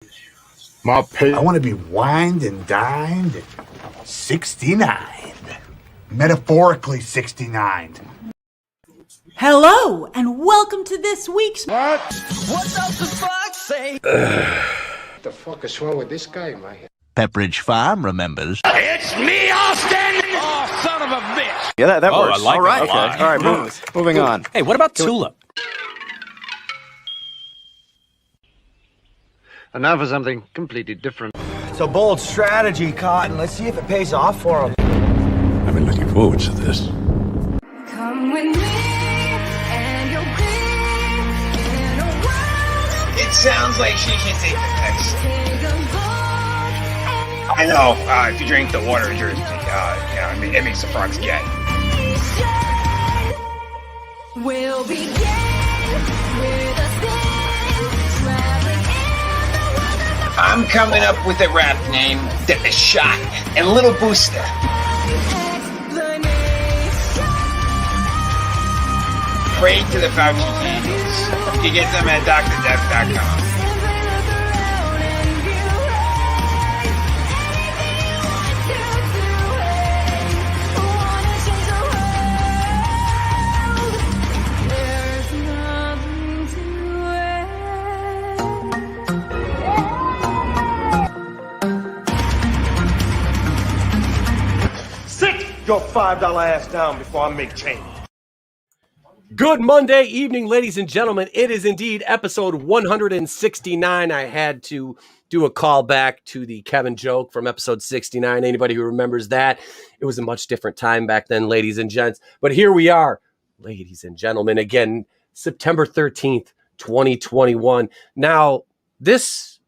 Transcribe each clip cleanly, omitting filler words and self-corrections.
I want to be wined and dined at 69. Metaphorically 69. Hello, and welcome to this week's... What does the fox say? What the fuck is wrong with this guy, man? Pepperidge Farm remembers. It's me, Austin! Oh, son of a bitch! Yeah, that works. I like all right, that a lot. all right, moving on. Hey, what about Tulip? And now for something completely different. It's a bold strategy, Cotton. Let's see if it pays off for him. I've been looking forward to this. Come with me, and you'll be in a world of... It sounds like she should take the text. Take a look, and I know, if you drink the water, it makes the frogs gay. we'll begin with a spin, traveling in the world of the... I'm coming up with a rap name, The Shot, and Little Booster. Pray to the Fauci Jesus. You get them at drdef.com. Sit your $5 ass down before I make change. Good Monday evening, ladies and gentlemen. It is indeed episode 169. I had to do a call back to the Kevin joke from episode 69. Anybody who remembers that, it was a much different time back then, ladies and gents. But here we are, ladies and gentlemen, again, September 13th, 2021. Now, this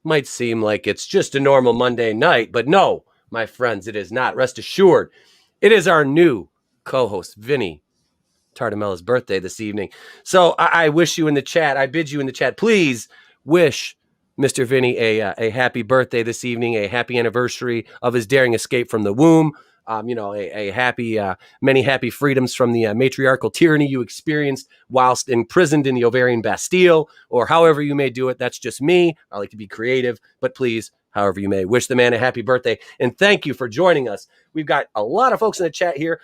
might seem like it's just a normal Monday night, but no, my friends, it is not. Rest assured, it is our new co-host, Vinnie Tartamella's birthday this evening. So I wish you in the chat, I bid you in the chat, please wish Mr. Vinnie a happy birthday this evening, a happy anniversary of his daring escape from the womb. A happy, many happy freedoms from the matriarchal tyranny you experienced whilst imprisoned in the Ovarian Bastille, or however you may do it. That's just me. I like to be creative, but please, however you may, wish the man a happy birthday. And thank you for joining us. We've got a lot of folks in the chat here.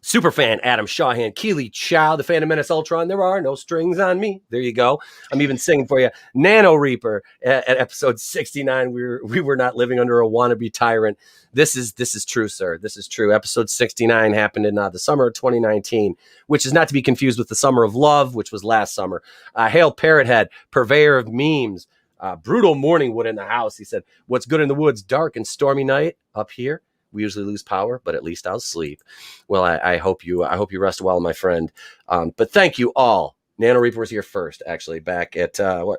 Superfan Adam Shawhan, Keely Chow, the Phantom Menace Ultron. There are no strings on me. There you go. I'm even singing for you. Nano Reaper at episode 69. We were not living under a wannabe tyrant. This is true, sir. This is true. Episode 69 happened in the summer of 2019, which is not to be confused with the summer of love, which was last summer. Hail Parrothead, purveyor of memes. Brutal Morningwood in the house. He said, "What's good in the woods? Dark and stormy night up here. We usually lose power, but at least I'll sleep." Well, I hope you rest well, my friend. But thank you all. Nano Reaper was here first, actually, back at 8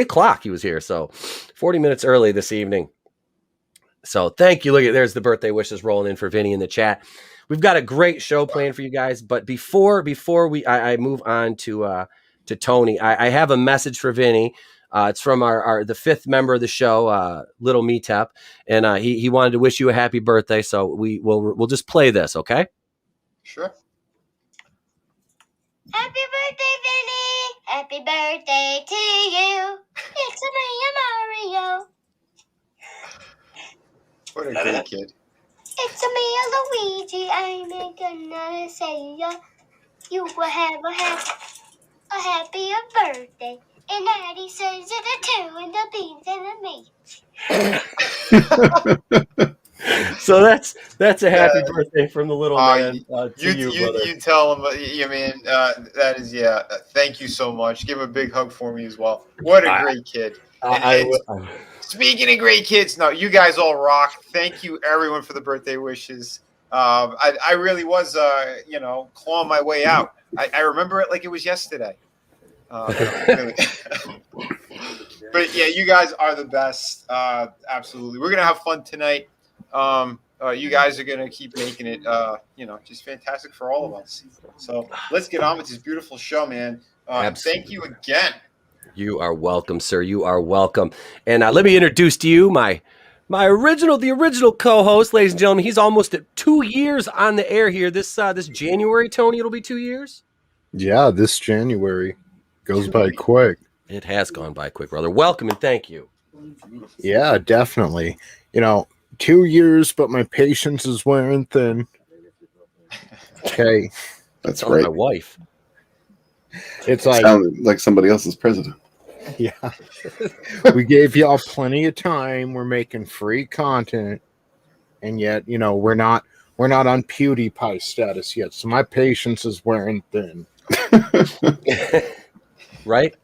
o'clock. He was here, so 40 minutes early this evening. So thank you. Look at there's the birthday wishes rolling in for Vinnie in the chat. We've got a great show planned for you guys, but before I move on to Tony, I have a message for Vinnie. It's from the fifth member of the show, Little Meatep, and he wanted to wish you a happy birthday. So we'll just play this, okay? Sure. Happy birthday, Vinny! Happy birthday to you! It's me, Mario! What a great kid. It's me, Luigi. I'm gonna say you will have a happier birthday. And Daddy says it a two and the beans and the meat. So that's a happy birthday from the little man to you, brother. You tell him. That is thank you so much. Give him a big hug for me as well. What a great kid. Speaking of great kids, no, you guys all rock. Thank you everyone for the birthday wishes. I really was clawing my way out. I remember it like it was yesterday. Really. But yeah, you guys are the best. Absolutely. We're gonna have fun tonight. You guys are gonna keep making it just fantastic for all of us. So let's get on with this beautiful show, man. Thank you again. You are welcome, sir. You are welcome. And let me introduce to you the original co-host, ladies and gentlemen. He's almost at 2 years on the air here. This January, Tony, it'll be 2 years. Yeah, this January goes by quick. It has gone by quick, brother. Welcome and thank you. Yeah, definitely. 2 years, but my patience is wearing thin. Okay. That's Sounds right. like my wife. It's like Sounded like somebody else's president. Yeah. We gave y'all plenty of time. We're making free content. And yet, we're not on PewDiePie status yet. So my patience is wearing thin. Right?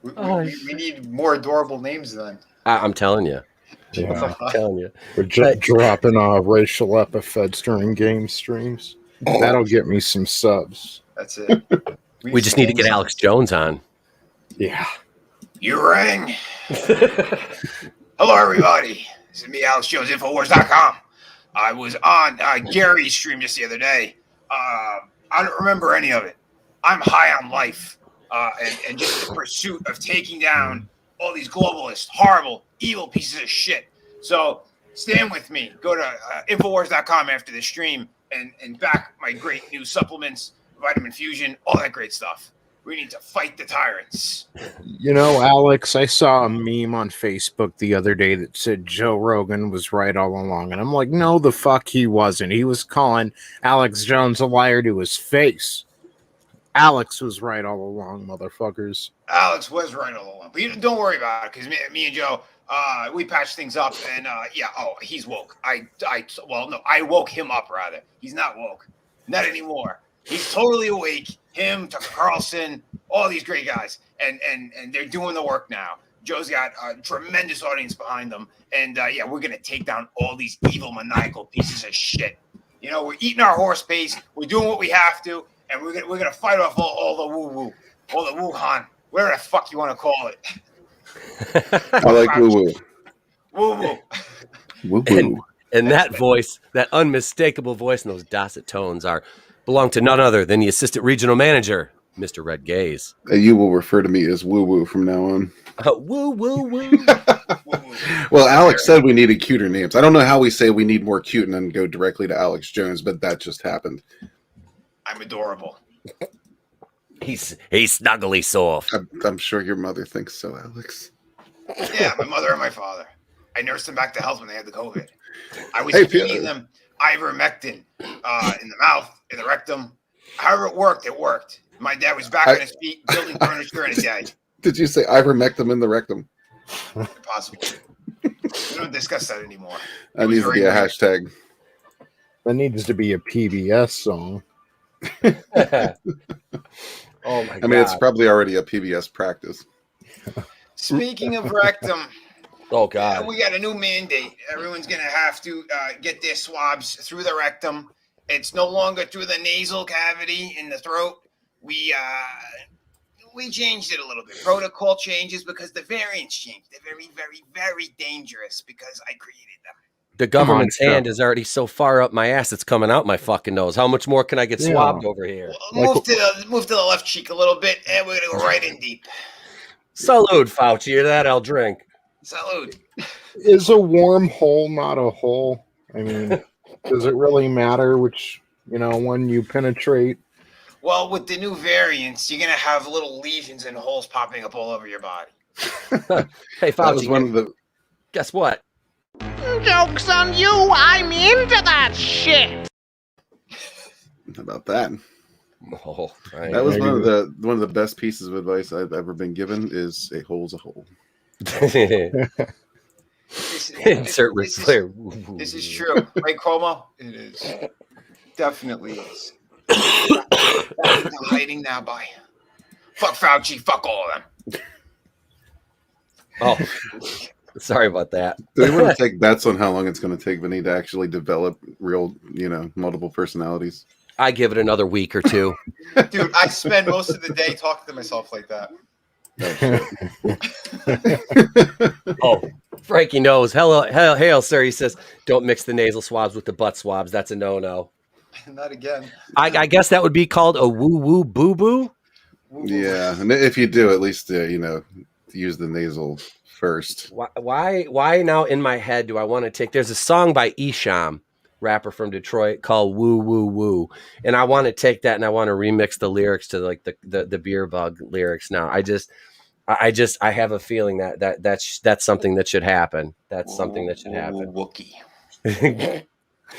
We need more adorable names then. I'm telling you. Yeah. I'm telling you. We're dropping racial epithets during game streams. That'll get me some subs. That's it. We just need to get Alex Jones on. Yeah. You rang. Hello, everybody. This is me, Alex Jones, Infowars.com. I was on Gary's stream just the other day. I don't remember any of it. I'm high on life and just the pursuit of taking down all these globalists, horrible, evil pieces of shit. So stand with me. Go to Infowars.com after the stream and back my great new supplements, vitamin fusion, all that great stuff. We need to fight the tyrants. Alex, I saw a meme on Facebook the other day that said Joe Rogan was right all along. And I'm like, no, the fuck he wasn't. He was calling Alex Jones a liar to his face. Alex was right all along, motherfuckers. Alex was right all along. But don't worry about it, because me and Joe, we patched things up. And, he's woke. I woke him up, rather. He's not woke. Not anymore. He's totally awake. Him, Tucker Carlson, all these great guys. And they're doing the work now. Joe's got a tremendous audience behind them. And, we're going to take down all these evil, maniacal pieces of shit. We're eating our horse pace. We're doing what we have to. And we're gonna fight off all the woo-woo, all the Wuhan, whatever the fuck you want to call it. I like woo-woo. Woo-woo. Woo-woo. And that voice, that unmistakable voice and those docet tones belong to none other than the assistant regional manager, Mr. Red Gaze. You will refer to me as woo-woo from now on. Woo-woo-woo. Well, Alex said we needed cuter names. I don't know how we say we need more cute and then go directly to Alex Jones, but that just happened. I'm adorable. He's snuggly soft. I'm sure your mother thinks so, Alex. Yeah, my mother and my father. I nursed them back to health when they had the COVID. I was feeding them ivermectin in the mouth, in the rectum. However it worked. My dad was back on his feet, building furniture in a day. Did you say ivermectin in the rectum? Impossible. We don't discuss that anymore. That needs to be a hashtag. That needs to be a PBS song. Oh my God. I mean, it's probably already a PBS practice. Speaking of rectum, oh God, we got a new mandate. Everyone's gonna have to get their swabs through the rectum. It's no longer through the nasal cavity in the throat. We changed it a little bit. Protocol changes because the variants changed. They're very, very, very dangerous because I created them. the government's hand is already so far up my ass, it's coming out my fucking nose. How much more can I get swabbed over here? Well, move to the left cheek a little bit, and we're gonna go right in deep. Salute, Fauci. That I'll drink. Salute. Is a warm hole not a hole? I mean, does it really matter which, one you penetrate? Well, with the new variants, you're gonna have little lesions and holes popping up all over your body. Hey, Fauci. Guess what? Joke's on you. I'm into that shit. How about that? Oh, right. That was one of the best pieces of advice I've ever been given. Is a hole's a hole. Insert Ric Flair. This is true, right, Cuomo? It is. Definitely is. Hiding now by. Fuck Fauci. Fuck all of them. Oh, sorry about that. Do we want to take bets on how long it's going to take Vinnie to actually develop real, multiple personalities? I give it another week or two. Dude, I spend most of the day talking to myself like that. Oh, Frankie knows. Hail, sir. He says, don't mix the nasal swabs with the butt swabs. That's a no-no. Not again. I guess that would be called a woo-woo boo-boo. Yeah, and if you do, at least, use the nasal first. Why now in my head do I want to take... There's a song by Isham rapper from Detroit called Woo Woo Woo. And I want to take that and I want to remix the lyrics to like the beer bug lyrics now. I have a feeling that's something that should happen. That's something that should happen. Wookie.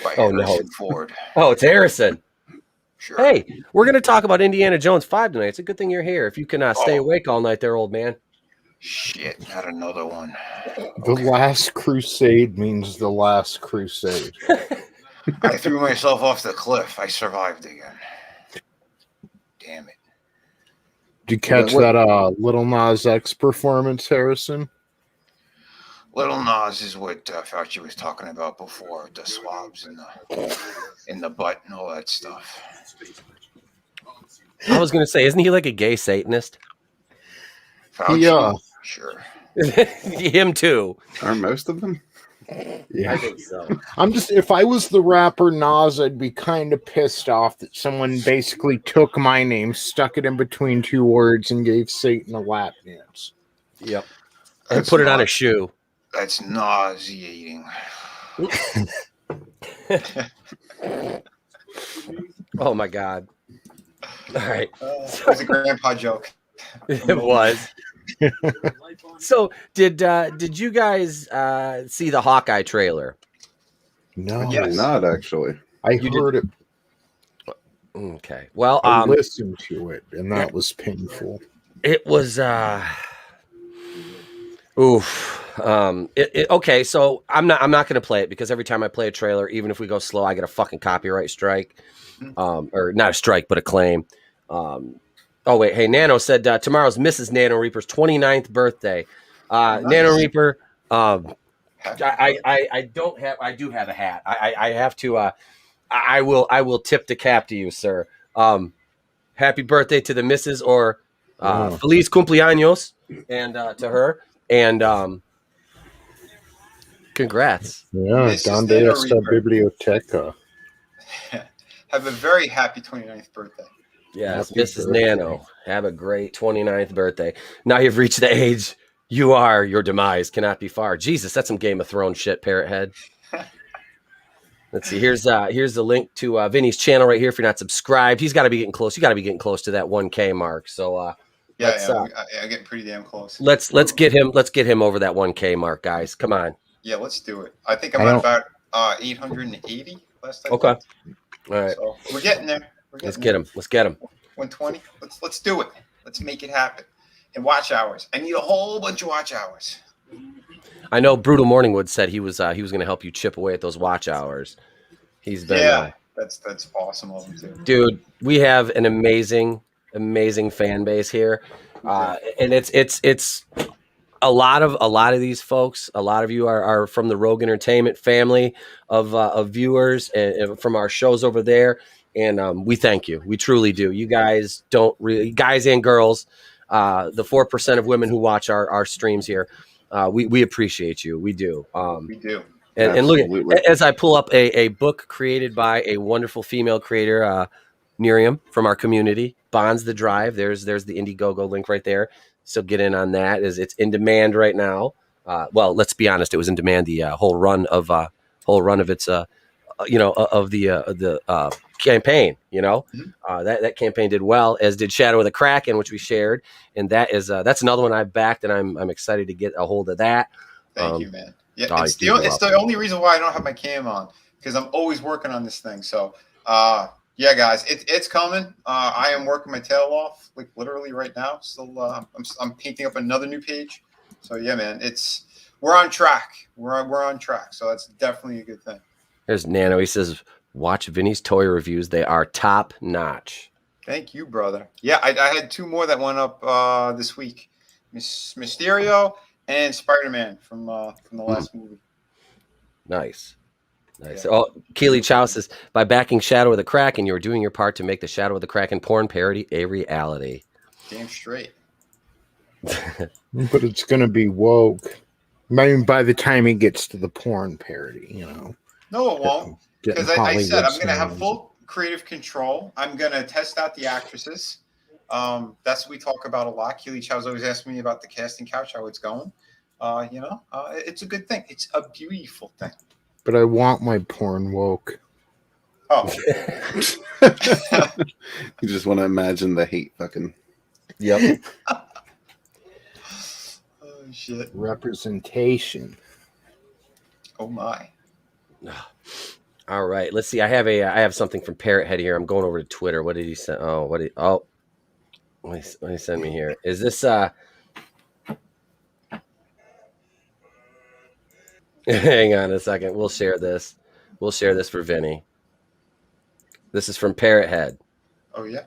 By Harrison Ford. Oh, it's Harrison. Sure. Hey, we're going to talk about Indiana Jones 5 tonight. It's a good thing you're here. If you can stay awake all night there, old man. Shit, not another one. The last crusade means the last crusade. I threw myself off the cliff. I survived again. Damn it. Did you catch that Little Nas X performance, Harrison? Little Nas is what Fauci was talking about before, the swabs in the butt and all that stuff. I was going to say, isn't he like a gay Satanist? Fauci? Yeah. Sure. Him too. Are most of them? Yeah. I think so. If I was the rapper Nas, I'd be kind of pissed off that someone basically took my name, stuck it in between two words, and gave Satan a lap dance. Yep. And put it on a shoe. That's nauseating. Oh my God. All right. It was a grandpa joke. It was. So did you guys see the Hawkeye trailer? No, Yes. Not actually. I heard it. Okay. Well, I listened to it, and that was painful. It was. Okay, so I'm not going to play it because every time I play a trailer, even if we go slow, I get a fucking copyright strike, or not a strike, but a claim. Oh wait, hey, Nano said tomorrow's Mrs. Nano Reaper's 29th birthday. Nice. Nano Reaper, I do have a hat. I have to. I will tip the cap to you, sir. Happy birthday to the Mrs. or Feliz cumpleaños, and to her, and congrats. Yeah, donde esta biblioteca. Have a very happy 29th birthday. Yes, Mrs. Nano, have a great 29th birthday. Now you've reached the age your demise cannot be far. Jesus, that's some Game of Thrones shit, parrot head. Let's see. Here's the link to Vinnie's channel right here. If you're not subscribed, he's got to be getting close. You got to be getting close to that 1K mark. So I'm getting pretty damn close. Let's get him over that 1K mark, guys. Come on. Yeah, let's do it. I think I'm at about 880 last time. Okay. All right. So we're getting there. Let's get him. 120. Let's do it. Let's make it happen. And watch hours. I need a whole bunch of watch hours. I know Brutal Morningwood said he was going to help you chip away at those watch hours. He's been that's awesome of him too. Dude, we have an amazing fan base here. And it's a lot of these folks, a lot of you are from the Rogue Entertainment family of viewers and from our shows over there. And we thank you. We truly do. You guys guys and girls, the 4% of women who watch our streams here, we appreciate you. We do. We do. And look, as I pull up a book created by a wonderful female creator, Miriam from our community, Bonds the Drive. There's the Indiegogo link right there. So get in on that. It's in demand right now. Well, let's be honest, it was in demand the whole run of its of the campaign. That campaign did well, as did Shadow of the Kraken, which we shared, and that's another one I've backed, and I'm excited to get a hold of that. Thank you, man. Yeah, it's the only reason why I don't have my cam on, because I'm always working on this thing. So yeah, guys, it's coming. I am working my tail off, like literally right now. Still, I'm painting up another new page. So yeah, man, we're on track. We're on track. So that's definitely a good thing. There's Nano. He says, watch Vinnie's toy reviews. They are top notch. Thank you, brother. Yeah, I had 2 more that went up this week. Mysterio and Spider-Man from the last movie. Nice. Yeah. Oh, Keely Chow says, by backing Shadow of the Kraken, you're doing your part to make the Shadow of the Kraken porn parody a reality. Damn straight. But it's going to be woke. I mean, by the time he gets to the porn parody, No, it won't. Because I said I'm going to have full creative control. I'm going to test out the actresses. That's what we talk about a lot. Keely Chow's always asking me about the casting couch, how it's going. It's a good thing. It's a beautiful thing. But I want my porn woke. Oh. You just want to imagine the hate fucking. Yep. Oh shit. Representation. Oh my. All right. Let's see. I have something from Parrot Head here. I'm going over to Twitter. What did he send? Oh, what did he send me here? Is this hang on a second. We'll share this. We'll share this for Vinnie. This is from Parrot Head. Oh yeah.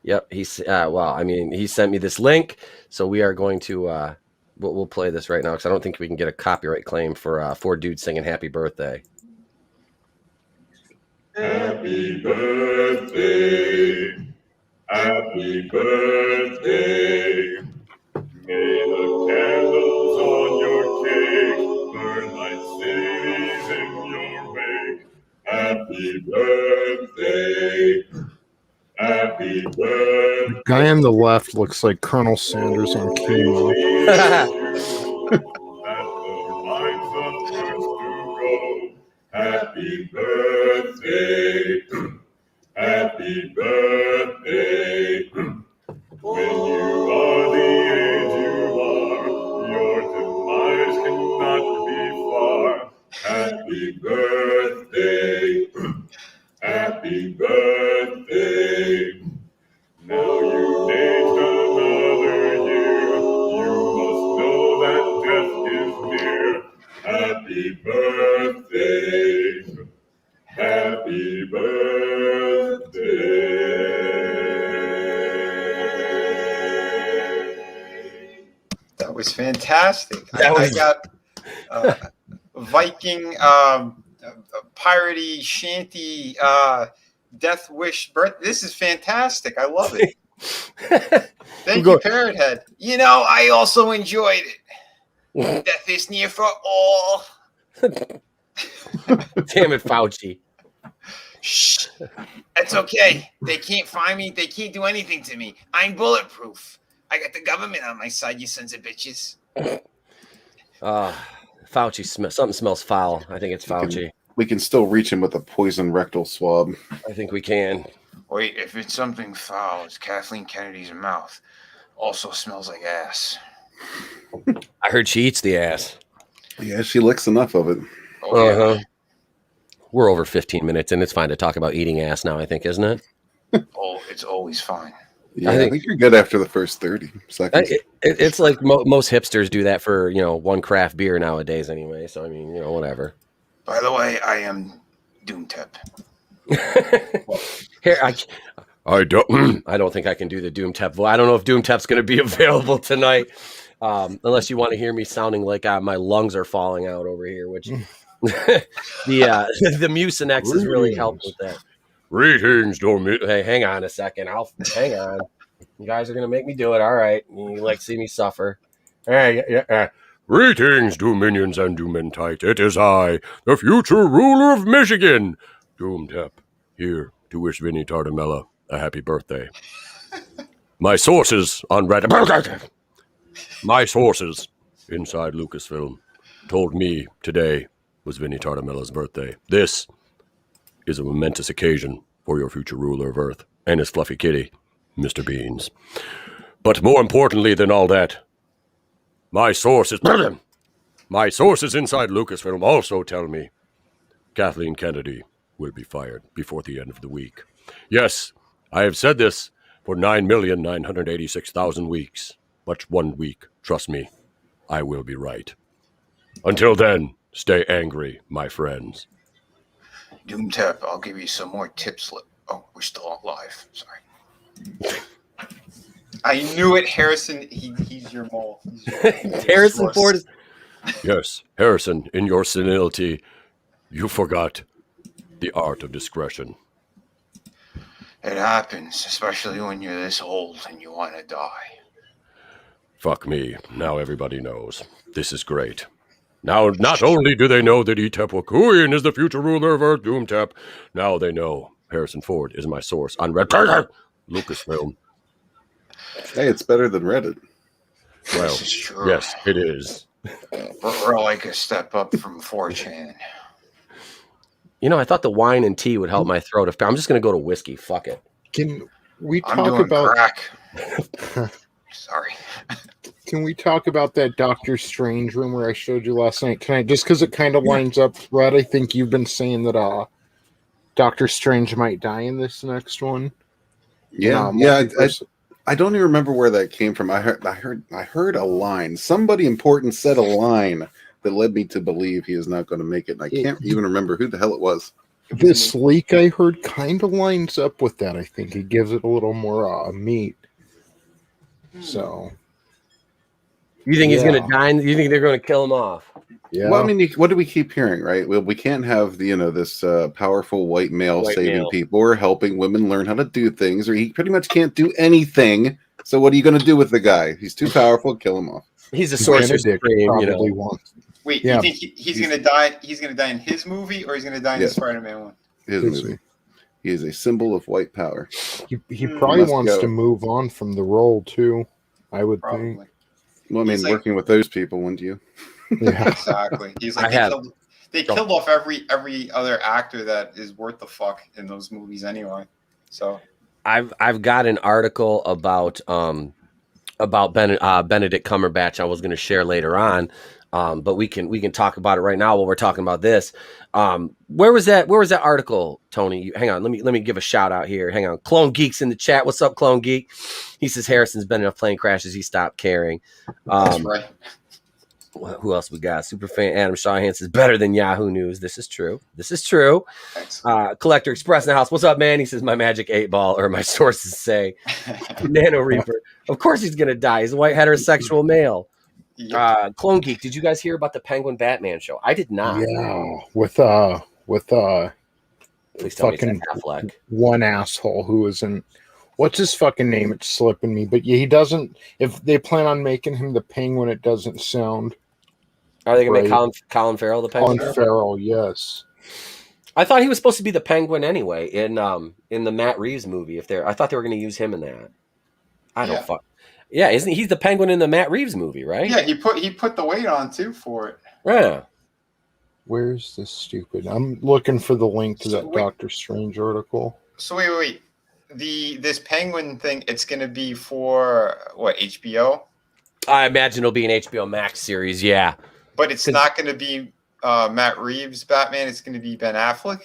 Yep. He sent me this link, so we are going to we'll play this right now because I don't think we can get a copyright claim for four dudes singing "Happy Birthday." Happy birthday, happy birthday. May the candles on your cake burn like cities in your wake. Happy birthday, happy birthday. The guy on the left looks like Colonel Sanders on chemo. Happy birthday, happy birthday. When you are the age you are, your demise cannot be far. Happy birthday, happy birthday. Now you've aged another year, you must know that death is near. Happy birthday, happy birthday. That was fantastic. That was... I got Viking, piratey, shanty, death wish birth. This is fantastic. I love it. Thank you, Parrot Head. You know, I also enjoyed it. Death is near for all. Damn it, Fauci. Shh. That's okay. They can't find me. They can't do anything to me. I'm bulletproof. I got the government on my side, you sons of bitches. Fauci, something smells foul. I think it's Fauci. We can still reach him with a poison rectal swab. I think we can. Wait, if it's something foul, it's Kathleen Kennedy's mouth. Also smells like ass. I heard she eats the ass. Yeah, she licks enough of it. Oh, yeah. We're over 15 minutes, and it's fine to talk about eating ass now, I think, isn't it? Oh, it's always fine. Yeah, I think you're good after the first 30 seconds. It's like most hipsters do that for, one craft beer nowadays anyway. So, I mean, whatever. By the way, I am Doomtep. Here, I don't think I can do the Doomtep voice. I don't know if Doomtep's going to be available tonight, unless you want to hear me sounding like my lungs are falling out over here, which the Mucinex has really helped with that. Greetings, Hey, hang on a second. Hang on. You guys are going to make me do it. All right. You like to see me suffer. Hey, Greetings, Dominions and Doomentites. It is I, the future ruler of Michigan, Doomtep, here to wish Vinnie Tartamella a happy birthday. My sources on Reddit, my sources inside Lucasfilm told me today was Vinnie Tartamella's birthday. This is a momentous occasion for your future ruler of Earth and his fluffy kitty, Mr. Beans. But more importantly than all that, my sources inside Lucasfilm also tell me Kathleen Kennedy will be fired before the end of the week. Yes, I have said this for 9,986,000 weeks. But one week, trust me, I will be right. Until then, stay angry, my friends. Doomtep, I'll give you some more tips. Oh, we're still alive. Sorry. I knew it, Harrison. He's your mole. Harrison Ford is... Yes, Harrison, in your senility, you forgot the art of discretion. It happens, especially when you're this old and you want to die. Fuck me. Now everybody knows. This is great. Now, not only do they know that Etep Wakuian is the future ruler of Earth, Doomtep, now they know Harrison Ford is my source on Reddit, Lucasfilm. Hey, it's better than Reddit. Well, this is true. Yes, it is. We're like a step up from 4chan. You know, I thought the wine and tea would help my throat. I'm just going to go to whiskey. Fuck it. Can we I'm talk doing about crack. Sorry. Can we talk about that Doctor Strange rumor I showed you last night? Can I, just because it kind of lines up, Brad? I think you've been saying that Doctor Strange might die in this next one. Yeah, I don't even remember where that came from. I heard a line. Somebody important said a line that led me to believe he is not going to make it. And I can't even remember who the hell it was. This leak I heard kind of lines up with that. I think it gives it a little more meat. So, you think he's going to die? You think they're going to kill him off? Yeah. Well, I mean, what do we keep hearing, right? Well, we can't have this powerful white male saving people or helping women learn how to do things, or he pretty much can't do anything. So what are you going to do with the guy? He's too powerful. Kill him off. He's a sorcerer supreme. Wait, you think he's going to die? He's going to die in his movie, or he's going to die in the Spider-Man one? His movie. He is a symbol of white power. He probably wants to move on from the role too. I would think. Well, I mean, working with those people, wouldn't you? Yeah, exactly. He's like they killed off every other actor that is worth the fuck in those movies anyway. So I've got an article about Benedict Cumberbatch I was going to share later on, but we can talk about it right now while we're talking about this. Where was that article, Tony? Hang on, let me give a shout out here. Hang on, Clone Geek's in the chat. What's up, Clone Geek? He says Harrison's been in enough plane crashes he stopped caring. That's right. Who else we got? Superfan Adam Shawhan says better than Yahoo News. This is true. Collector Express in the house. What's up, man? He says my magic 8-ball, or my sources say. Nano Reaper. Of course he's gonna die. He's a white heterosexual male. Clone Geek. Did you guys hear about the Penguin Batman show? I did not. Yeah, with Please tell fucking me one asshole who isn't. What's his fucking name? It's slipping me. But yeah, he doesn't. If they plan on making him the Penguin, it doesn't sound. Are they gonna make Colin Farrell the Penguin? Colin Farrell, yes. I thought he was supposed to be the Penguin anyway in the Matt Reeves movie. I thought they were going to use him in that. I don't fuck. Yeah, isn't he's the Penguin in the Matt Reeves movie, right? Yeah, he put the weight on too for it. Yeah. Where's this stupid? I'm looking for the link to that Doctor Strange article. So wait. This Penguin thing, it's going to be for what, HBO? I imagine it'll be an HBO Max series, yeah. But it's not going to be Matt Reeves Batman. It's going to be Ben Affleck.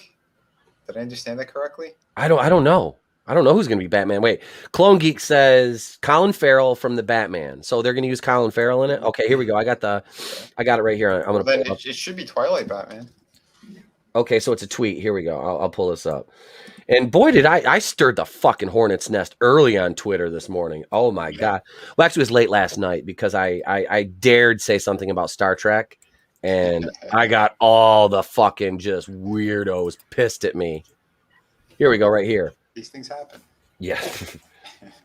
Did I understand that correctly? I don't know. I don't know who's going to be Batman. Wait, Clone Geek says Colin Farrell from the Batman. So they're going to use Colin Farrell in it. Okay, here we go. I got it right here. I'm going to. Then it should be Twilight Batman. Okay, so it's a tweet. Here we go. I'll pull this up. And boy, did I stirred the fucking hornet's nest early on Twitter this morning. Oh my God. Well, actually it was late last night because I dared say something about Star Trek and I got all the fucking just weirdos pissed at me. Here we go, right here. These things happen. Yeah.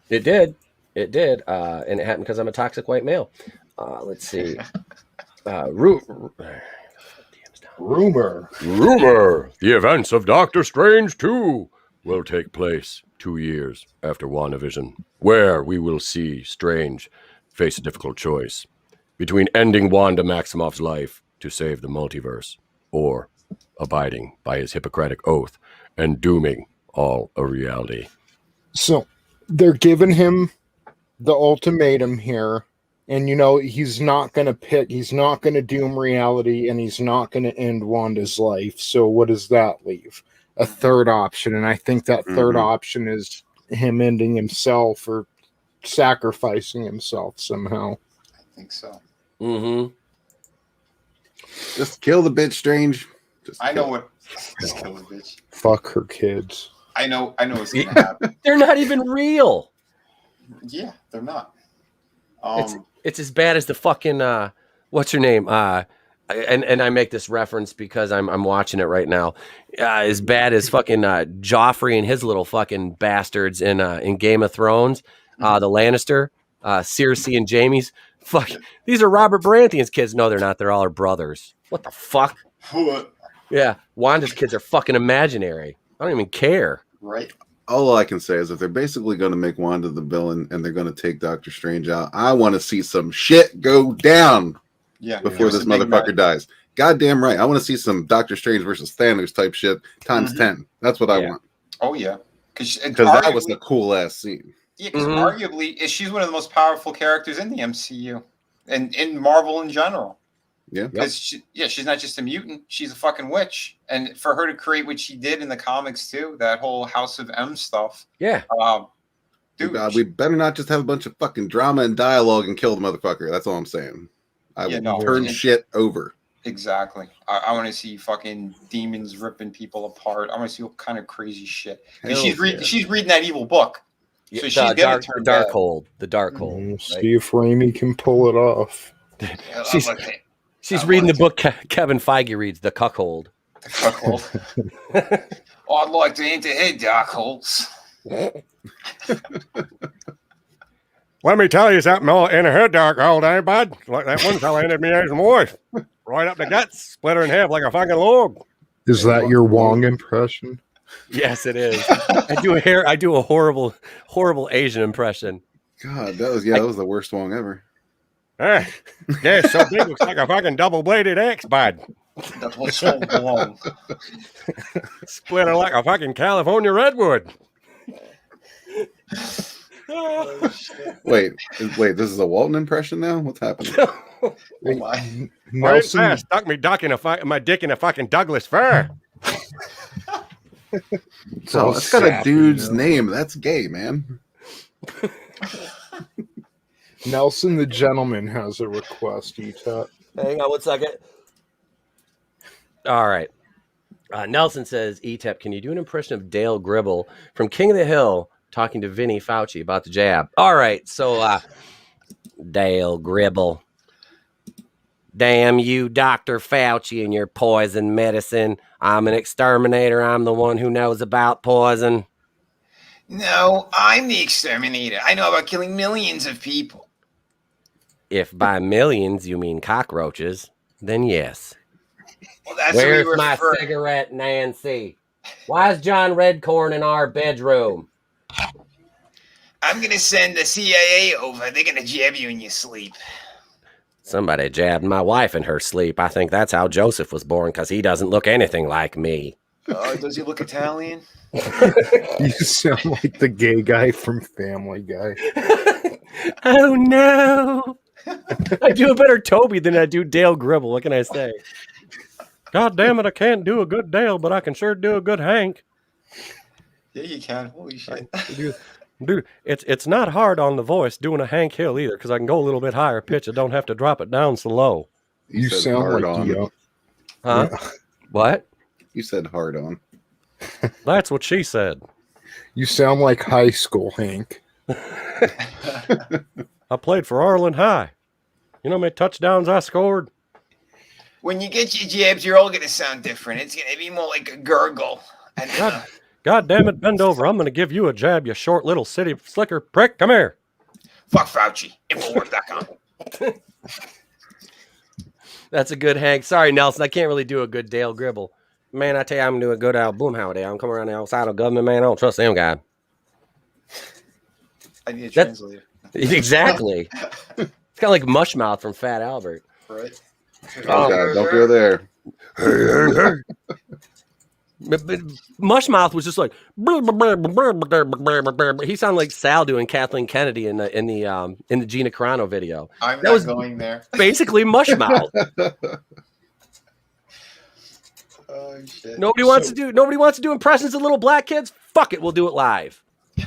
It did. And it happened because I'm a toxic white male. Let's see. Rumor. The events of Doctor Strange 2 will take place 2 years after WandaVision, where we will see Strange face a difficult choice between ending Wanda Maximoff's life to save the multiverse or abiding by his Hippocratic oath and dooming all of reality. So they're giving him the ultimatum here. And, he's not going to doom reality, and he's not going to end Wanda's life. So what does that leave? A third option. And I think that third option is him ending himself or sacrificing himself somehow. I think so. Mm-hmm. Just kill the bitch, Strange. Just kill the bitch. Fuck her kids. I know what's going to happen. They're not even real. Yeah, they're not. It's as bad as the fucking what's her name? And I make this reference because I'm watching it right now. As bad as fucking Joffrey and his little fucking bastards in Game of Thrones, the Lannister, Cersei and Jaime's. Fuck, these are Robert Baratheon's kids. No, they're not. They're all her brothers. What the fuck? What? Yeah, Wanda's kids are fucking imaginary. I don't even care. Right. All I can say is if they're basically going to make Wanda the villain and they're going to take Doctor Strange out, I want to see some shit go down before this motherfucker dies. Goddamn right. I want to see some Doctor Strange versus Thanos type shit times 10. That's what I want. Oh yeah, because that was a cool ass scene. Yeah, because arguably she's one of the most powerful characters in the MCU and in Marvel in general. Yeah, because she's not just a mutant; she's a fucking witch. And for her to create what she did in the comics too, that whole House of M stuff. Yeah. Dude, God, we better not just have a bunch of fucking drama and dialogue and kill the motherfucker. That's all I'm saying. I will turn shit over. Exactly. I want to see fucking demons ripping people apart. I want to see what kind of crazy shit. She's reading that evil book. So she's the Darkhold. The Darkhold. See if Raimi can pull it off. She's reading the book Kevin Feige reads, The Cuckold. The Cuckold. I'd like to enter her Darkholds. Let me tell you something. In a head dark hole, eh, bud? Like that one fella ended me as wife. Right up the guts, split her in half like a fucking log. Is that your Wong impression? Yes, it is. I do a horrible Asian impression. God, that was the worst Wong ever. Yeah, so big looks like a fucking double-bladed axe, bud. That was so long. Split her like a fucking California redwood. Wait, this is a Walton impression now? What's happening? Nelson stuck my dick in a fucking Douglas fir. So it's got a dude's name. That's gay, man. Nelson the gentleman has a request, Eta. Hang on 1 second. All right. Nelson says, ETEP, can you do an impression of Dale Gribble from King of the Hill talking to Vinnie Fauci about the jab? All right. So, Dale Gribble. Damn you, Dr. Fauci, and your poison medicine. I'm an exterminator. I'm the one who knows about poison. No, I'm the exterminator. I know about killing millions of people. If by millions you mean cockroaches, then yes. Well, that's Where's my cigarette, Nancy? Why is John Redcorn in our bedroom? I'm going to send the CIA over. They're going to jab you in your sleep. Somebody jabbed my wife in her sleep. I think that's how Joseph was born, because he doesn't look anything like me. Does he look Italian? You sound like the gay guy from Family Guy. Oh, no. I do a better Toby than I do Dale Gribble. What can I say? God damn it, I can't do a good Dale, but I can sure do a good Hank. Yeah, you can. Holy shit. Dude, it's not hard on the voice doing a Hank Hill either, because I can go a little bit higher pitch. I don't have to drop it down so low. You sound like you. Huh? Yeah. What? You said hard on. That's what she said. You sound like high school Hank. I played for Arlen High. You know how many touchdowns I scored? When you get your jabs, you're all going to sound different. It's going to be more like a gurgle. God damn it, bend over. I'm going to give you a jab, you short little city slicker prick. Come here. Fuck Fauci. Infowars.com. That's a good Hank. Sorry, Nelson. I can't really do a good Dale Gribble. Man, I tell you, I'm going to do a good Al Boomhauer. I'm coming around the outside of government, man. I don't trust them guy. I need a translator. Exactly. It's kind of like Mushmouth from Fat Albert. Right. Oh, God, don't go there. But Mushmouth was just like he sounded like Sal doing Kathleen Kennedy in the Gina Carano video. I'm not going there. Basically Mushmouth. Oh shit. Nobody wants to do impressions of little black kids. Fuck it, we'll do it live. The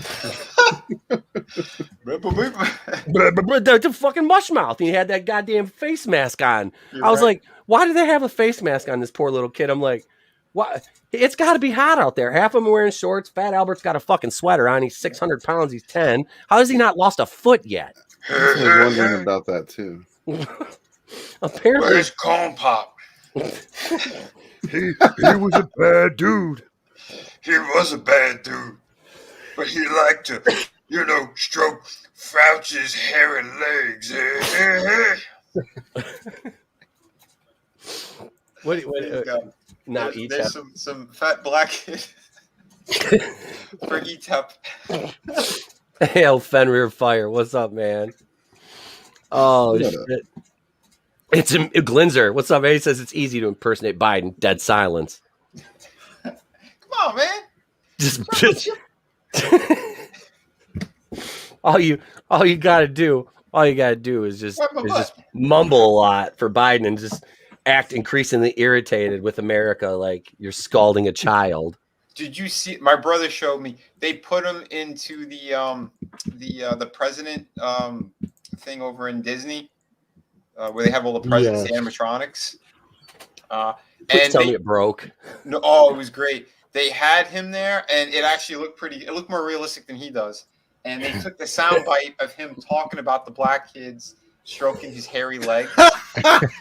fucking Mushmouth. He had that goddamn face mask on. I was like, why do they have a face mask on this poor little kid? I'm like, what? It's got to be hot out there. Half of them are wearing shorts. Fat Albert's got a fucking sweater on. He's 600 pounds. He's 10. How has he not lost a foot yet? I was wondering about that too. Apparently, where's Corn Pop? He was a bad dude. He was a bad dude, but he liked to, stroke Fauci's hairy legs. What now there's some fat black kid for ETEP. Hail Fenrir Fire. What's up, man? Oh shit. It's a Glinzer. What's up, man? He says it's easy to impersonate Biden. Dead silence. Come on, man. Just all you gotta do is just mumble a lot for Biden and just act increasingly irritated with America, like you're scalding a child. Did you see? My brother showed me. They put him into the president thing over in Disney, where they have all the president's animatronics. Please tell me it broke. No, it was great. They had him there, and it actually looked pretty. It looked more realistic than he does. And they took the soundbite of him talking about the black kids stroking his hairy leg.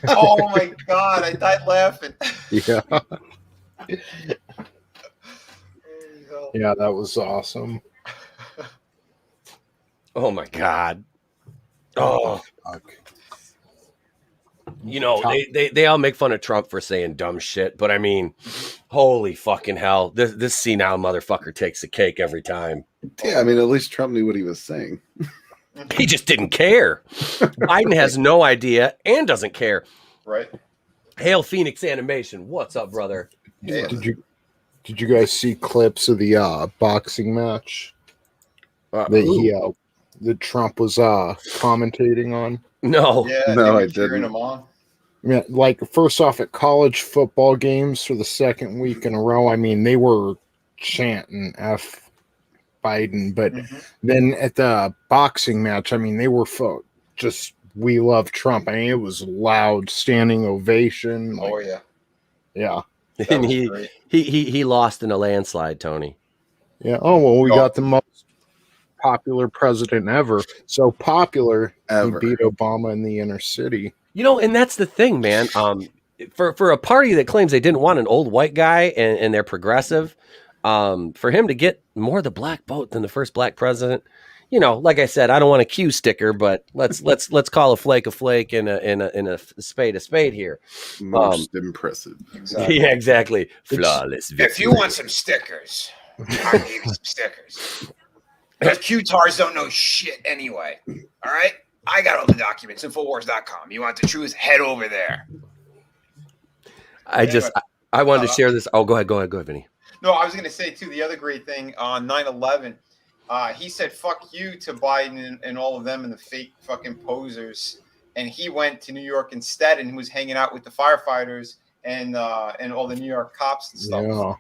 Oh my god, I died laughing. Yeah. Yeah, that was awesome. Oh my god. Oh fuck. You know, they all make fun of Trump for saying dumb shit, but I mean, holy fucking hell. This senile motherfucker takes the cake every time. Yeah, I mean, at least Trump knew what he was saying. He just didn't care. Biden has no idea and doesn't care. Right. Hail Phoenix Animation. What's up, brother? Yeah. Did you guys see clips of the boxing match that Trump was commentating on? No. Yeah, no, I didn't. Him on. Yeah, like first off, at college football games for the second week in a row, I mean, they were chanting F Biden, but then at the boxing match, I mean, they were just we love Trump. I mean, it was loud, standing ovation. Oh yeah, yeah. And he lost in a landslide, Tony. Yeah. Oh well, we got the most popular president ever. So popular, he beat Obama in the inner city. You know, and that's the thing, man. For a party that claims they didn't want an old white guy and they're progressive, for him to get more of the black vote than the first black president, you know, like I said, I don't want a Q sticker, but let's call a flake and a spade here. Most impressive. Exactly. Yeah, exactly. Flawless victory. If you want some stickers, I'll give you some stickers. Because Q-tars don't know shit anyway. All right? I got all the documents, Infowars.com. You want the truth? Head over there. I wanted to share this. Oh, go ahead, Vinnie. No, I was going to say, too, the other great thing on 9/11, he said, fuck you to Biden and all of them and the fake fucking posers. And he went to New York instead and was hanging out with the firefighters and all the New York cops and stuff. Yeah.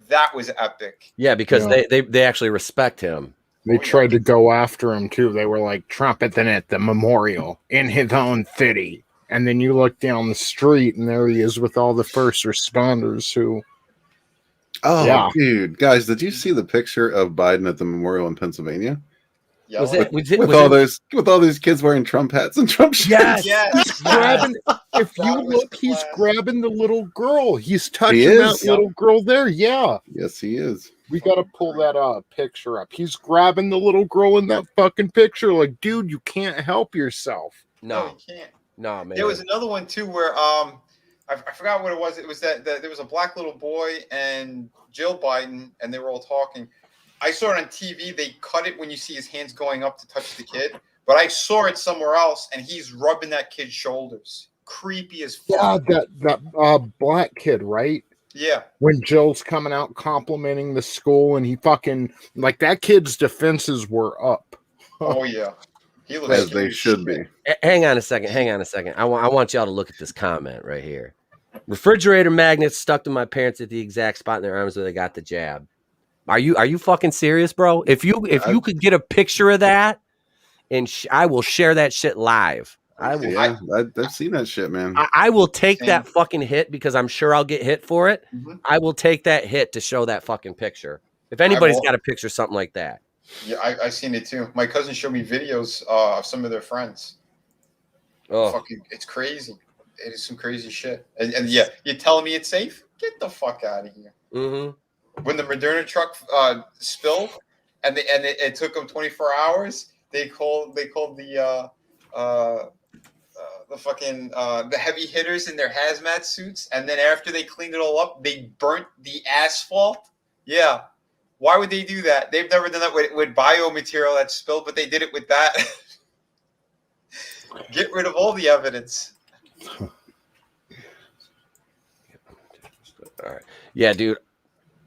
That was epic. Yeah, because they actually respect him. They tried to go after him, too. They were like, trumpeting at the memorial in his own city. And then you look down the street, and there he is with all the first responders who... Oh, yeah. Dude. Guys, did you see the picture of Biden at the memorial in Pennsylvania? Yeah. With all these kids wearing Trump hats and Trump shirts. Yes. If you look, he's grabbing the little girl. He's touching that little girl there. Yeah. Yes, he is. We got to pull that picture up. He's grabbing the little girl in that fucking picture. Like, dude, you can't help yourself. No, you can't. No, man. There was another one, too, where I forgot what it was. It was that there was a black little boy and Jill Biden, and they were all talking. I saw it on TV. They cut it when you see his hands going up to touch the kid. But I saw it somewhere else, and he's rubbing that kid's shoulders. Creepy as fuck. Yeah, that black kid, right? Yeah. When Jill's coming out complimenting the school, and he fucking, like, that kid's defenses were up. Oh, yeah. He looks as they should be. Hang on a second. I want y'all to look at this comment right here. Refrigerator magnets stuck to my parents at the exact spot in their arms where they got the jab. Are you fucking serious, bro? If you could get a picture of that, and I will share that shit live. I will. Yeah, I've seen that shit, man. I will take that fucking hit because I'm sure I'll get hit for it. Mm-hmm. I will take that hit to show that fucking picture. If anybody's got a picture, something like that. Yeah, I've seen it too. My cousin showed me videos of some of their friends. Oh, fucking, it's crazy. It is some crazy shit. And yeah, you're telling me it's safe? Get the fuck out of here. Mm-hmm. When the Moderna truck spilled, and it took them 24 hours, they called the fucking the heavy hitters in their hazmat suits, and then after they cleaned it all up, they burnt the asphalt. Yeah. Why would they do that? They've never done that with biomaterial that's spilled, but they did it with that. Get rid of all the evidence. All right. Yeah, dude.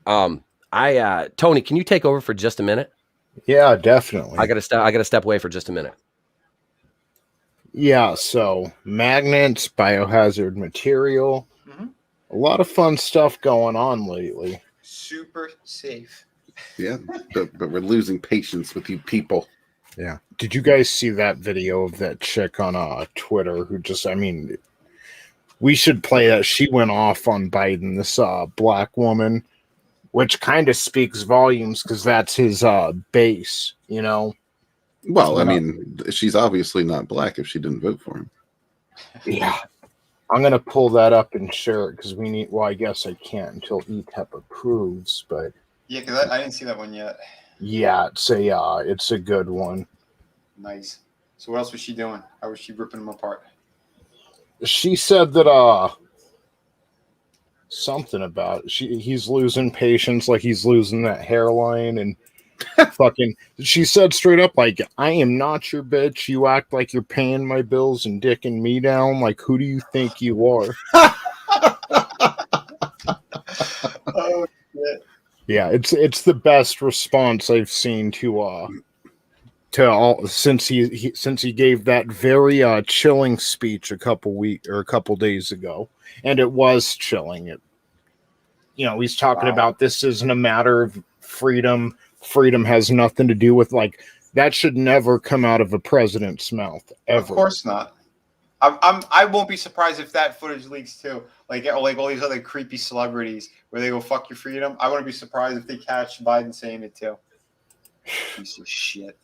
Tony, can you take over for just a minute? Yeah, definitely. I gotta step away for just a minute. Yeah, so magnets, biohazard material, a lot of fun stuff going on lately. Super safe. Yeah, but we're losing patience with you people. Yeah. Did you guys see that video of that chick on Twitter who just, I mean, we should play that. She went off on Biden, this black woman, which kind of speaks volumes because that's his base, you know? Well, I mean, she's obviously not black if she didn't vote for him. Yeah. I'm going to pull that up and share it because we need, well, I guess I can't until ETEP approves, but. Yeah, because I didn't see that one yet. Yeah, it's a good one. Nice. So what else was she doing? How was she ripping them apart? She said that something about he's losing patience, like he's losing that hairline, and fucking. She said straight up, like, I am not your bitch. You act like you're paying my bills and dicking me down. Like, who do you think you are? Oh shit. Yeah, it's the best response I've seen to all since he gave that very chilling speech a couple days ago, and it was chilling. It, you know, he's talking about this isn't a matter of freedom. Freedom has nothing to do with, like, that should never come out of a president's mouth ever. Of course not. I won't be surprised if that footage leaks too. Like all these other creepy celebrities where they go "fuck your freedom." I wouldn't be surprised if they catch Biden saying it too. Piece of shit.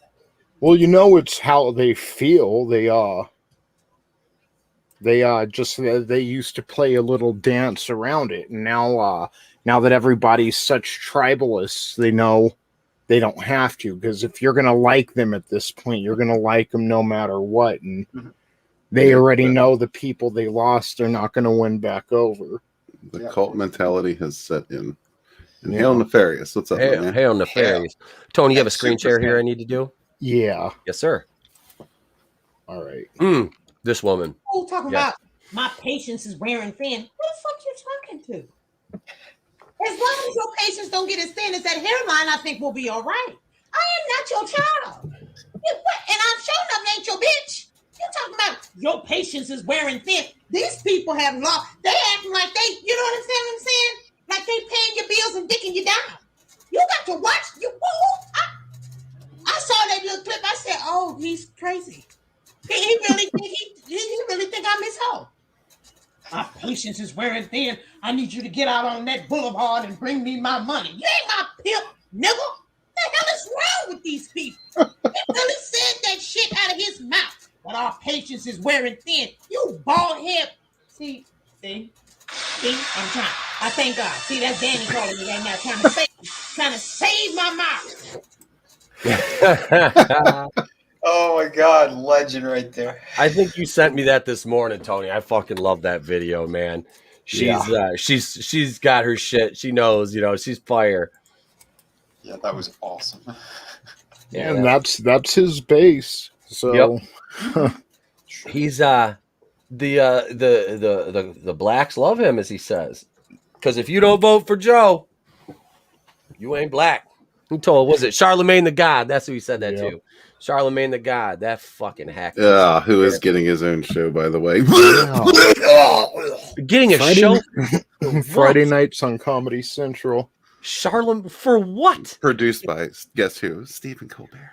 Well, you know, it's how they feel. They used to play a little dance around it, and now that everybody's such tribalists, they know they don't have to, because if you're gonna like them at this point, you're gonna like them no matter what, and they already know the people they lost are not going to win back over. The cult mentality has set in. And Hail Nefarious. What's up, man? Hail Nefarious. Tony, you have a screen share here I need to do? Yeah. Yes, sir. All right. This woman. Oh, talking about my patience is wearing thin. Who the fuck you talking to? As long as your patience don't get as thin as that hairline, I think we'll be all right. I am not your child. And I'm showing up ain't your bitch. You talking about your patience is wearing thin. These people have lost. They acting like they, you know what I'm saying? Like they paying your bills and dicking you down. You got to watch. I saw that little clip. I said, "Oh, he's crazy. He really think I'm his hoe." My patience is wearing thin. I need you to get out on that boulevard and bring me my money. You ain't my pimp, nigga. What the hell is wrong with these people? He really said that shit out of his mouth. But our patience is wearing thin. You bald head. See, I'm trying. I thank God. See, that's Danny calling me right now, trying to save my mouth. Oh my God, legend right there. I think you sent me that this morning, Tony. I fucking love that video, man. She's got her shit. She knows, she's fire. Yeah, that was awesome. Yeah, and that's his base. So he's the blacks love him, as he says, because if you don't vote for Joe, you ain't black. Who told? Was it Charlemagne the God? That's who he said that to. Charlemagne the God. That fucking hack. Yeah, who is getting his own show, by the way. Getting a show Friday nights on Comedy Central. Charlemagne for what? Produced by guess who? Stephen Colbert.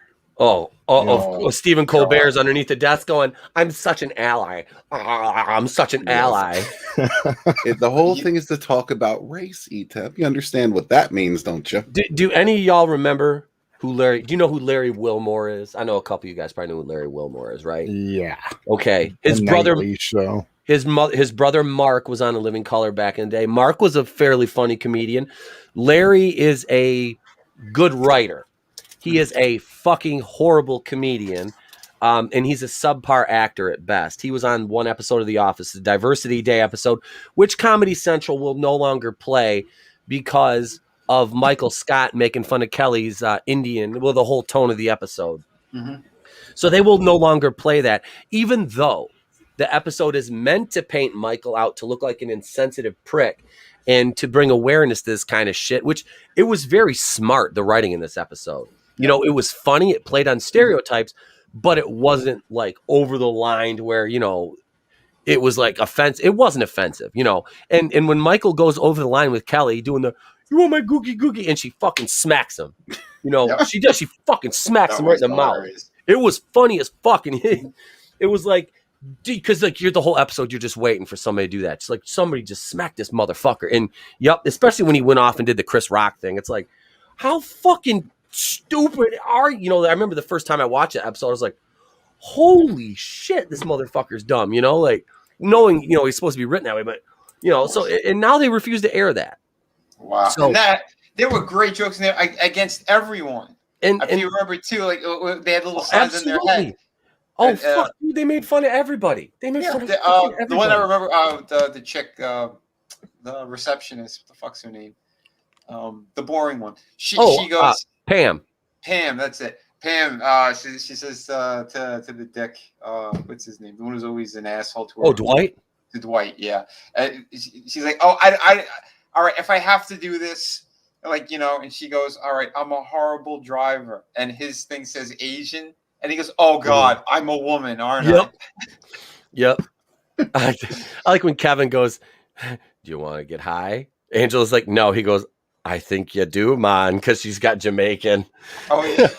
Stephen Colbert's underneath the desk going, "I'm such an ally. I'm such an ally." The whole thing is to talk about race, ETEP. You understand what that means, don't you? Do any of y'all remember do you know who Larry Wilmore is? I know a couple of you guys probably know who Larry Wilmore is, right? Yeah. Okay. His brother Mark was on A Living Color back in the day. Mark was a fairly funny comedian. Larry is a good writer. He is a fucking horrible comedian, and he's a subpar actor at best. He was on one episode of The Office, the Diversity Day episode, which Comedy Central will no longer play because of Michael Scott making fun of Kelly's Indian, the whole tone of the episode. So they will no longer play that, even though the episode is meant to paint Michael out to look like an insensitive prick and to bring awareness to this kind of shit, which it was very smart, the writing in this episode. You know, it was funny. It played on stereotypes, but it wasn't like over the line to where, you know, it was like offensive. It wasn't offensive, you know. And when Michael goes over the line with Kelly doing the, you want my googie, and she fucking smacks him. You know, she does. She fucking smacks him right in the mouth. It was funny as fucking. It was like, because like you're the whole episode, you're just waiting for somebody to do that. It's like somebody just smacked this motherfucker. And yep, especially when he went off and did the Chris Rock thing. It's like, how fucking stupid are you? You know, I remember the first time I watched that episode, I was like, holy shit, this motherfucker's dumb. You know, like knowing, you know, he's supposed to be written that way, but you know, so and now they refuse to air that. Wow. So, and that there were great jokes in there against everyone. And if you remember too, like they had little signs in their head. Oh, fuck! They made fun of everybody. They made fun of everybody. The one I remember, the chick, the receptionist. What the fuck's her name? The boring one. She goes, Pam. Pam, that's it. Pam. She says to the dick. What's his name? The one who's always an asshole to her. Oh, Dwight. To Dwight, yeah. She's like, oh, I all right. If I have to do this, like, you know, and she goes, all right, I'm a horrible driver, and his thing says Asian. And he goes, oh, God, I'm a woman, aren't I? Yep. I like when Kevin goes, do you want to get high? Angela's like, no. He goes, I think you do, man, because she's got Jamaican. Oh, yeah.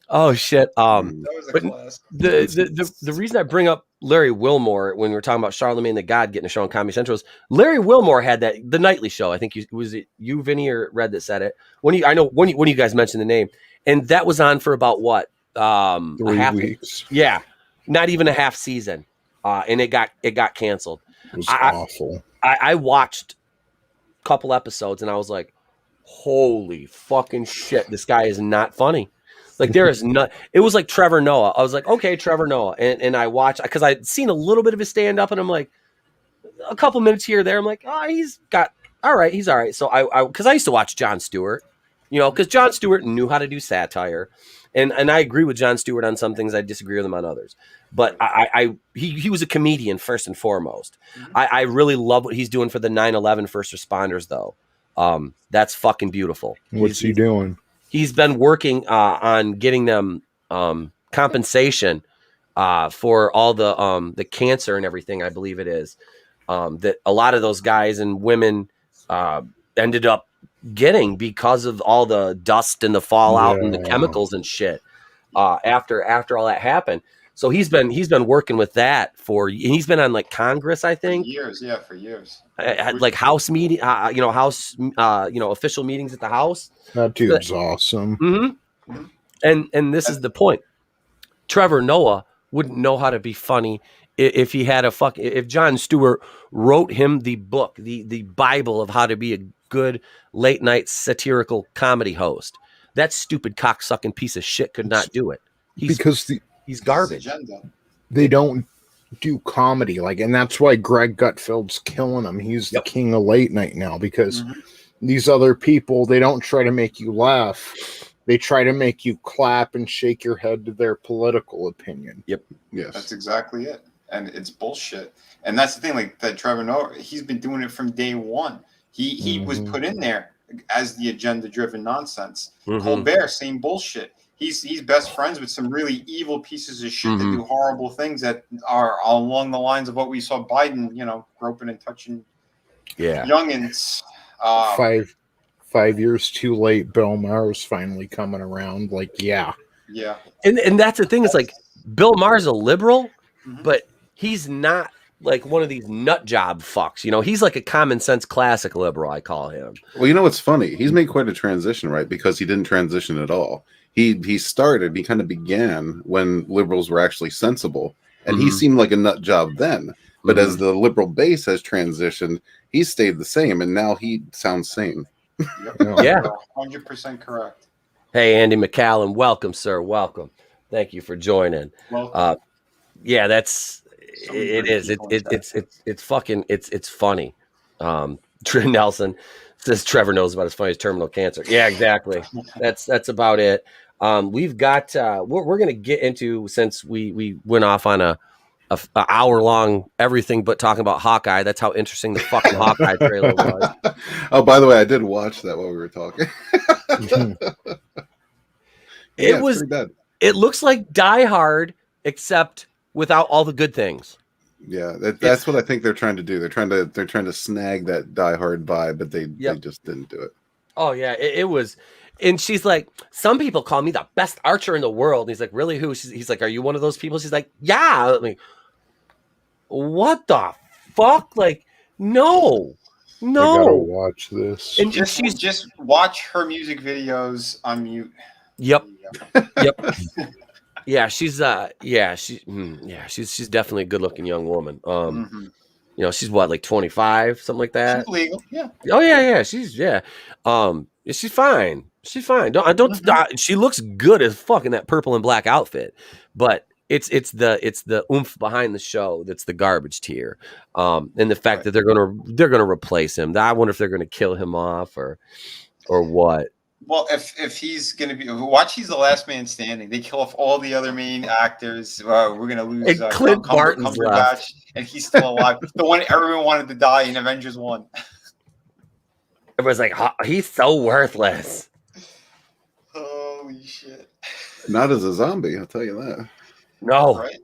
Oh, shit. That was a class. The reason I bring up Larry Wilmore when we were talking about Charlemagne the God getting a show on Comedy Central is Larry Wilmore had the nightly show. I think was it you, Vinnie, or Red that said it? I know one of you guys mentioned the name. And that was on for about what? 3 weeks. Yeah, not even a half season, and it got canceled. It was awful. I watched a couple episodes and I was like, "Holy fucking shit! This guy is not funny." Like there is not. It was like Trevor Noah. I was like, "Okay, Trevor Noah," and I watched because I'd seen a little bit of his stand up, and I'm like, a couple minutes here or there. I'm like, "Oh, he's all right." So I because I used to watch Jon Stewart, you know, because Jon Stewart knew how to do satire. And I agree with Jon Stewart on some things. I disagree with him on others. But he was a comedian first and foremost. Mm-hmm. I really love what he's doing for the 9/11 first responders, though. That's fucking beautiful. What's he doing? He's been working on getting them compensation for all the cancer and everything, I believe it is. That a lot of those guys and women ended up getting because of all the dust and the fallout and the chemicals and shit after all that happened. So he's been working with that he's been on like Congress, I think, for years. Like House meeting, official meetings at the House. That dude's awesome. Mm-hmm. And this is the point. Trevor Noah wouldn't know how to be funny if he had if Jon Stewart wrote him the book, the Bible of how to be a good late night satirical comedy host. That stupid cocksucking piece of shit could not do it. He's garbage. They don't do comedy and that's why Greg Gutfeld's killing him. He's the king of late night now because these other people, they don't try to make you laugh. They try to make you clap and shake your head to their political opinion. Yep. Yes. That's exactly it. And it's bullshit. And that's the thing, like that Trevor Noah, he's been doing it from day one. He was put in there as the agenda-driven nonsense. Colbert, same bullshit. He's best friends with some really evil pieces of shit that do horrible things that are along the lines of what we saw Biden, you know, groping and touching youngins. 5 years too late, Bill Maher's finally coming around. Yeah. And that's the thing. It's like Bill Maher's a liberal, but he's not like one of these nut job fucks. You know, he's like a common sense classic liberal, I call him. Well, you know what's funny? He's made quite a transition, right? Because he didn't transition at all. He kind of began when liberals were actually sensible, and he seemed like a nut job then. But as the liberal base has transitioned, he's stayed the same, and now he sounds sane. Yeah, 100% correct. Hey, Andy McCallum, welcome, sir. Welcome. Thank you for joining. Yeah, that's it. Is it's fucking it's funny. Trin Nelson says Trevor knows about his funny as terminal cancer. Yeah, exactly. That's about it. We've got we're gonna get into, since we went off on a a hour long everything but talking about Hawkeye. That's how interesting the fucking Hawkeye trailer was. Oh, by the way, I did watch that while we were talking. It was. It looks like Die Hard, except without all the good things. Yeah, that's what I think they're trying to do. They're trying to snag that Die Hard vibe, but they just didn't do it. Oh yeah, it was. And she's like, some people call me the best archer in the world. And he's like, really? Who? He's like, are you one of those people? She's like, yeah. I mean, what the fuck? Like, no. I gotta watch this. And just watch her music videos on mute. Yep. Yeah, she's definitely a good-looking young woman. You know, she's what, like 25, something like that. She's legal, yeah. Oh yeah, she's fine. She's fine. She looks good as fuck in that purple and black outfit, but it's the oomph behind the show that's the garbage tier, and the fact that they're gonna replace him. I wonder if they're gonna kill him off or what. Well, if he's gonna be watch, he's the last man standing. They kill off all the other main actors. We're gonna lose. And Clint Barton's left, and he's still alive. The one everyone wanted to die in Avengers 1. Everyone's like, oh, he's so worthless. Holy shit! Not as a zombie, I'll tell you that. No. Right?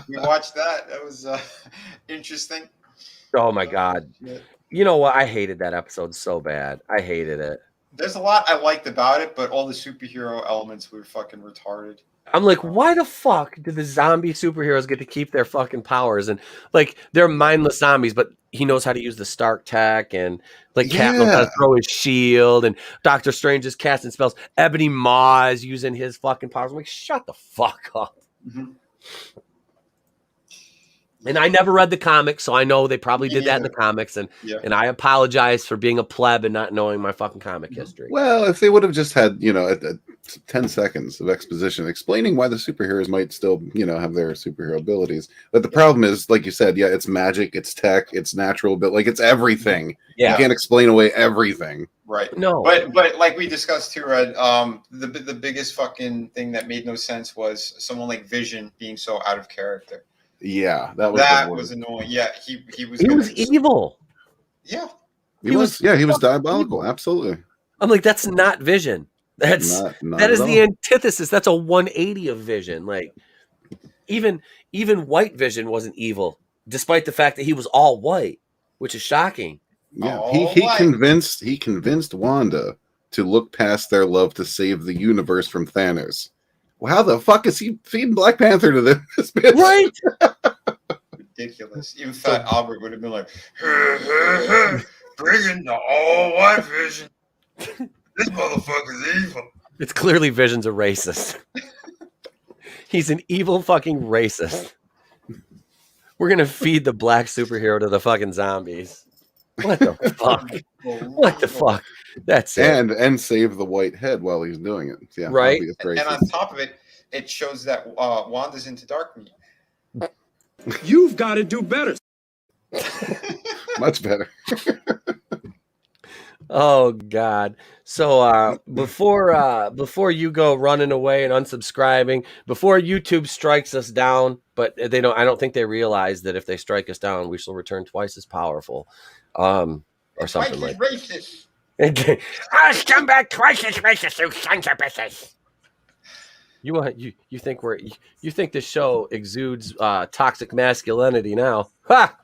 We watched that. That was interesting. Oh my god! You know what? I hated that episode so bad. I hated it. There's a lot I liked about it, but all the superhero elements were fucking retarded. I'm like, why the fuck did the zombie superheroes get to keep their fucking powers? And like, they're mindless zombies, but he knows how to use the Stark tech, and like Cap knows how to throw his shield, and Doctor Strange is casting spells. Ebony Maw is using his fucking powers. I'm like, shut the fuck up. Mm-hmm. And I never read the comics, so I know they probably did that in the comics, and I apologize for being a pleb and not knowing my fucking comic history. Well, if they would have just had, 10 seconds of exposition explaining why the superheroes might still, have their superhero abilities. But the problem is, like you said, it's magic, it's tech, it's natural, but like it's everything. Yeah. You can't explain away everything. Right. No. But like we discussed too, Red, the biggest fucking thing that made no sense was someone like Vision being so out of character. Yeah, that was annoying. Yeah, he was evil. Yeah. He was diabolical, absolutely. I'm like, that's not Vision. That's not that is at the all. antithesis. That's a 180 of Vision. Like even White Vision wasn't evil, despite the fact that he was all white, which is shocking. Yeah, he convinced Wanda to look past their love to save the universe from Thanos. Well, how the fuck is he feeding Black Panther to this bitch? Right. Ridiculous. Even Fat Albert would have been like, bring in the all white Vision. This motherfucker's evil. It's clearly Vision's a racist. He's an evil fucking racist. We're gonna feed the black superhero to the fucking zombies. What the fuck? What the fuck? That's it. And save the white head while he's doing it. Yeah, right. And on top of it, it shows that Wanda's into dark meat. You've got to do better. Much better. Oh God! So before you go running away and unsubscribing, before YouTube strikes us down, but they don't. I don't think they realize that if they strike us down, we shall return twice as powerful, or something like. Racist. I'll come back twice as racist, you sons of bitches. You think this show exudes toxic masculinity now? Ha!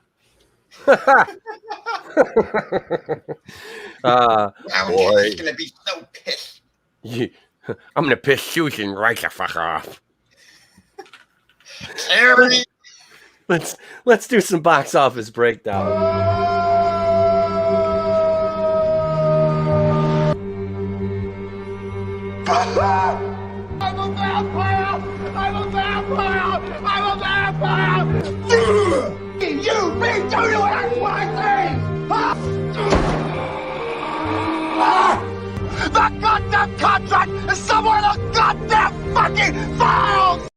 Boy, he's gonna be so pissed. I'm gonna piss Susan right the fuck off. Harry. Let's do some box office breakdown. I'm a vampire! I'm a vampire! I'm a vampire! You big dirty ass white thing! The goddamn contract is somewhere in the goddamn fucking files!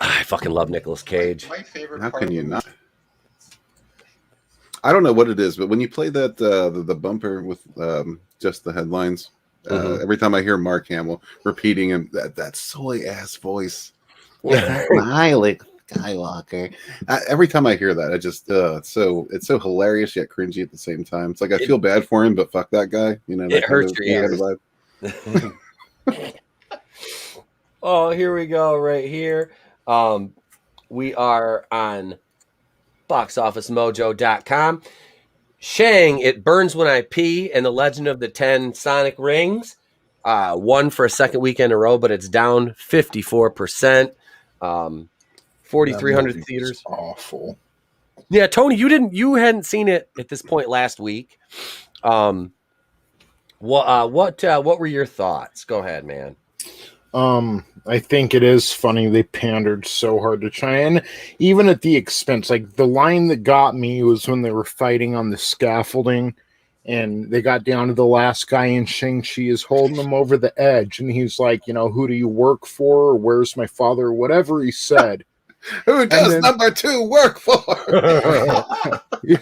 I fucking love Nicolas Cage. My favorite. How can you not? I don't know what it is, but when you play that the bumper with just the headlines, every time I hear Mark Hamill repeating him that soy ass voice, Smiley Skywalker. Every time I hear that, I just it's so hilarious yet cringy at the same time. It's like I feel bad for him, but fuck that guy. You know, it hurts your ears. Oh, here we go, right here. We are on boxofficemojo.com. Shang, It Burns When I Pee, and The Legend of the 10 Sonic Rings. Won for a second weekend in a row, but it's down 54%. 4,300 theaters. Awful. Yeah, Tony, you hadn't seen it at this point last week. What were your thoughts? Go ahead, man. I think it is funny they pandered so hard to try, and even at the expense, like the line that got me was when they were fighting on the scaffolding and they got down to the last guy and Shang-Chi is holding him over the edge and he's like, you know, who do you work for? Or where's my father? Or whatever he said. Who does number 2 work for? Yeah.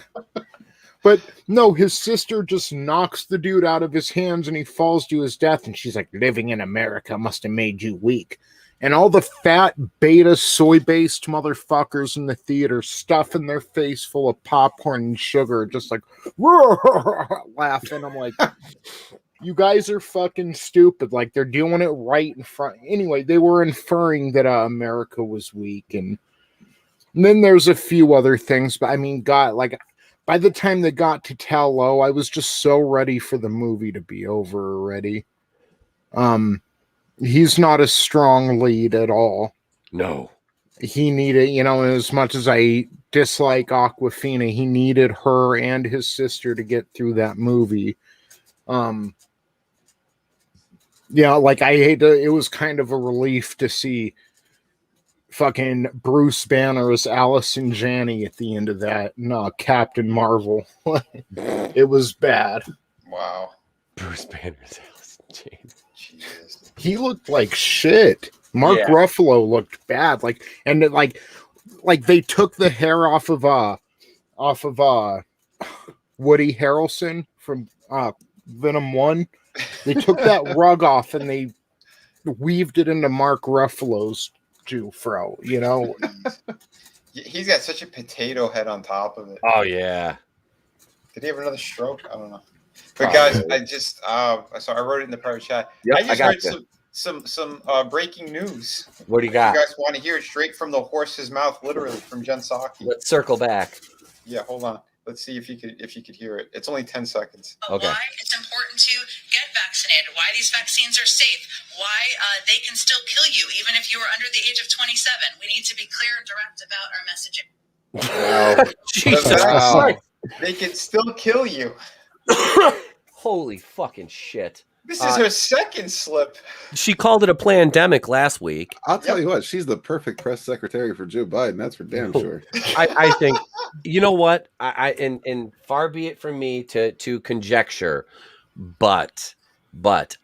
But no, his sister just knocks the dude out of his hands and he falls to his death. And she's like, living in America must have made you weak. And all the fat, beta, soy-based motherfuckers in the theater stuffing their face full of popcorn and sugar, just like, laughing. I'm like, you guys are fucking stupid. Like, they're doing it right in front. Anyway, they were inferring that America was weak. And then there's a few other things. But, I mean, God, like, by the time they got to Tal Lo, I was just so ready for the movie to be over already. He's not a strong lead at all. No. He needed, you know, as much as I dislike Awkwafina, he needed her and his sister to get through that movie. Yeah, like I hate to, it was kind of a relief to see fucking Bruce Banner as Allison Janney at the end of that. No, Captain Marvel. It was bad. Wow. Bruce Banner as Allison Janney. Jesus. He looked like shit. Mark Ruffalo looked bad. Like they took the hair off of Woody Harrelson from Venom 1. They took that rug off and they weaved it into Mark Ruffalo's Jufro, you know. He's got such a potato head on top of it. Oh yeah. Did he have another stroke? I don't know. But guys, I just I wrote it in the private chat. Yep, I just read some breaking news. What do you got? If you guys want to hear it straight from the horse's mouth, literally from Jen Psaki. Let's circle back. Yeah, hold on. Let's see if you could hear it. It's only 10 seconds. Okay. Why it's important to get vaccinated, why these vaccines are safe, why they can still kill you even if you are under the age of 27. We need to be clear and direct about our messaging. Wow. Jesus Christ. They can still kill you. Holy fucking shit. This is her second slip. She called it a pandemic last week. I'll tell you what, she's the perfect press secretary for Joe Biden. That's for damn sure. I think, you know what? And far be it from me to conjecture, but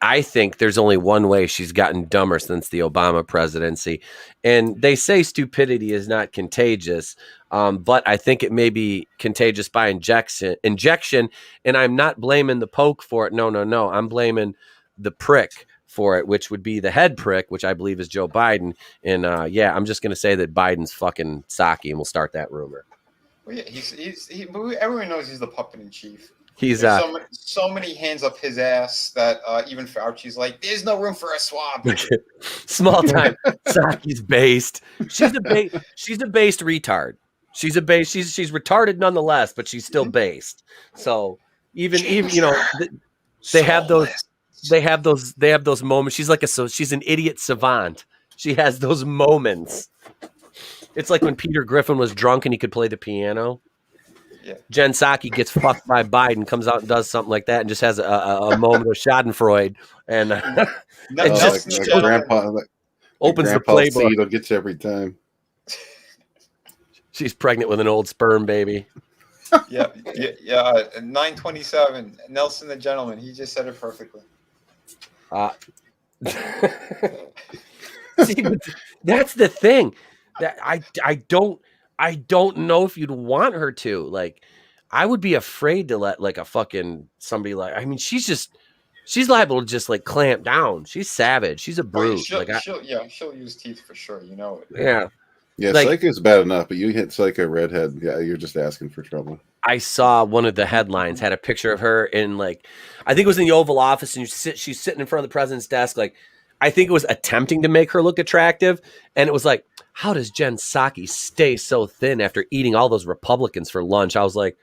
I think there's only one way she's gotten dumber since the Obama presidency. And they say stupidity is not contagious, but I think it may be contagious by injection. And I'm not blaming the poke for it. No. I'm blaming the prick for it, which would be the head prick, which I believe is Joe Biden. And I'm just going to say that Biden's fucking Psaki, and we'll start that rumor. Well, yeah, everyone knows he's the puppet in chief. He's so many hands up his ass that even Fauci's like, there's no room for a swab. Small time. Psaki's based. She's a based retard. She's retarded nonetheless, but she's still based. So even you know they have those moments. She's an idiot savant. She has those moments. It's like when Peter Griffin was drunk and he could play the piano. Yeah. Jen Psaki gets fucked by Biden, comes out and does something like that, and just has a moment of Schadenfreude, and grandpa opens the playbook. It'll get you every time. She's pregnant with an old sperm baby. Yeah. 927. Nelson the gentleman. He just said it perfectly. See, that's the thing. That I don't know if you'd want her to. Like, I would be afraid to let like a fucking somebody like. I mean, she's she's liable to just like clamp down. She's savage. She's a brute. She'll use teeth for sure. You know it. Yeah. Yeah, Like, Psycho's bad enough, but you hit Psycho redhead. Yeah, you're just asking for trouble. I saw one of the headlines had a picture of her in like, I think it was in the Oval Office, and she's sitting in front of the president's desk. Like, I think it was attempting to make her look attractive, and it was like, how does Jen Psaki stay so thin after eating all those Republicans for lunch? I was like,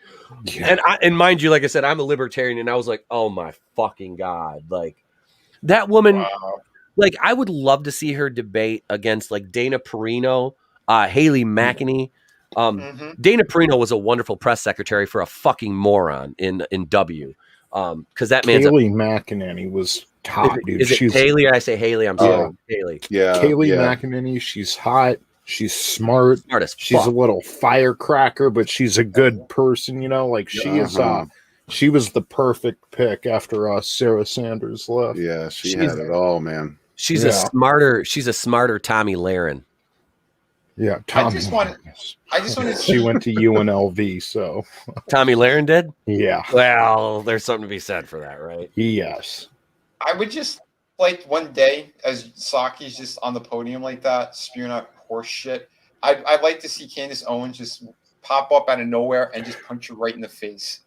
and mind you, like I said, I'm a libertarian, and I was like, oh my fucking God, like that woman. Wow. Like, I would love to see her debate against like Dana Perino, Haley McEnany. Dana Perino was a wonderful press secretary for a fucking moron in W. Because that man's Haley McEnany was top, dude. Is it Haley? Or I say Haley. I'm sorry, Haley. Yeah, Haley McEnany. She's hot. She's smart. She's a little firecracker, but she's a good person. You know, like she is. She was the perfect pick after Sarah Sanders left. Yeah, she's had it all, man. She's a smarter Tommy Lahren. Yeah, I just wanted to She went to UNLV, so Tommy Lahren did. Yeah. Well, there's something to be said for that, right? Yes. I would just like one day, as Saki's just on the podium like that, spewing out horse shit. I'd like to see Candace Owens just pop up out of nowhere and just punch her right in the face.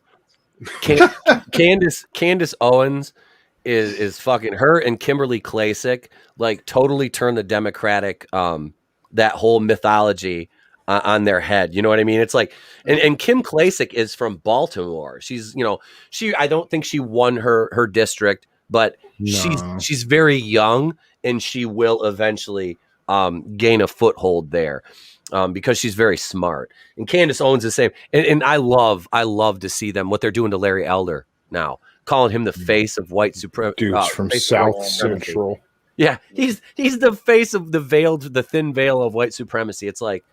Candace Owens is fucking her, and Kimberly Klacik like totally turned the Democratic that whole mythology on their head. You know what I mean? It's like, and Kim Klacik is from Baltimore. She's, I don't think she won her district, but she's very young, and she will eventually gain a foothold there because she's very smart. And Candace Owens the same. And I love to see them, what they're doing to Larry Elder now, calling him the face of white supremacy. Dude's from South Central. Yeah, he's the face of the thin veil of white supremacy. It's like,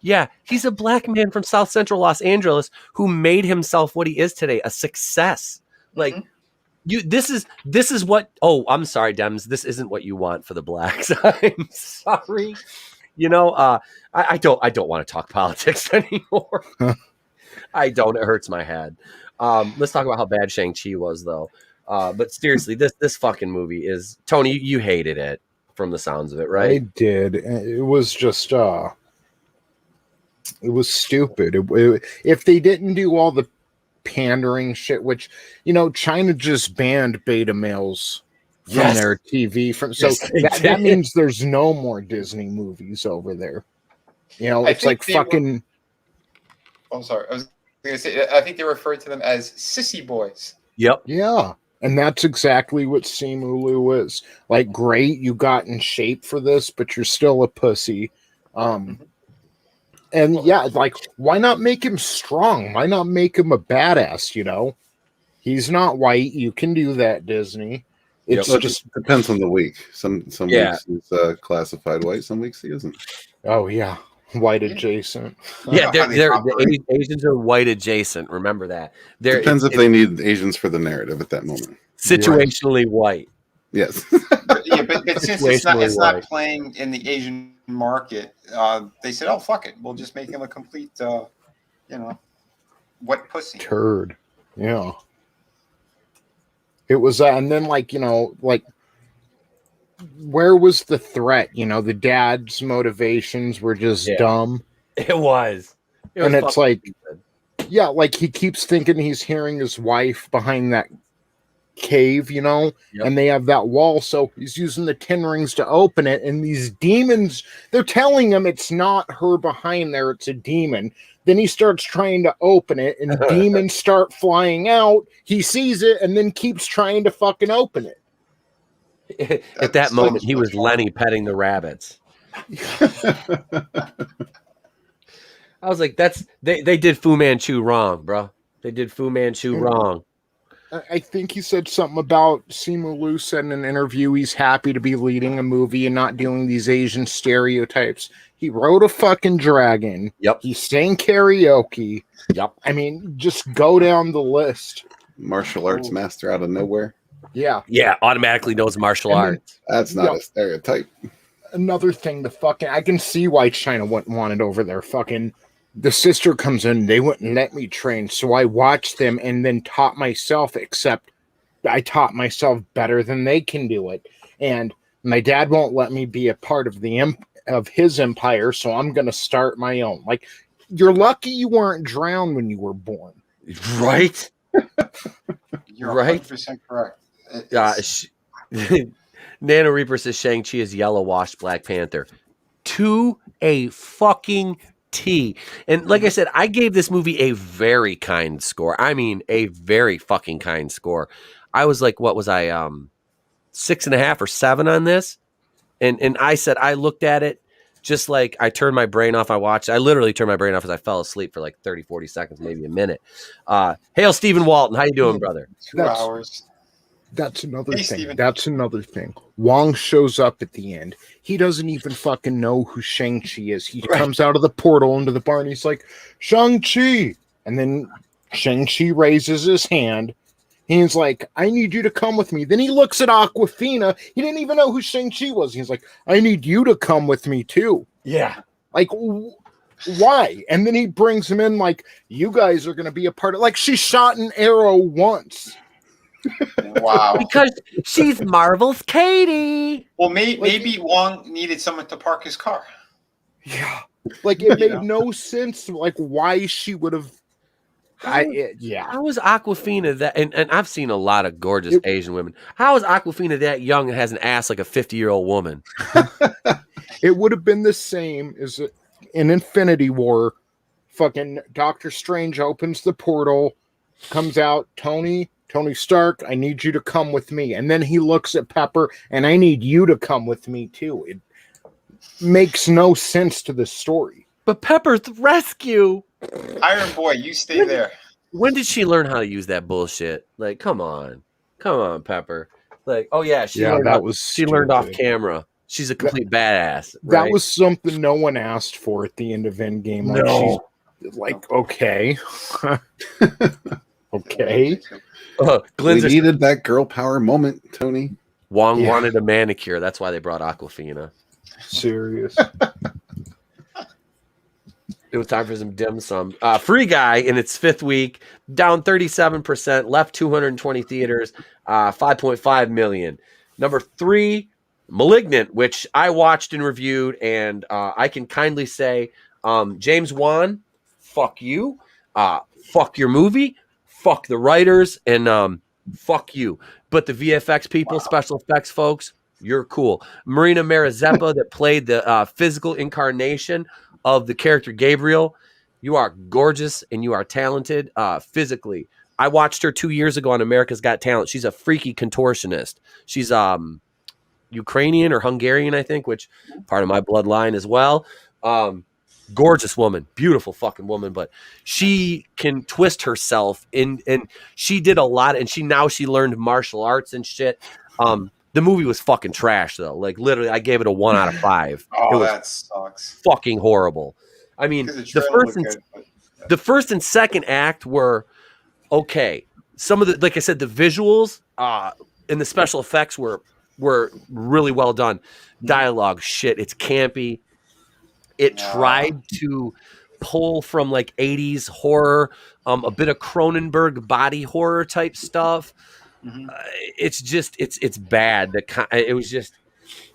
yeah, he's a black man from South Central Los Angeles who made himself what he is today, a success. Like, this is what. Oh, I'm sorry, Dems. This isn't what you want for the blacks. I'm sorry. I don't want to talk politics anymore. I don't. It hurts my head. Let's talk about how bad Shang-Chi was, though. But seriously, this fucking movie is, Tony, you hated it from the sounds of it, right? I did. It was just it was stupid. If they didn't do all the pandering shit, which China just banned beta males from their TV, that means there's no more Disney movies over there. It's like fucking. I'm sorry. I was going to say, I think they referred to them as sissy boys. Yep. Yeah. And that's exactly what Simu Liu is. Like, great, you got in shape for this, but you're still a pussy. And yeah, like, why not make him strong? Why not make him a badass, He's not white. You can do that, Disney. It's just depends on the week. Some weeks he's classified white, some weeks he isn't. Oh, yeah. White adjacent. Yeah, the Asians are white adjacent. Remember that. Depends if they need Asians for the narrative at that moment. Situationally white. Yes. but since it's not playing in the Asian market, they said, "Oh, fuck it, we'll just make him a complete, wet pussy turd." Yeah. It was, and then where was the threat? The dad's motivations were just dumb. It was. And it's like, yeah, like he keeps thinking he's hearing his wife behind that cave, and they have that wall. So he's using the 10 rings to open it. And these demons, they're telling him it's not her behind there. It's a demon. Then he starts trying to open it and demons start flying out. He sees it and then keeps trying to fucking open it. At that moment, he was Lenny petting the rabbits. I was like, they did Fu Manchu wrong, bro. They did Fu Manchu wrong. I think he said something about Simu Liu said in an interview he's happy to be leading a movie and not doing these Asian stereotypes. He rode a fucking dragon. Yep. He sang karaoke. Yep. I mean, just go down the list. Martial arts master out of nowhere. Yeah. Yeah, automatically knows martial arts. That's not a stereotype. Another thing, I can see why China wouldn't want it over there. Fucking, the sister comes in, they wouldn't let me train, so I watched them and then taught myself, except I taught myself better than they can do it, and my dad won't let me be a part of of his empire, so I'm going to start my own. Like, you're lucky you weren't drowned when you were born, right? You're right? 100% correct. Nano Reaper says Shang-Chi is yellow washed Black Panther. To a fucking T. And like I said, I gave this movie a very kind score. I mean, a very fucking kind score. I was like, what was I? 6.5 or 7 on this. And I said, I looked at it just like I turned my brain off. I literally turned my brain off as I fell asleep for like 30, 40 seconds, maybe a minute. Hail Stephen Walton. How you doing, brother? 2 hours. That's another thing. Steven. That's another thing. Wong shows up at the end. He doesn't even fucking know who Shang-Chi is. He comes out of the portal into the bar and he's like, Shang-Chi. And then Shang-Chi raises his hand. He's like, I need you to come with me. Then he looks at Aquafina. He didn't even know who Shang-Chi was. He's like, I need you to come with me too. Yeah. Like, why? And then he brings him in like, you guys are going to be a part of... Like, she shot an arrow once. Wow. Because she's Marvel's Katie. Well, maybe Wong needed someone to park his car. Yeah. Like, it made no sense, like, why she would have... How is Aquafina that... And I've seen a lot of gorgeous Asian women. How is Aquafina that young and has an ass like a 50-year-old woman? It would have been the same as in Infinity War. Fucking Doctor Strange opens the portal, comes out, Tony Stark, I need you to come with me. And then he looks at Pepper, and I need you to come with me too. It makes no sense to the story. But Pepper's rescue. Iron Boy, you stay there. When did she learn how to use that bullshit? Like, come on, Pepper. Like, oh yeah, she learned off camera. She's a complete badass. Right? That was something no one asked for at the end of Endgame. Like, she's like, okay. Okay. We needed that girl power moment, Tony. Wong wanted a manicure. That's why they brought Aquafina. Serious. It was time for some dim sum. Free Guy in its 5th week, down 37%, left 220 theaters, 5.5 million. Number 3, Malignant, which I watched and reviewed, and I can kindly say, James Wan, fuck you, fuck your movie, fuck the writers, and fuck you. But the VFX people, special effects folks, you're cool. Marina Marizeppa that played the physical incarnation of the character Gabriel, you are gorgeous and you are talented physically. I watched her 2 years ago on America's Got Talent. She's a freaky contortionist. She's Ukrainian or Hungarian, I think, which part of my bloodline as well. Gorgeous woman, beautiful fucking woman, but she can twist herself and she did a lot, and she learned martial arts and shit. The movie was fucking trash though. Like literally, I gave it a 1 out of 5. Oh, that sucks. Fucking horrible. I mean, the first and second act were okay. Some of the, like I said, the visuals and the special effects were really well done. Dialogue, shit, it's campy. It tried to pull from like 80s horror, a bit of Cronenberg body horror type stuff. It's just it's bad. It was just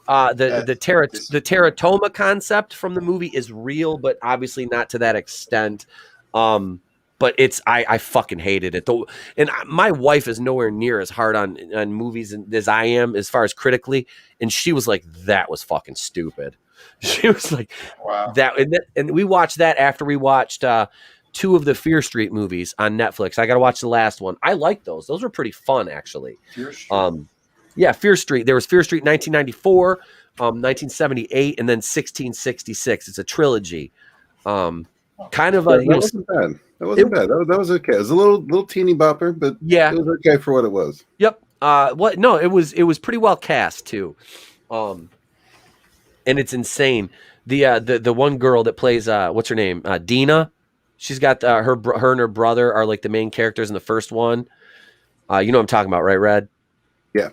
the teratoma concept from the movie is real, but obviously not to that extent. But I fucking hated it. And my wife is nowhere near as hard on movies as I am as far as critically, and she was like, "That was fucking stupid." She was like, "Wow." And we watched that after we watched 2 of the Fear Street movies on Netflix. I got to watch the last one. I like those. Those were pretty fun, actually. Fear Street. Yeah, Fear Street. There was Fear Street 1994, 1978, and then 1666. It's a trilogy. Kind of a. That wasn't bad. That wasn't bad. That was okay. It was a little teeny bopper, but yeah, it was okay for what it was. Yep. What? No, it was pretty well cast too. And it's insane. The one girl that plays what's her name? Dina. She's got her and her brother are like the main characters in the first one. You know what I'm talking about, right, Red? Yeah.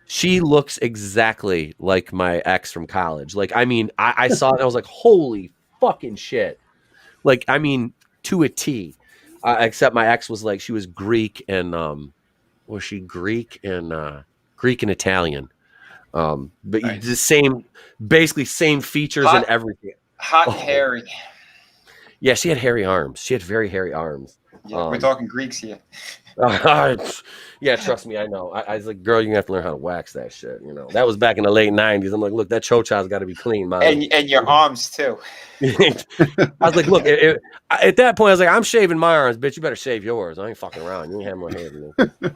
She looks exactly like my ex from college. Like, I mean, I saw it and I was like, holy fucking shit. Like, I mean, to a T. Except my ex was like, she was Greek and was she Greek and Italian. But Nice. the same, basically same features and everything. Hot and hairy. Yeah, she had hairy arms. She had very hairy arms. Yeah, we're talking Greeks here. Yeah, trust me, I know. I was like, girl, you're gonna have to learn how to wax that shit. You know, that was back in the late '90s. I'm like, look, that chocha's got to be clean, man. And your arms too. I was like, look, at that point, I was like, I'm shaving my arms, bitch. You better shave yours. I ain't fucking around. You ain't have more hair than me.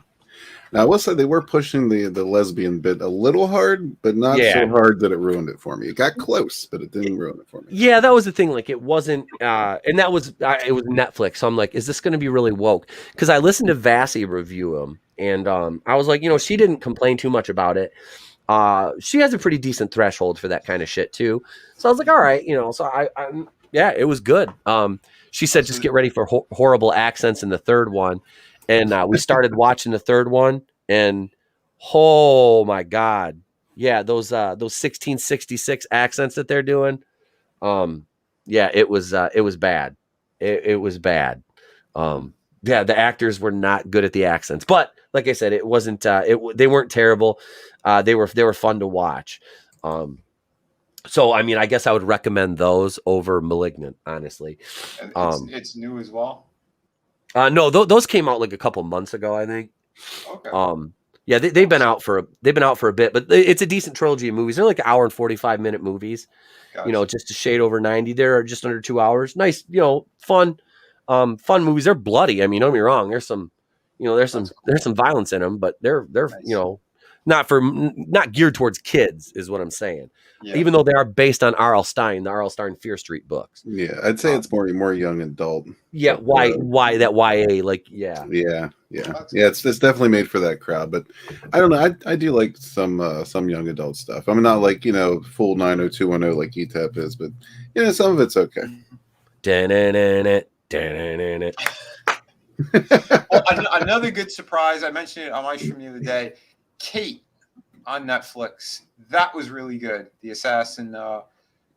Now, I will say they were pushing the lesbian bit a little hard, but not so hard that it ruined it for me. It got close, but it didn't ruin it for me. Yeah, that was the thing. Like, it wasn't, and that was it was Netflix. So I'm like, is this going to be really woke? Because I listened to Vassy review him, and I was like, she didn't complain too much about it. She has a pretty decent threshold for that kind of shit too. So I was like, all right, So I yeah, it was good. She said, just get ready for horrible accents in the third one. And we started watching the third one, and oh my god, yeah, those 1666 accents that they're doing, yeah, it was bad. It was bad. Yeah, the actors were not good at the accents, but like I said, it wasn't. They weren't terrible. They were fun to watch. So I mean, I guess I would recommend those over Malignant, honestly. It's new as well. No, those came out like a couple months ago, I think. Okay. Yeah, they've been out for a bit, but it's a decent trilogy of movies. They're like 1 hour and 45-minute movies. Gotcha. Just a shade over 90. They're just under 2 hours. Nice, fun movies. They're bloody. I mean, don't get me wrong. There's some, there's some violence in them, but they're nice. Not geared towards kids, is what I'm saying. Yeah. Even though they are based on R.L. Stine, the R.L. Stine Fear Street books. Yeah, I'd say it's more young adult. Yeah, why that YA? Like, yeah. It's definitely made for that crowd. But I don't know. I do like some young adult stuff. I'm not like full 90210 like ETAP is, but some of it's okay. Another good surprise. I mentioned it on my stream the other day. Kate on Netflix. That was really good. The assassin.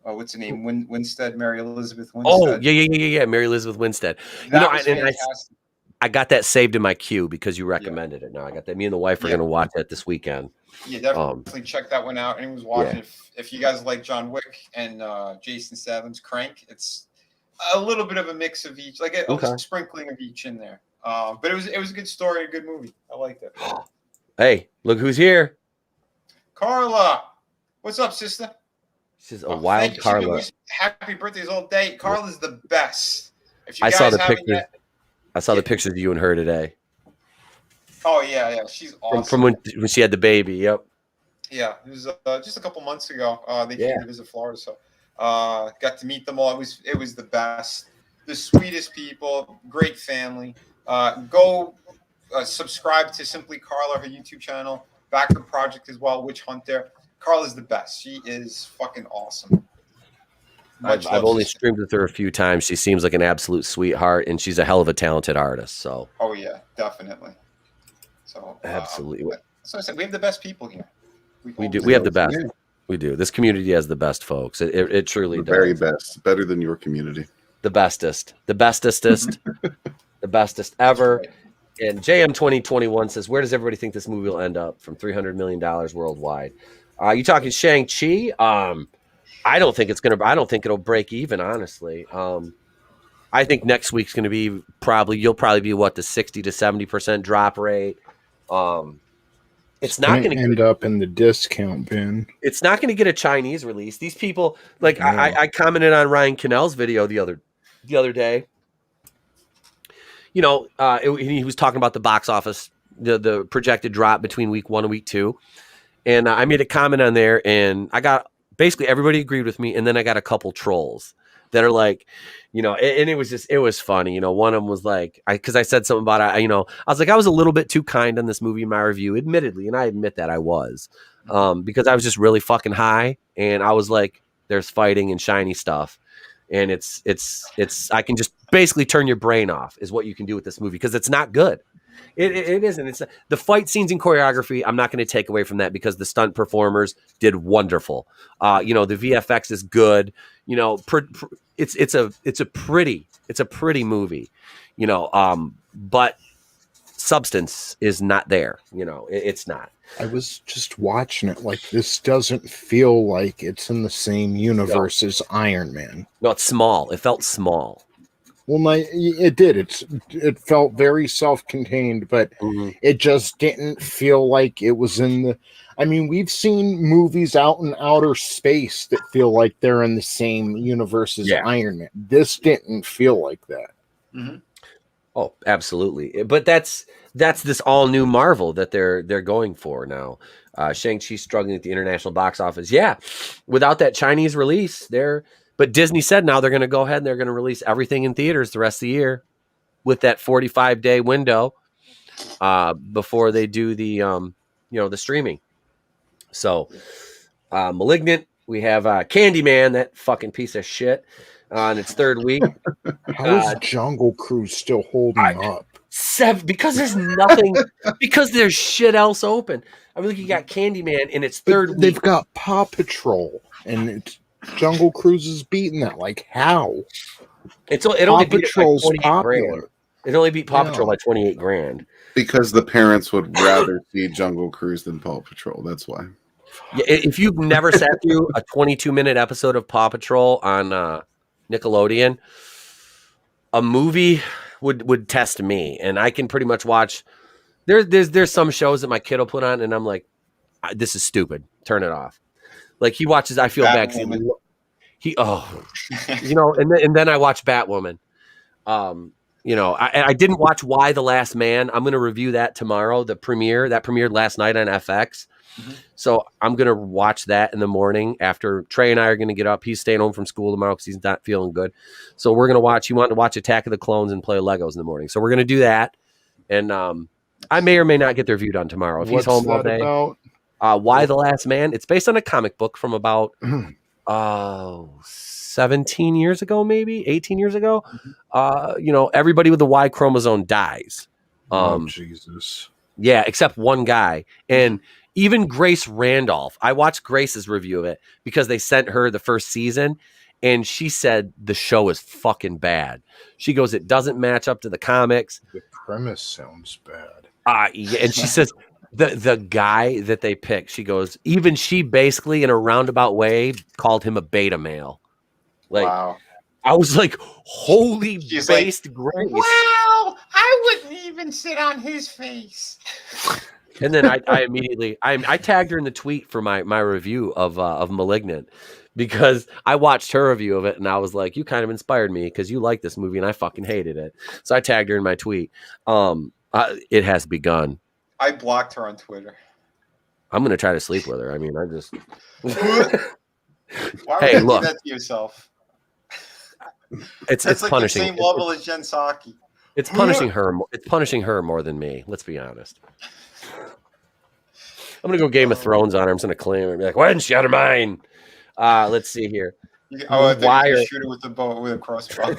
What's her name? Winstead. Mary Elizabeth Winstead. Oh yeah. Mary Elizabeth Winstead. I got that saved in my queue because you recommended it. Now I got that. Me and the wife are going to watch it this weekend. Yeah, definitely check that one out. Anyone who's watching, if you guys like John Wick and Jason Statham's Crank, it's a little bit of a mix of each, like a sprinkling of each in there. But it was a good story, a good movie. I liked it. Hey, look who's here. Carla. What's up, sister? She's a wild Carla. Happy birthdays all day. Carla's the best. If you I guys saw the haven't pictures. I saw the pictures of you and her today. Oh yeah. She's awesome. From when she had the baby. Yep. Yeah, it was just a couple months ago. They came to visit Florida, so got to meet them all. It was the best, the sweetest people, great family. Go subscribe to Simply Carla, her YouTube channel, backup project as well, Witch Hunter. Carla's the best. She is fucking awesome. I've only streamed with her a few times. She seems like an absolute sweetheart, and she's a hell of a talented artist. So. Oh yeah, definitely. So absolutely. So I said we have the best people here. We do. We have the best. Yeah. We do. This community has the best folks. It truly does. Very best. Better than your community. The bestest. The bestestest. The bestest ever. And JM 2021 says, where does everybody think this movie will end up from $300 million worldwide? You talking Shang-Chi? I don't think it'll break even, honestly. I think next week's going to be you'll probably be the 60 to 70% drop rate. It's not going to end up in the discount bin. It's not going to get a Chinese release. These people, like I commented on Ryan Cannell's video the other day. He was talking about the box office, the projected drop between week 1 and week 2, and I made a comment on there, and I got basically everybody agreed with me, and then I got a couple trolls that are like, and it was funny. One of them was like, because I said something about it, I was like, I was a little bit too kind on this movie in my review, admittedly, and I admit that I was, because I was just really fucking high, and I was like, there's fighting and shiny stuff, and it's I can just basically turn your brain off is what you can do with this movie because it's not good. It isn't. It's the fight scenes and choreography. I'm not going to take away from that because the stunt performers did wonderful. The VFX is good. It's a pretty movie. But substance is not there. You know, it's not. I was just watching it like this doesn't feel like it's in the same universe as Iron Man. No, it's small. It felt small. Well, it did. It felt very self-contained, but it just didn't feel like it was in the. I mean, we've seen movies out in outer space that feel like they're in the same universe as Iron Man. This didn't feel like that. Mm-hmm. Oh, absolutely. But that's this all new Marvel that they're going for now. Shang-Chi's struggling at the international box office. Yeah, without that Chinese release, but Disney said now they're going to go ahead and they're going to release everything in theaters the rest of the year with that 45-day window before they do the the streaming. So, Malignant, we have Candyman, that fucking piece of shit, on its third week. How is Jungle Cruise still holding up? Because there's nothing, because there's shit else open. I mean, you got Candyman in its third week. They've got Paw Patrol, and Jungle Cruise is beating that. Like, how? It only beat Patrol's it by 28 popular. grand. It only beat Paw Patrol by 28 grand. Because the parents would rather see Jungle Cruise than Paw Patrol. That's why. Yeah, if you've never sat through a 22-minute episode of Paw Patrol on Nickelodeon, a movie would test me, and I can pretty much watch. There's some shows that my kid will put on, and I'm like, this is stupid. Turn it off. Like he watches I Feel Bad. And then I watch Batwoman. I didn't watch Why the Last Man. I'm going to review that tomorrow. That premiered last night on FX. Mm-hmm. So I'm going to watch that in the morning after Trey and I are going to get up. He's staying home from school tomorrow because he's not feeling good. So we're going to watch. He wanted to watch Attack of the Clones and play Legos in the morning. So we're going to do that. And I may or may not get the review done tomorrow. If he's home all day. Why the Last Man? It's based on a comic book from about 17 years ago, maybe 18 years ago. Everybody with the Y chromosome dies. Jesus. Yeah, except one guy. And even Grace Randolph, I watched Grace's review of it because they sent her the first season, and she said the show is fucking bad. She goes, it doesn't match up to the comics. The premise sounds bad. And she says the guy that they picked, she goes, even she basically in a roundabout way called him a beta male. Like, wow. I was like, holy based Grace. Wow, I wouldn't even sit on his face. And then I immediately I tagged her in the tweet for my review of Malignant because I watched her review of it and I was like, you kind of inspired me because you like this movie and I fucking hated it. So I tagged her in my tweet. It has begun. I blocked her on Twitter. I'm gonna try to sleep with her. I mean, I just. Why would you do that to yourself? It's like punishing. The same level as Jen Psaki. It's punishing her. It's punishing her more than me. Let's be honest. I'm gonna go Game of Thrones on her. I'm just gonna claim her and be like, "Why isn't she out of mine?" Let's see here. Why shoot her with a bow with a crossbow?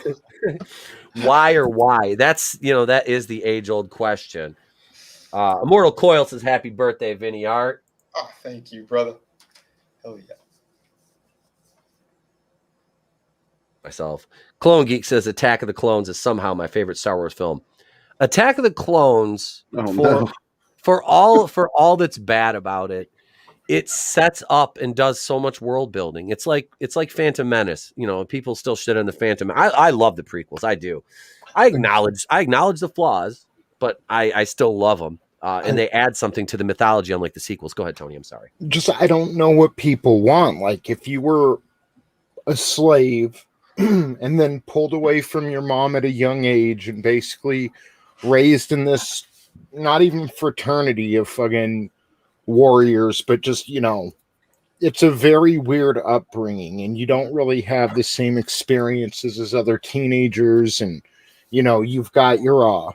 Why or why? That's that is the age-old question. Immortal Coil says, "Happy birthday, Vinnieart." Oh, thank you, brother. Hell yeah. Myself. Clone Geek says Attack of the Clones is somehow my favorite Star Wars film. Attack of the Clones, for all that's bad about it, it sets up and does so much world building. It's like Phantom Menace. People still shit on the Phantom. I love the prequels. I do. I acknowledge the flaws, but I still love them. And they add something to the mythology, unlike the sequels. Go ahead, Tony. I'm sorry. I don't know what people want. Like, if you were a slave and then pulled away from your mom at a young age and basically raised in this, not even fraternity of fucking warriors, but just, it's a very weird upbringing and you don't really have the same experiences as other teenagers. And, you've got your,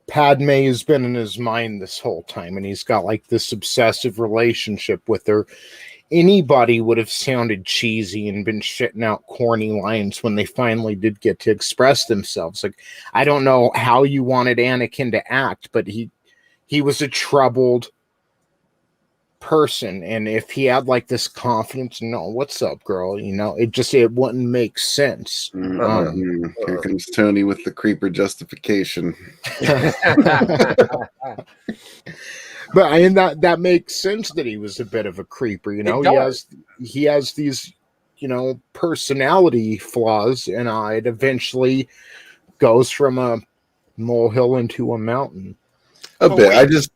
Padme has been in his mind this whole time and he's got like this obsessive relationship with her. Anybody would have sounded cheesy and been shitting out corny lines when they finally did get to express themselves. Like, I don't know how you wanted Anakin to act, but he was a troubled person, and if he had like this confidence, no, what's up, girl? It wouldn't make sense. Here comes Tony with the creeper justification. But I mean that makes sense that he was a bit of a creeper. He has these personality flaws, and it eventually goes from a molehill into a mountain. A bit.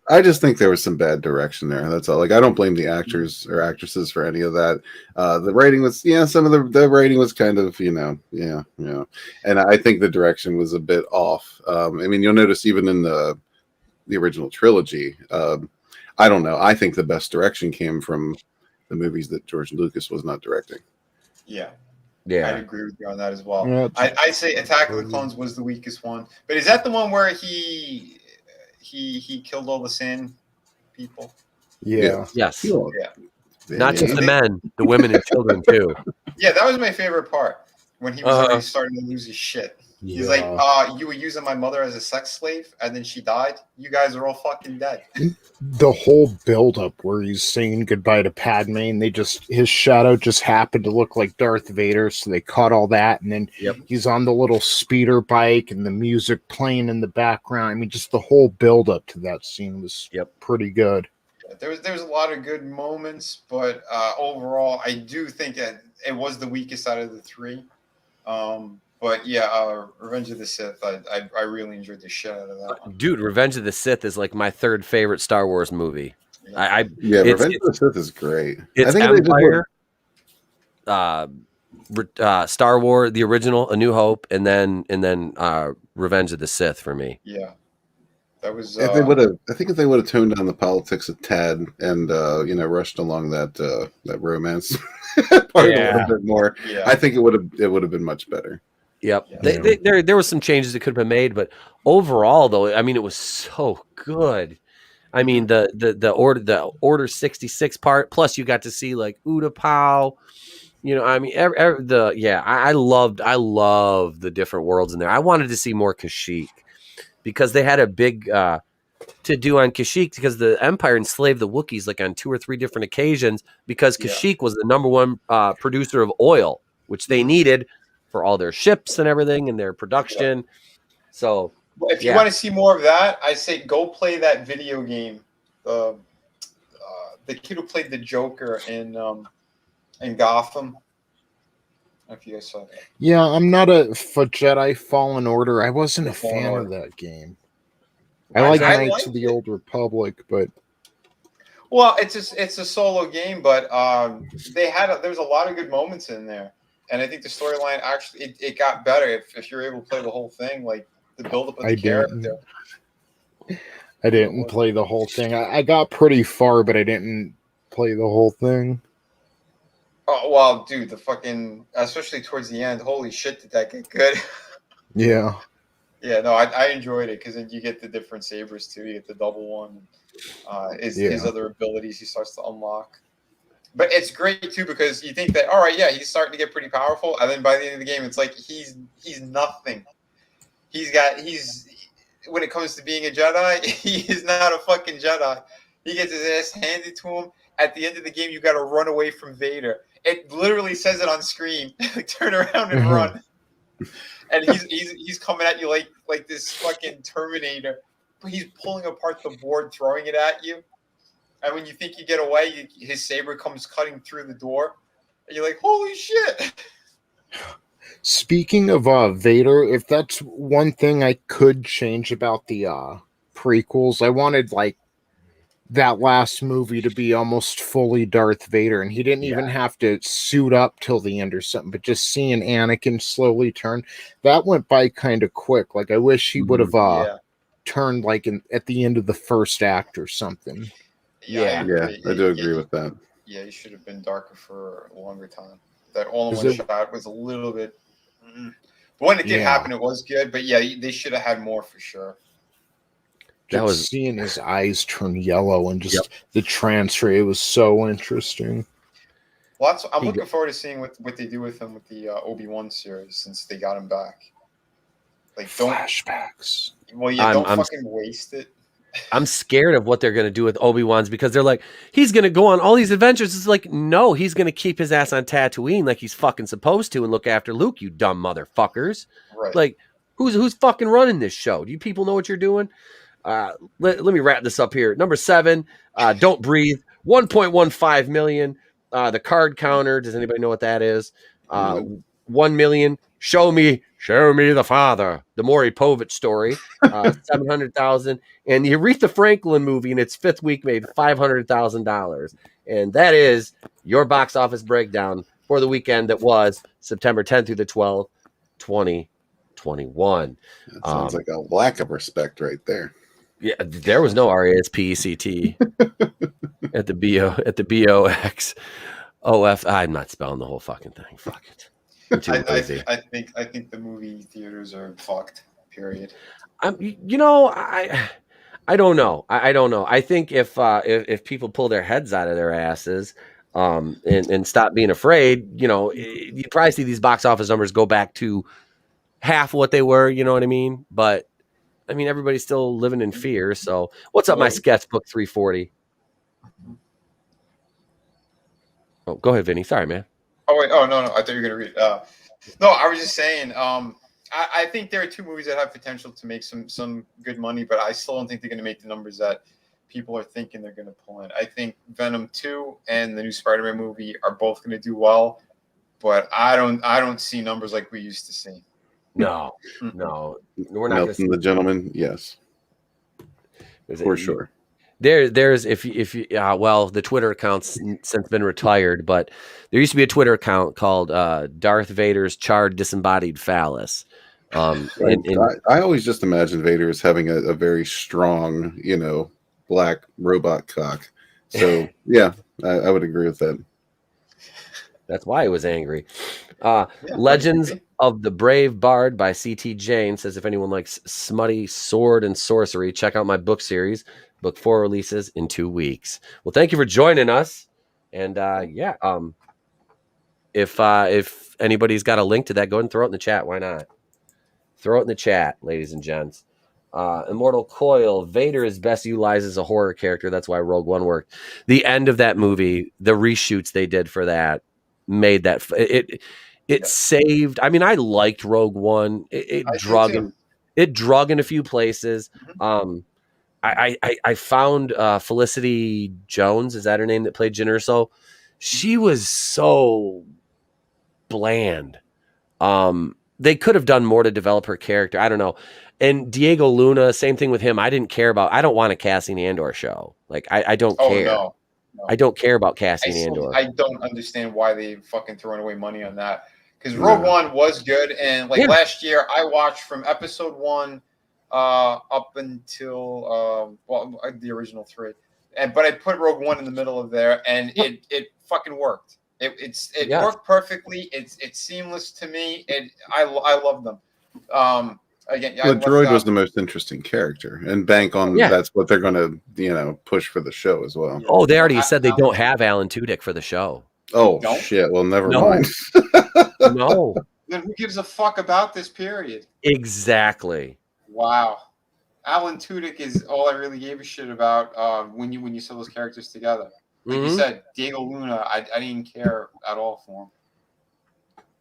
I just think there was some bad direction there. That's all. Like, I don't blame the actors or actresses for any of that. The writing was, some of the writing was kind of, and I think the direction was a bit off. I mean, you'll notice even in the original trilogy, I don't know. I think the best direction came from the movies that George Lucas was not directing. Yeah. Yeah, I'd agree with you on that as well. Yeah, I'd say Attack of the Clones was the weakest one. But is that the one where he killed all the sand people? Yeah. Yes. Yeah. Not just the men, the women and children too. Yeah, that was my favorite part when he was already starting to lose his shit. He's like, you were using my mother as a sex slave, and then she died. You guys are all fucking dead. The whole build-up where he's saying goodbye to Padme, and his shadow just happened to look like Darth Vader, so they caught all that, and then he's on the little speeder bike, and the music playing in the background. I mean, just the whole build-up to that scene was pretty good. There was a lot of good moments, but overall, I do think that it was the weakest out of the three. But yeah, Revenge of the Sith, I really enjoyed the shit out of that one. Dude, Revenge of the Sith is like my third favorite Star Wars movie. Revenge of the Sith is great. It's Empire, Star Wars, the original, A New Hope, and then Revenge of the Sith for me. Yeah, that was. I think if they would have toned down the politics a tad and rushed along that romance part a little bit more, I think it would have been much better. Yep. Yeah. There was some changes that could have been made, but overall, though, I mean, it was so good. I mean, the Order 66 part, plus you got to see like Utapau. I mean, I loved the different worlds in there. I wanted to see more Kashyyyk because they had a big to do on Kashyyyk because the Empire enslaved the Wookiees like on 2 or 3 different occasions because Kashyyyk was the number one producer of oil, which they needed for all their ships and everything and their production. Yeah. So if you want to see more of that, I say go play that video game. The kid who played the Joker in Gotham. I don't know if you guys saw that. Yeah, I'm not for Jedi Fallen Order. I wasn't a fan of that game. I like Knights of the Old Republic, but it's a solo game, but there was a lot of good moments in there. And I think the storyline actually it got better if you're able to play the whole thing, like the build-up of the character. I didn't play the whole thing. I got pretty far, but I didn't play the whole thing. Oh well, dude, the fucking especially towards the end, holy shit, did that get good? Yeah. Yeah, no, I enjoyed it because then you get the different sabers too. You get the double one. His other abilities he starts to unlock. But it's great too because you think that all right, he's starting to get pretty powerful, and then by the end of the game, it's like he's nothing. He's when it comes to being a Jedi, he is not a fucking Jedi. He gets his ass handed to him. At the end of the game, you got to run away from Vader. It literally says it on screen. Turn around and run. And he's coming at you like this fucking Terminator. But he's pulling apart the board, throwing it at you. And when you think you get away, his saber comes cutting through the door. And you're like, holy shit. Speaking of Vader, if that's one thing I could change about the prequels, I wanted like that last movie to be almost fully Darth Vader, and he didn't even have to suit up till the end or something, but just seeing Anakin slowly turn, that went by kind of quick. Like I wish he would have turned like at the end of the first act or something. I do agree with that. Yeah, he should have been darker for a longer time. That all-in-one shot was a little bit. But when it did happen, it was good. But they should have had more for sure. That was seeing his eyes turn yellow and just the transfer. It was so interesting. Well, I'm looking forward to seeing what they do with him with the Obi-Wan series since they got him back. Like flashbacks. Well, don't fucking waste it. I'm scared of what they're going to do with Obi-Wan's because they're like, he's going to go on all these adventures. It's like, no, he's going to keep his ass on Tatooine like he's fucking supposed to and look after Luke, you dumb motherfuckers. Right. Like, who's fucking running this show? Do you people know what you're doing? Let me wrap this up here. Number 7, Don't Breathe, 1.15 million. The card counter, does anybody know what that is? 1 million. Show me the father. The Maury Povich story, 700,000. And the Aretha Franklin movie in its 5th week made $500,000. And that is your box office breakdown for the weekend that was September 10th through the 12th, 2021. That sounds like a lack of respect right there. Yeah, there was no RESPECT at the BOX. OF. I'm not spelling the whole fucking thing. Fuck it. I think the movie theaters are fucked. Period. I don't know. I don't know. I think if people pull their heads out of their asses and stop being afraid, you probably see these box office numbers go back to half what they were. You know what I mean? But I mean, everybody's still living in fear. So, what's up, my sketchbook 340? Oh, go ahead, Vinny. Sorry, man. Oh wait. Oh no. I thought you were gonna read. No, I was just saying. I think there are 2 movies that have potential to make some good money, but I still don't think they're gonna make the numbers that people are thinking they're gonna pull in. I think Venom 2 and the new Spider-Man movie are both gonna do well, but I don't see numbers like we used to see. No, we're not. Nelson the Gentleman, yes, for sure. There's if you well, the Twitter account's since been retired, but there used to be a Twitter account called Darth Vader's Charred Disembodied Phallus. I always just imagine Vader as having a very strong, black robot cock. So yeah, I would agree with that. That's why he was angry. Legends of the Brave Bard by C.T. Jane says, if anyone likes smutty sword and sorcery, check out my book series. Book 4 releases in 2 weeks. Well, thank you for joining us. And if anybody's got a link to that, go ahead and throw it in the chat. Why not? Throw it in the chat, ladies and gents. Immortal Coil, Vader is best utilized as a horror character. That's why Rogue One worked. The end of that movie, the reshoots they did for that, made that it saved. I mean, I liked Rogue One. It drug in a few places. I found Felicity Jones, is that her name, that played Jyn Erso? She was so bland. They could have done more to develop her character. I don't know. And Diego Luna, same thing with him. I didn't care about. I don't want a Cassian Andor show. Like I don't care. No. I don't care about Cassian Andor. I don't understand why they fucking throwing away money on that. Because Rogue One was good, and last year I watched from episode 1 up until the original 3, but I put Rogue One in the middle of there, and it fucking worked. It worked perfectly. It's seamless to me. I love them. Again, the droid was the most interesting character, and bank on that's what they're going to push for the show as well. Oh, they already said they don't have Alan Tudyk for the show. Oh shit! Well, never mind. No. Then who gives a fuck about this period? Exactly. Wow. Alan Tudyk is all I really gave a shit about when you saw those characters together. Like you said, Diego Luna, I didn't care at all for him.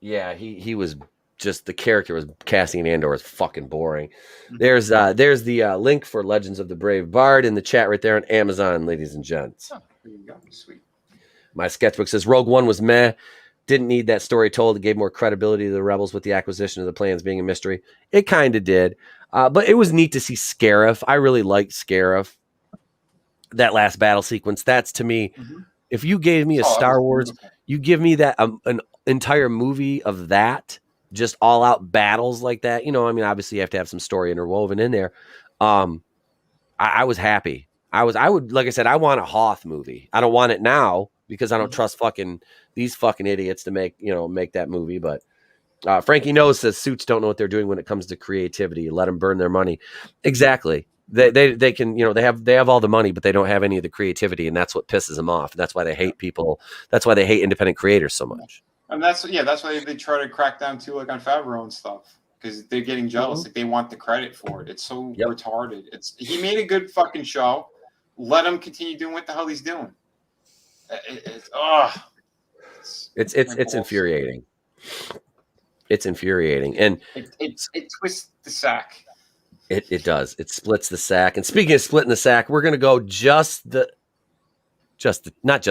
Yeah, he was just, the character was, Cassian Andor was fucking boring. There's the link for Legends of the Brave Bard in the chat right there on Amazon, ladies and gents. Oh, there you go. Sweet. My sketchbook says Rogue One was meh. Didn't need that story told. It gave more credibility to the rebels with the acquisition of the plans being a mystery. It kind of did. But it was neat to see Scarif. I really liked Scarif. That last battle sequence, that's to me, if you gave me a Star Wars, you give me that an entire movie of that, just all out battles like that. I mean, obviously you have to have some story interwoven in there. I was happy. I would, like I said, I want a Hoth movie. I don't want it now because I don't trust these fucking idiots to make that movie. But Frankie Knows says suits don't know what they're doing when it comes to creativity. Let them burn their money. Exactly. They can, they have all the money, but they don't have any of the creativity, and that's what pisses them off. That's why they hate people. That's why they hate independent creators so much. And that's why they try to crack down too, like on Favreau and stuff. because they're getting jealous. Like they want the credit for it. It's so retarded. He made a good fucking show. Let him continue doing what the hell he's doing. It's infuriating. It's infuriating, and it twists the sack. It does. It splits the sack. And speaking of splitting the sack, we're gonna go not just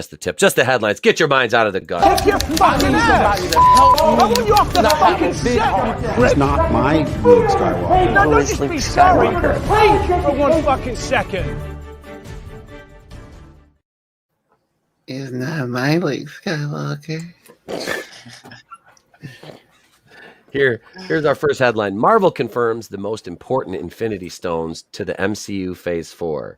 the tip, just the headlines. Get your minds out of the gun. Kick your fucking ass! I want you off the fucking set! It's not my Luke Skywalker. Hey, no, don't just be sorry. Please, for 1 fucking second. It's not my Luke Skywalker. Here's our first headline. Marvel confirms the most important Infinity Stones to the MCU Phase 4.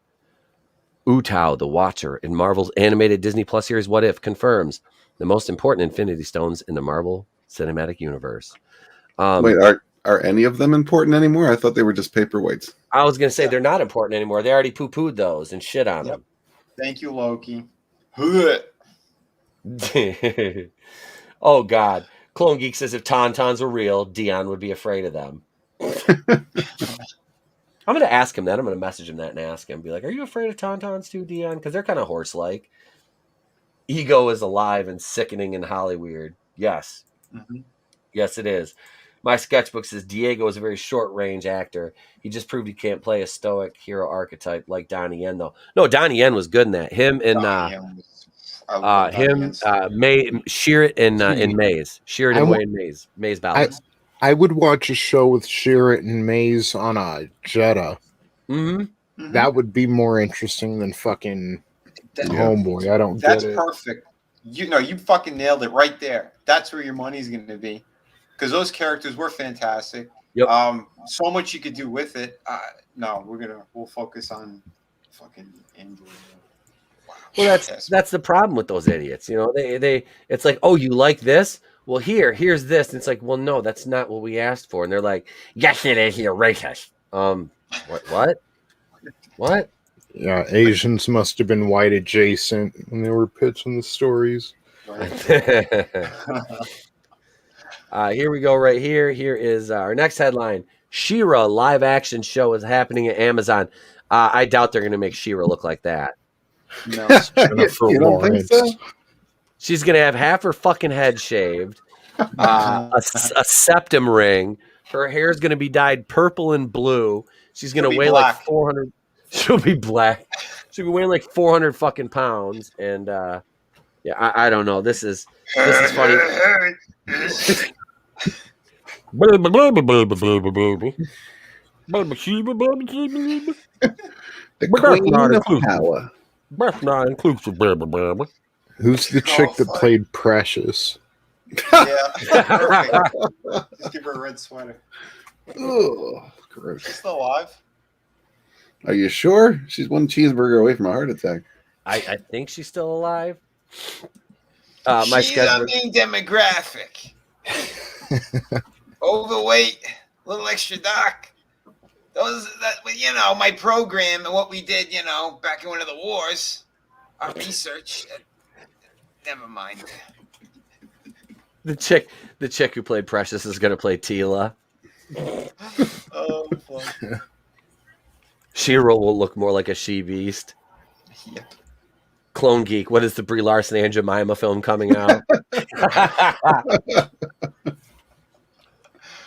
Utao, the Watcher, in Marvel's animated Disney Plus series What If, confirms the most important Infinity Stones in the Marvel Cinematic Universe. Wait, are any of them important anymore? I thought they were just paperweights. I was going to say they're not important anymore. They already poo-pooed those and shit on them. Thank you, Loki. Oh, God. Clone Geek says if Tauntauns were real, Dion would be afraid of them. I'm going to ask him that. I'm going to message him that and ask him. Be like, are you afraid of Tauntauns too, Dion? Because they're kind of horse-like. Ego is alive and sickening and Hollyweird. Yes. Mm-hmm. Yes, it is. My sketchbook says Diego is a very short-range actor. He just proved he can't play a stoic hero archetype like Donnie Yen, though. No, Donnie Yen was good in that. Him and Sheeran and Maze. Sheeran and Wayne Maze. Maze Balance. I would watch a show with Sheeran and Maze on a Jetta. Mm-hmm. That would be more interesting than fucking Homeboy. I don't get it. That's perfect. You fucking nailed it right there. That's where your money's going to be. Because those characters were fantastic. Yep. So much you could do with it. No, we'll focus on fucking Andrew. Wow. Well, that's the problem with those idiots. You know, they it's like, oh, you like this? Well, here's this. And it's like, well, no, that's not what we asked for. And they're like, yes, it is. You're racist. What? Yeah, Asians must have been white adjacent when they were pitching the stories. Here we go right here. Here is our next headline. She-Ra live action show is happening at Amazon. I doubt they're going to make She-Ra look like that. No. You don't think so? She's going to have half her fucking head shaved, a septum ring. Her hair is going to be dyed purple and blue. She's going to weigh like 400. She'll be black. She'll be weighing like 400 fucking pounds. And I don't know. This is funny. The queen of power. Not inclusive. Who's the chick that played Precious? Yeah. Just give her a red sweater. Oh, gross. She's still alive. Are you sure? She's one cheeseburger away from a heart attack. I think she's still alive. She's a main demographic. Overweight, a little extra dark. My program and what we did, back in one of the wars, our research. Never mind. The chick who played Precious is going to play Tila. Oh, fuck. She-Ra will look more like a she-beast. Yep. Clone Geek, what is the Brie Larson and Jemima film coming out?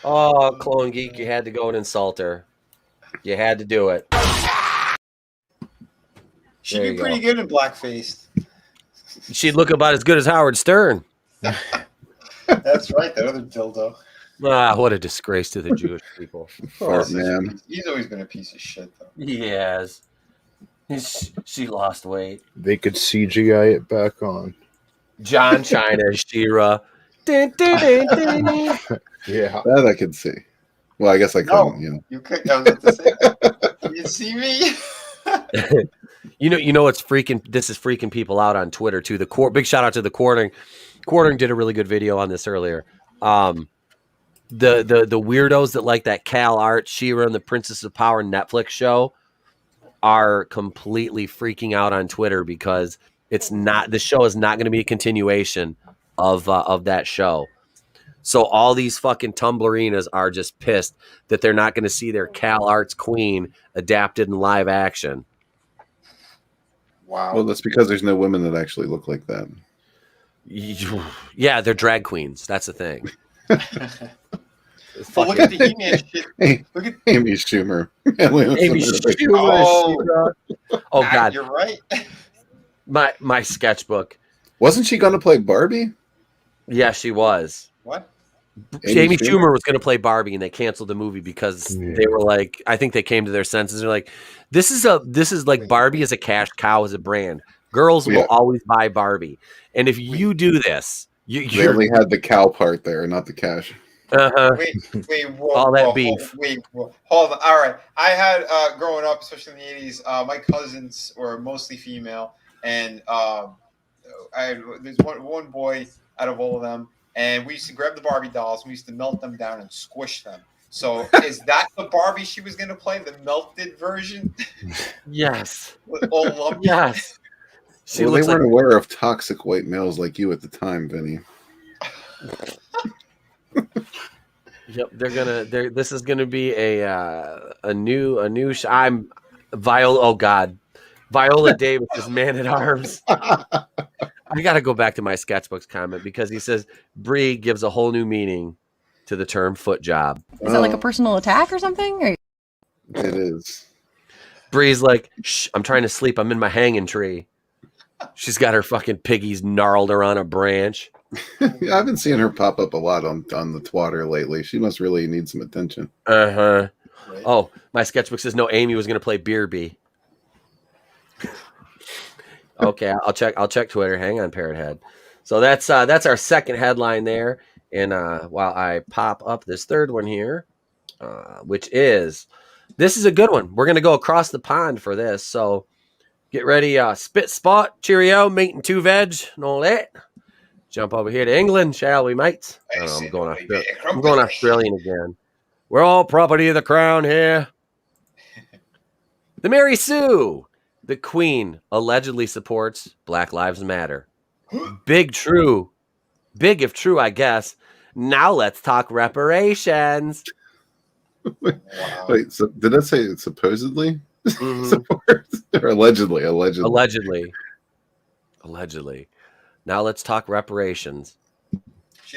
Oh, Clone Geek, you had to go and insult her. You had to do it. She'd be pretty good in blackface. She'd look about as good as Howard Stern. That's right, that other dildo. What a disgrace to the Jewish people. Fart man. He's always been a piece of shit, though. He has. She lost weight. They could CGI it back on. John China, She-Ra. Yeah. That I could see. Well, I guess I couldn't. You could. I was about to say. You see me? You know what's freaking? This is freaking people out on Twitter too. Big shout out to the Quartering. Quartering did a really good video on this earlier. The weirdos that like that Cal Art, She-Ra, and the Princess of Power Netflix show are completely freaking out on Twitter because the show is not going to be a continuation of that show. So all these fucking Tumblerinas are just pissed that they're not going to see their Cal Arts queen adapted in live action. Wow. Well, that's because there's no women that actually look like that. Yeah, they're drag queens. That's the thing. Well, look at the He-Man shit. Hey, Look at Amy Schumer. Amy Schumer. Oh God, you're right. My sketchbook. Wasn't she going to play Barbie? Yeah, she was. What? Amy Schumer was going to play Barbie, and they canceled the movie because they were like, I think they came to their senses. They're like, this is like Barbie is a cash cow as a brand. Girls will always buy Barbie, and if you do this, they only had the cow part there, not the cash. Wait, all that beef. Hold on. All right. I had growing up, especially in the 80s, my cousins were mostly female, and there's one boy out of all of them, and we used to grab the Barbie dolls, and we used to melt them down and squish them. So is that the Barbie she was going to play, the melted version? Yes. All lumpy? Yes. Well, they weren't aware of toxic white males like you at the time, Vinny. Yep, this is gonna be a new I'm Viola. Oh God, Viola Davis is Man at Arms. I got to go back to my sketchbooks comment because he says Bree gives a whole new meaning to the term foot job. Is that like a personal attack or something? Or... It is. Bree's like, shh, I'm trying to sleep. I'm in my hanging tree. She's got her fucking piggies gnarled her on a branch. Yeah, I've been seeing her pop up a lot on the Twitter lately. She must really need some attention. Right. Oh, my sketchbook says no. Amy was going to play Beer Bee. Okay, I'll check Twitter. Hang on, Parrot Head. So that's our second headline there. And while I pop up this third one here, which is this is a good one. We're going to go across the pond for this. So get ready. Spit spot. Cheerio. Meat and two veg and all that. Jump over here to England, shall we, mates? I'm going Australian again. We're all property of the crown here. The Mary Sue, the Queen, allegedly supports Black Lives Matter. Big if true, I guess. Now let's talk reparations. Wait, so did that say it supposedly? Supports or allegedly? Allegedly. Now let's talk reparations.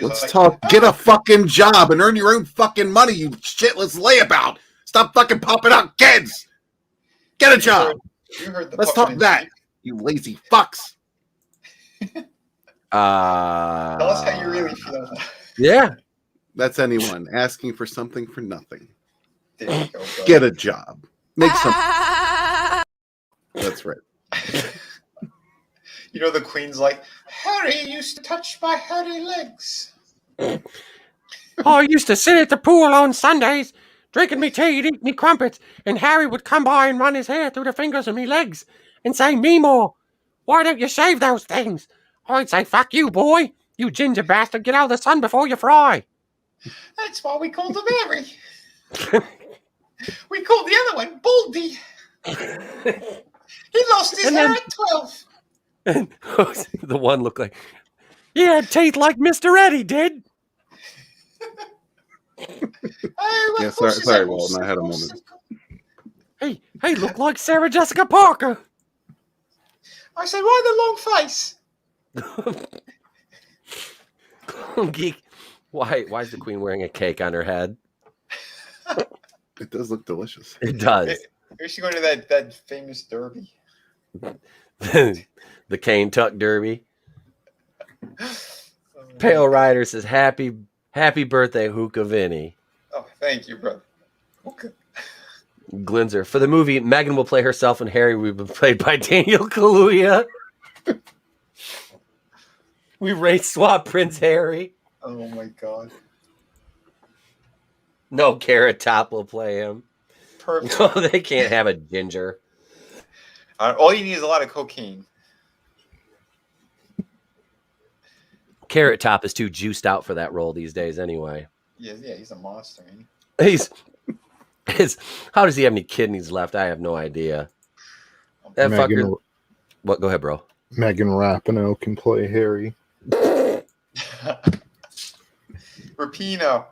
Let's talk. Get a fucking job and earn your own fucking money, you shitless layabout. Stop fucking popping out kids. Get a job. Let's talk that, you lazy fucks. Tell us how you really feel. Yeah. That's anyone asking for something for nothing. Get a job. Make something. That's right. You know, the Queen's like, Harry used to touch my hairy legs. I used to sit at the pool on Sundays, drinking me tea and eating me crumpets, and Harry would come by and run his hair through the fingers of me legs and say, Meemaw, why don't you shave those things? I'd say, fuck you, boy. You ginger bastard, get out of the sun before you fry. That's why we called him Harry. We called the other one Baldy. He lost his hair at 12. And the one looked like he had teeth like Mr. Eddie did. Yeah, sorry, Walton. I had a moment. Hey, look like Sarah Jessica Parker. I said, why the long face? Geek. Why is the Queen wearing a cake on her head? It does look delicious. It does. Is she going to that famous derby? The Cane Tuck Derby. Pale Rider says, happy birthday, Hookah Vinnie. Oh, thank you, brother. Okay. Glinzer. For the movie, Megan will play herself and Harry will be played by Daniel Kaluuya. We race swap Prince Harry. Oh my god. No, Carrot Top will play him. Perfect. No, they can't have a ginger. All you need is a lot of cocaine. Carrot Top is too juiced out for that role these days anyway. Yeah, he's a monster, ain't he? How does he have any kidneys left? I have no idea. That fucker. What? Go ahead, bro. Megan Rapinoe can play Harry. Rapino.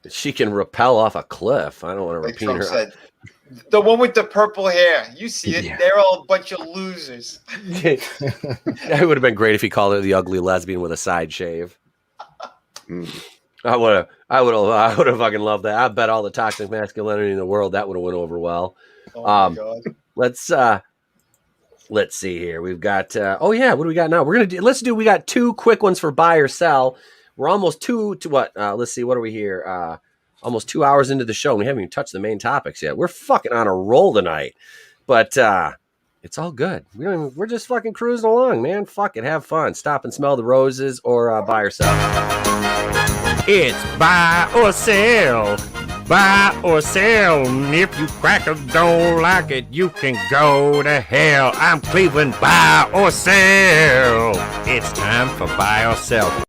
She can rappel off a cliff. I don't want to Like repeat Trump her. said, the one with the purple hair. You see it. Yeah. They're all a bunch of losers. That would have been great if he called her the ugly lesbian with a side shave. I would have fucking loved that. I bet all the toxic masculinity in the world that would have went over well. Oh my God. Let's see here. We've got what do we got now? We got two quick ones for buy or sell. We're almost let's see, what are we here? Almost 2 hours into the show. We haven't even touched the main topics yet. We're fucking on a roll tonight. But it's all good. We're just fucking cruising along, man. Fuck it, have fun. Stop and smell the roses or buy or sell. It's buy or sell. Buy or sell. And if you crackers don't like it, you can go to hell. I'm Cleveland. Buy or sell. It's time for buy or sell.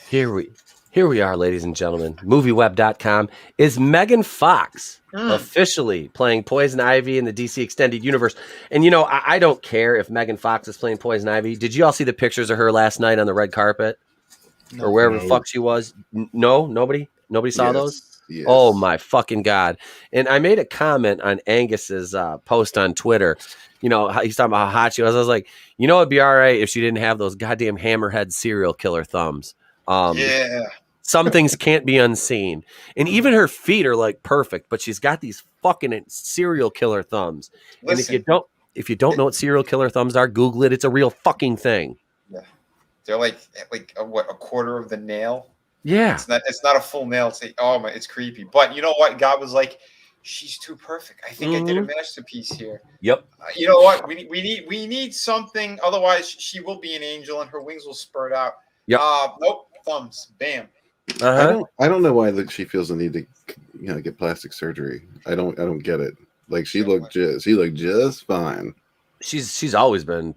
Here we are, ladies and gentlemen. MovieWeb.com. Is Megan Fox officially playing Poison Ivy in the DC Extended Universe? And, I don't care if Megan Fox is playing Poison Ivy. Did you all see the pictures of her last night on the red carpet? Or wherever the fuck she was? No? Nobody saw those? Yes. Oh, my fucking God. And I made a comment on Angus's post on Twitter. He's talking about how hot she was. I was like, it'd be all right if she didn't have those goddamn hammerhead serial killer thumbs. Some things can't be unseen, and even her feet are like perfect, but she's got these fucking serial killer thumbs. Listen, and if you don't know what serial killer thumbs are, Google it. It's a real fucking thing. Yeah, they're like a quarter of the nail. Yeah, it's not a full nail. It's creepy. But you know what? God was like, she's too perfect. I think I did a masterpiece here. Yep. You know what? We need something. Otherwise, she will be an angel and her wings will spurt out. Yep. Nope. Thumbs. Bam. I don't know why she feels the need to get plastic surgery. I don't get it. Like she looked just fine. She's always been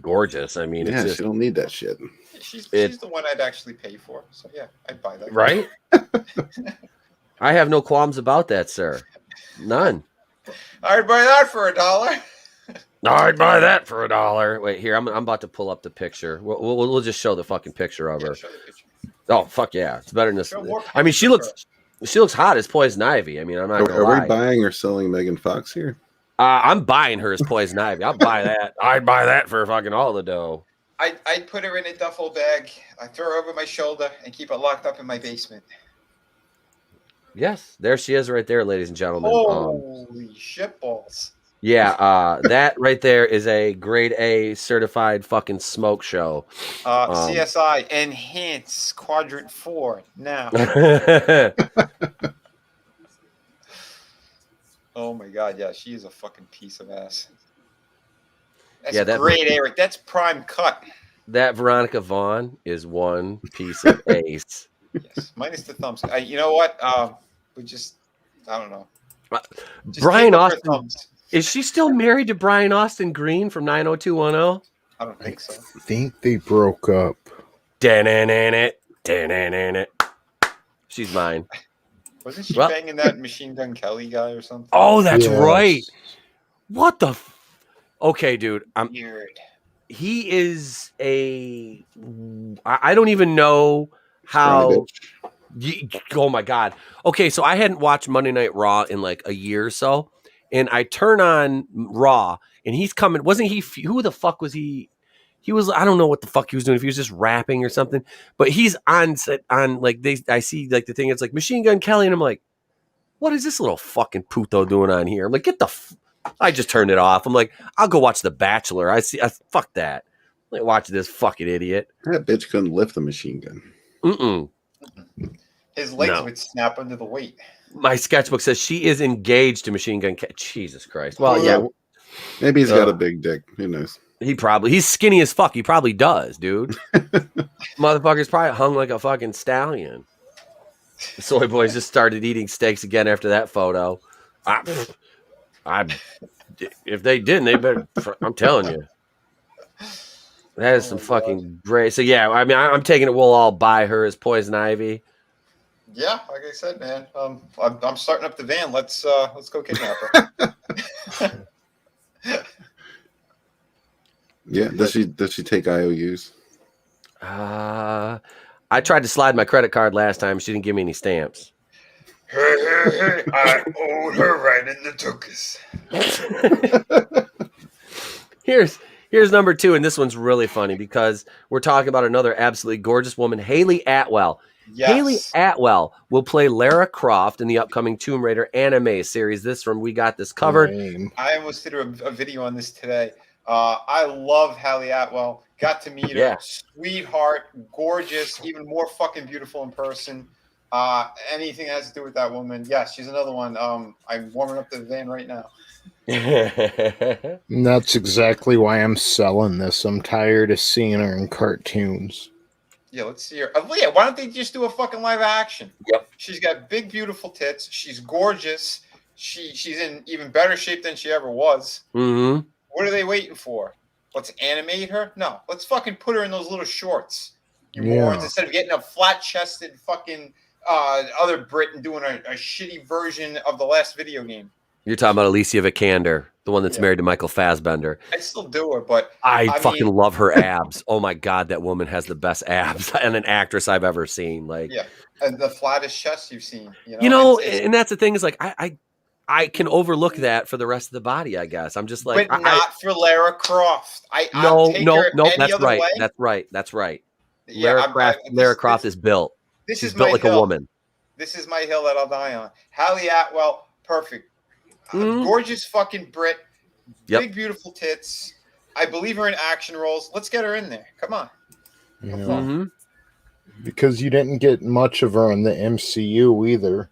gorgeous. I mean, she don't need that shit. She's the one I'd actually pay for. So yeah, I'd buy that. Right? I have no qualms about that, sir. None. I'd buy that for $1. I'd buy that for $1. Wait, here, I'm about to pull up the picture. We'll just show the fucking picture of her. Oh fuck yeah, it's better than this. I mean, she looks hot as Poison Ivy. I mean, I'm not gonna lie. Are we buying or selling Megan Fox here? I'm buying her as Poison Ivy. I'll buy that. I'd buy that for fucking all the dough. I'd put her in a duffel bag. I'd throw her over my shoulder and keep it locked up in my basement. Yes, there she is right there, ladies and gentlemen. Holy shitballs. Yeah, that right there is a grade A certified fucking smoke show. CSI Enhance Quadrant 4 now. Oh my God, yeah, she is a fucking piece of ass. That's grade A, right? That's prime cut. That Veronica Vaughn is one piece of ace. Yes, minus the thumbs. You know what? I don't know. Brian Austin. Is she still married to Brian Austin Green from 90210? I don't think so. I think they broke up. She's mine. Wasn't she banging that Machine Gun Kelly guy or something? Oh, that's right. What the? Okay, dude. I'm weird. He is a. I don't even know how. Oh my God. Okay, so I hadn't watched Monday Night Raw in like a year or so. And I turn on Raw, and he's coming. Wasn't he? Who the fuck was he? He was. I don't know what the fuck he was doing. If he was just rapping or something. But he's on set on like I see like the thing. It's like Machine Gun Kelly, and I'm like, what is this little fucking puto doing on here? I'm like, get the. I just turned it off. I'm like, I'll go watch The Bachelor. Fuck that. Like, watch this fucking idiot. That bitch couldn't lift the machine gun. His legs would snap under the weight. My sketchbook says she is engaged to Machine Gun Kelly. Jesus Christ. Well, yeah. Maybe he's got a big dick. Who knows? He's skinny as fuck. He probably does, dude. Motherfucker's probably hung like a fucking stallion. The soy boys just started eating steaks again after that photo. If they didn't, they better. I'm telling you. That is some fucking great. So, yeah, I mean, I'm taking it. We'll all buy her as Poison Ivy. Yeah, like I said, man. I'm starting up the van. Let's go kidnap her. Yeah, does she take IOUs? I tried to slide my credit card last time. She didn't give me any stamps. I owed her right in the tuchus. Here's number 2, and this one's really funny because we're talking about another absolutely gorgeous woman, Haley Atwell. Yes. Haley Atwell will play Lara Croft in the upcoming Tomb Raider anime series. This from We Got This Covered. I almost did a video on this today. I love Haley Atwell. Got to meet her. Sweetheart, gorgeous, even more fucking beautiful in person. Anything that has to do with that woman. Yes, she's another one. I'm warming up the van right now. And that's exactly why I'm selling this. I'm tired of seeing her in cartoons. Yeah, let's see her. Yeah, why don't they just do a fucking live action? Yep. She's got big, beautiful tits. She's gorgeous. She's in even better shape than she ever was. Mm-hmm. What are they waiting for? Let's animate her? No, let's fucking put her in those little shorts. You morons, instead of getting a flat-chested fucking other Brit and doing a shitty version of the last video game. You're talking about Alicia Vikander, the one that's married to Michael Fassbender. I still do her, but I fucking love her abs. Oh my god, that woman has the best abs and an actress I've ever seen. Like, yeah, and the flattest chest you've seen. And that's the thing is like I can overlook that for the rest of the body. I guess I'm just like, but not for Lara Croft. No. That's right. Yeah, Lara Croft is built. She's built like a woman. This is my hill that I'll die on. Haley Atwell, perfect. Gorgeous fucking Brit. Big, beautiful tits. I believe her in action roles. Let's get her in there. Come on. Yeah. Because you didn't get much of her in the MCU either.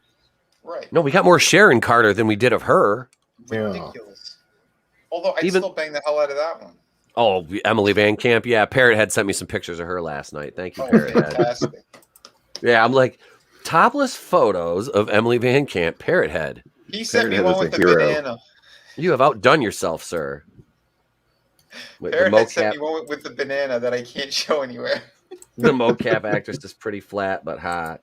Right. No, we got more Sharon Carter than we did of her. Ridiculous. Although I'd still bang the hell out of that one. Oh, Emily Van Camp. Yeah, Parrot Head sent me some pictures of her last night. Thank you, Parrot Head. Fantastic. Yeah, I'm like, topless photos of Emily Van Camp, Parrot Head. He sent me one with the banana. You have outdone yourself, sir. Parrot Head sent me one with the banana that I can't show anywhere. The mocap actress is pretty flat but hot.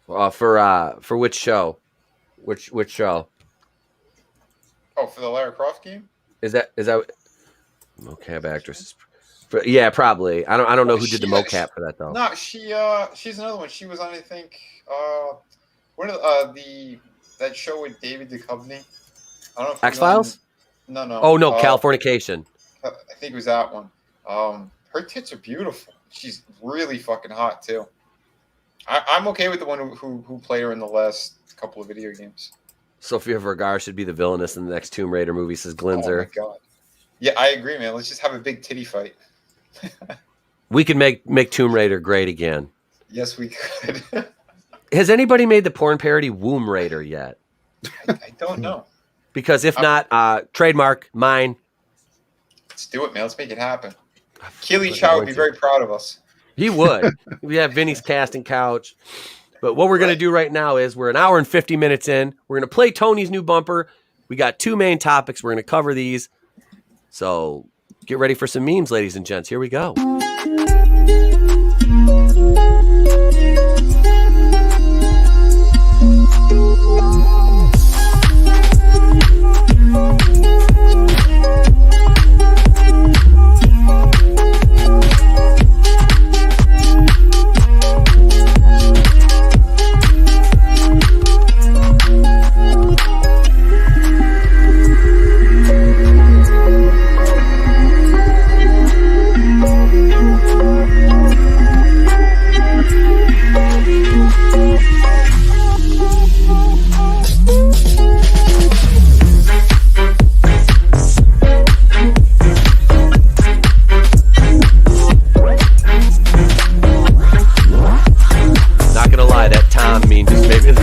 For which show? Which show? Oh, for the Lara Croft game? Is that mocap actress? Yeah, probably. I don't know who did the mocap for that though. No, she's another one. She was on, I think, one of that show with David Duchovny. I don't know if X-Files? No. Oh no, Californication. I think it was that one. Her tits are beautiful. She's really fucking hot too. I'm okay with the one who played her in the last couple of video games. Sofia Vergara should be the villainess in the next Tomb Raider movie, says Glinzer. Oh my god. Yeah, I agree, man. Let's just have a big titty fight. We can make Tomb Raider great again. Yes, we could. Has anybody made the porn parody Womb Raider yet? I don't know. Because if not, trademark, mine. Let's do it, man. Let's make it happen. Keely Chow would be very proud of us. He would. We have Vinnie's casting couch. But what we're going to do right now is we're an hour and 50 minutes in. We're going to play Tony's new bumper. We got 2 main topics. We're going to cover these. So get ready for some memes, ladies and gents. Here we go.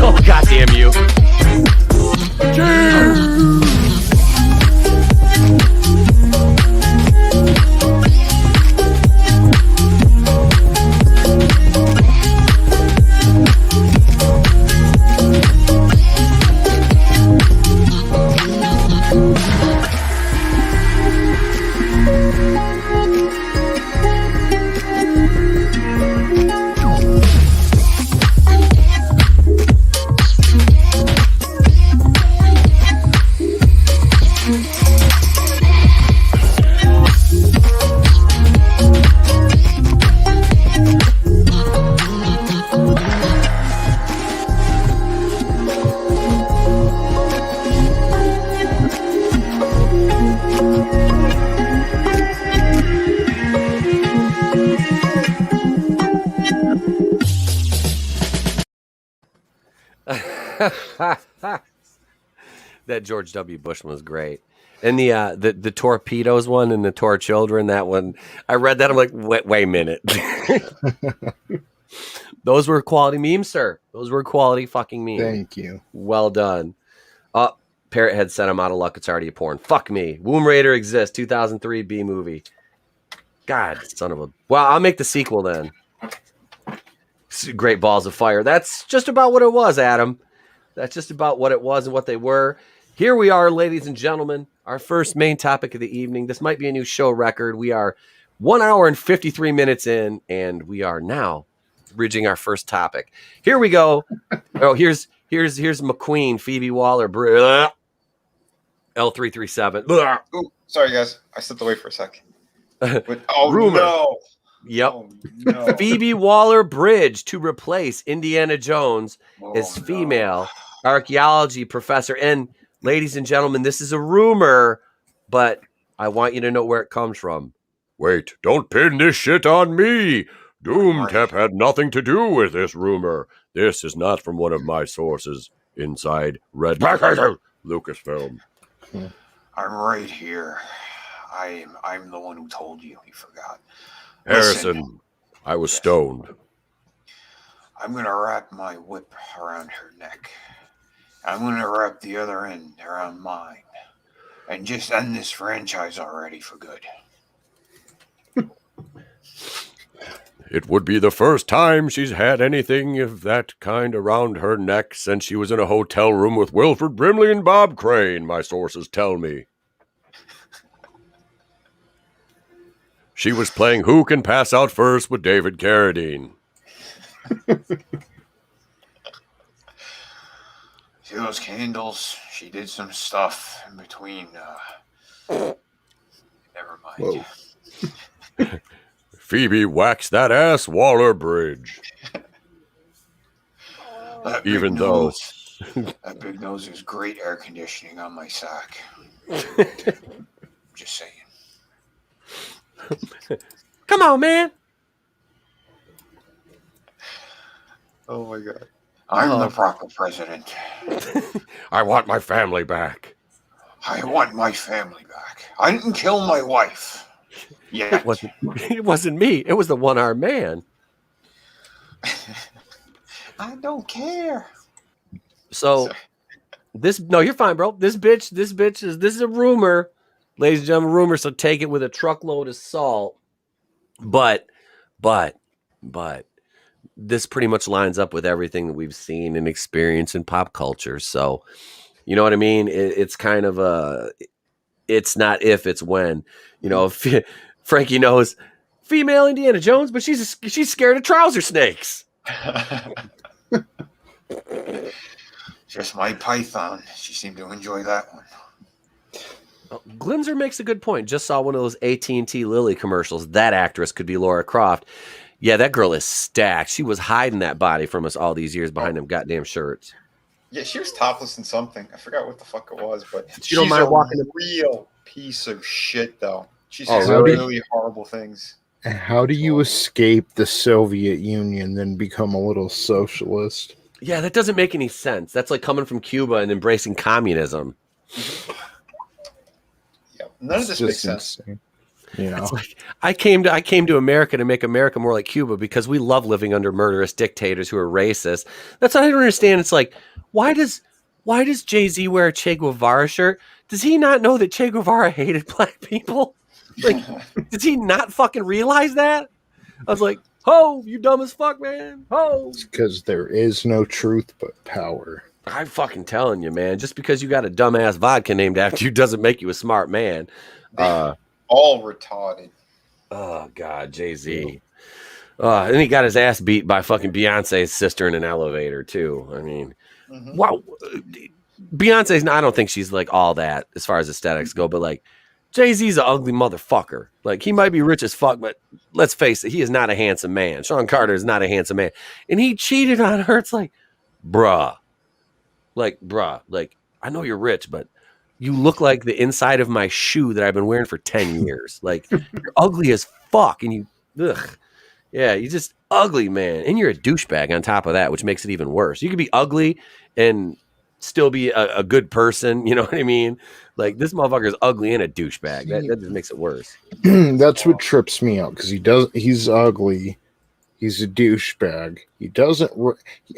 Oh, goddamn you. That George W. Bush one was great. And the torpedoes one and the Tor Children, that one, I read that. I'm like, wait a minute. Those were quality memes, sir. Those were quality fucking memes. Thank you. Well done. Parrot Head said I'm out of luck. It's already a porn. Fuck me. Womb Raider exists. 2003 B movie. God, son of a. Well, I'll make the sequel then. Great Balls of Fire. That's just about what it was, Adam. That's just about what it was and what they were. Here we are, ladies and gentlemen. Our first main topic of the evening. This might be a new show record. We are 1 hour and 53 minutes in, and we are now bridging our first topic. Here we go. Oh, here's McQueen, Phoebe Waller, L337. Ooh, sorry, guys. I stepped away for a second. Rumor. No. Yep. Oh, no. Phoebe Waller-Bridge to replace Indiana Jones as female archaeology professor. And ladies and gentlemen, this is a rumor, but I want you to know where it comes from. Wait, don't pin this shit on me. Doomtep had nothing to do with this rumor. This is not from one of my sources inside Red Lucasfilm. I'm right here. I'm the one who told you. You forgot. Harrison, Listen, I was stoned. I'm going to wrap my whip around her neck. I'm going to wrap the other end around mine. And just end this franchise already for good. It would be the first time she's had anything of that kind around her neck since she was in a hotel room with Wilford Brimley and Bob Crane, my sources tell me. She was playing Who Can Pass Out First with David Carradine. See those candles? She did some stuff in between. Never mind. Phoebe waxed that ass Waller-Bridge. Even though... That big nose is great air conditioning on my sack. Just saying. Come on, man. Oh my God. I'm the proper president. I want my family back. I want my family back. I didn't kill my wife. Yeah. It wasn't me. It was the one-armed man. I don't care. So no, you're fine, bro. This is a rumor. Ladies and gentlemen, rumor, so take it with a truckload of salt. But this pretty much lines up with everything that we've seen and experienced in pop culture. So, you know what I mean? It's kind of it's not if, it's when. You know, Frankie knows female Indiana Jones, but she's scared of trouser snakes. Just my python. She seemed to enjoy that one. Glinzer makes a good point. Just saw one of those AT&T Lily commercials. That actress could be Laura Croft. Yeah, that girl is stacked. She was hiding that body from us all these years behind them goddamn shirts. Yeah, she was topless in something. I forgot what the fuck it was, but you don't mind walking a real piece of shit, though. She's really horrible things. How do you escape the Soviet Union, then become a little socialist? Yeah, that doesn't make any sense. That's like coming from Cuba and embracing communism. None of this makes sense. You know, it's like I came to America to make America more like Cuba because we love living under murderous dictators who are racist. That's what I don't understand. It's like, why does Jay-Z wear a Che Guevara shirt? Does he not know that Che Guevara hated black people? Like, does he not fucking realize that? I was like, ho, you dumb as fuck, man. Ho. It's because there is no truth but power. I'm fucking telling you, man. Just because you got a dumbass vodka named after you doesn't make you a smart man. All retarded. Oh God, Jay-Z. And he got his ass beat by fucking Beyonce's sister in an elevator too. I mean, wow. Beyonce's. I don't think she's like all that as far as aesthetics go, but like Jay-Z's an ugly motherfucker. Like he might be rich as fuck, but let's face it, he is not a handsome man. Sean Carter is not a handsome man, and he cheated on her. It's like, bruh. Like, I know you're rich, but you look like the inside of my shoe that I've been wearing for 10 years. Like, you're ugly as fuck. And Yeah, you're just ugly, man. And you're a douchebag on top of that, which makes it even worse. You could be ugly and still be a good person. You know what I mean? Like, this motherfucker is ugly and a douchebag. That just makes it worse. That's what trips me out, because he's ugly. He's a douchebag. He doesn't.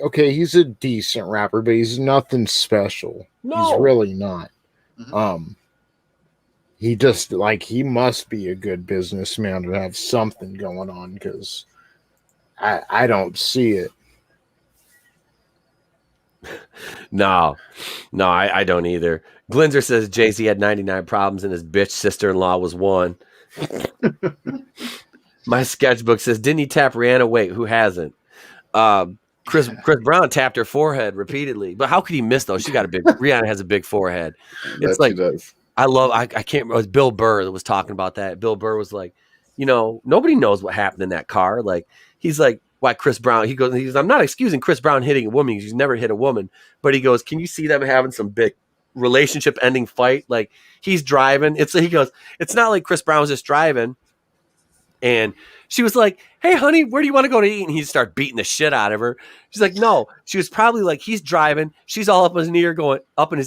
Okay, he's a decent rapper, but he's nothing special. No. He's really not. He just, like, he must be a good businessman to have something going on, because I don't see it. No, I don't either. Glinzer says Jay-Z had 99 problems and his bitch sister-in-law was one. My sketchbook says, didn't he tap Rihanna? Wait, who hasn't? Chris Brown tapped her forehead repeatedly. But how could he miss, though? Rihanna has a big forehead. It's like, I can't remember. It was Bill Burr that was talking about that. Bill Burr was like, nobody knows what happened in that car. Like, he's like, why Chris Brown? He goes, I'm not excusing Chris Brown hitting a woman. He's never hit a woman. But he goes, can you see them having some big relationship ending fight? Like, he's driving. He goes, it's not like Chris Brown was just driving and she was like, hey honey, where do you want to go to eat? And he started beating the shit out of her. She's like, no. She was probably like, he's driving, she's all up in his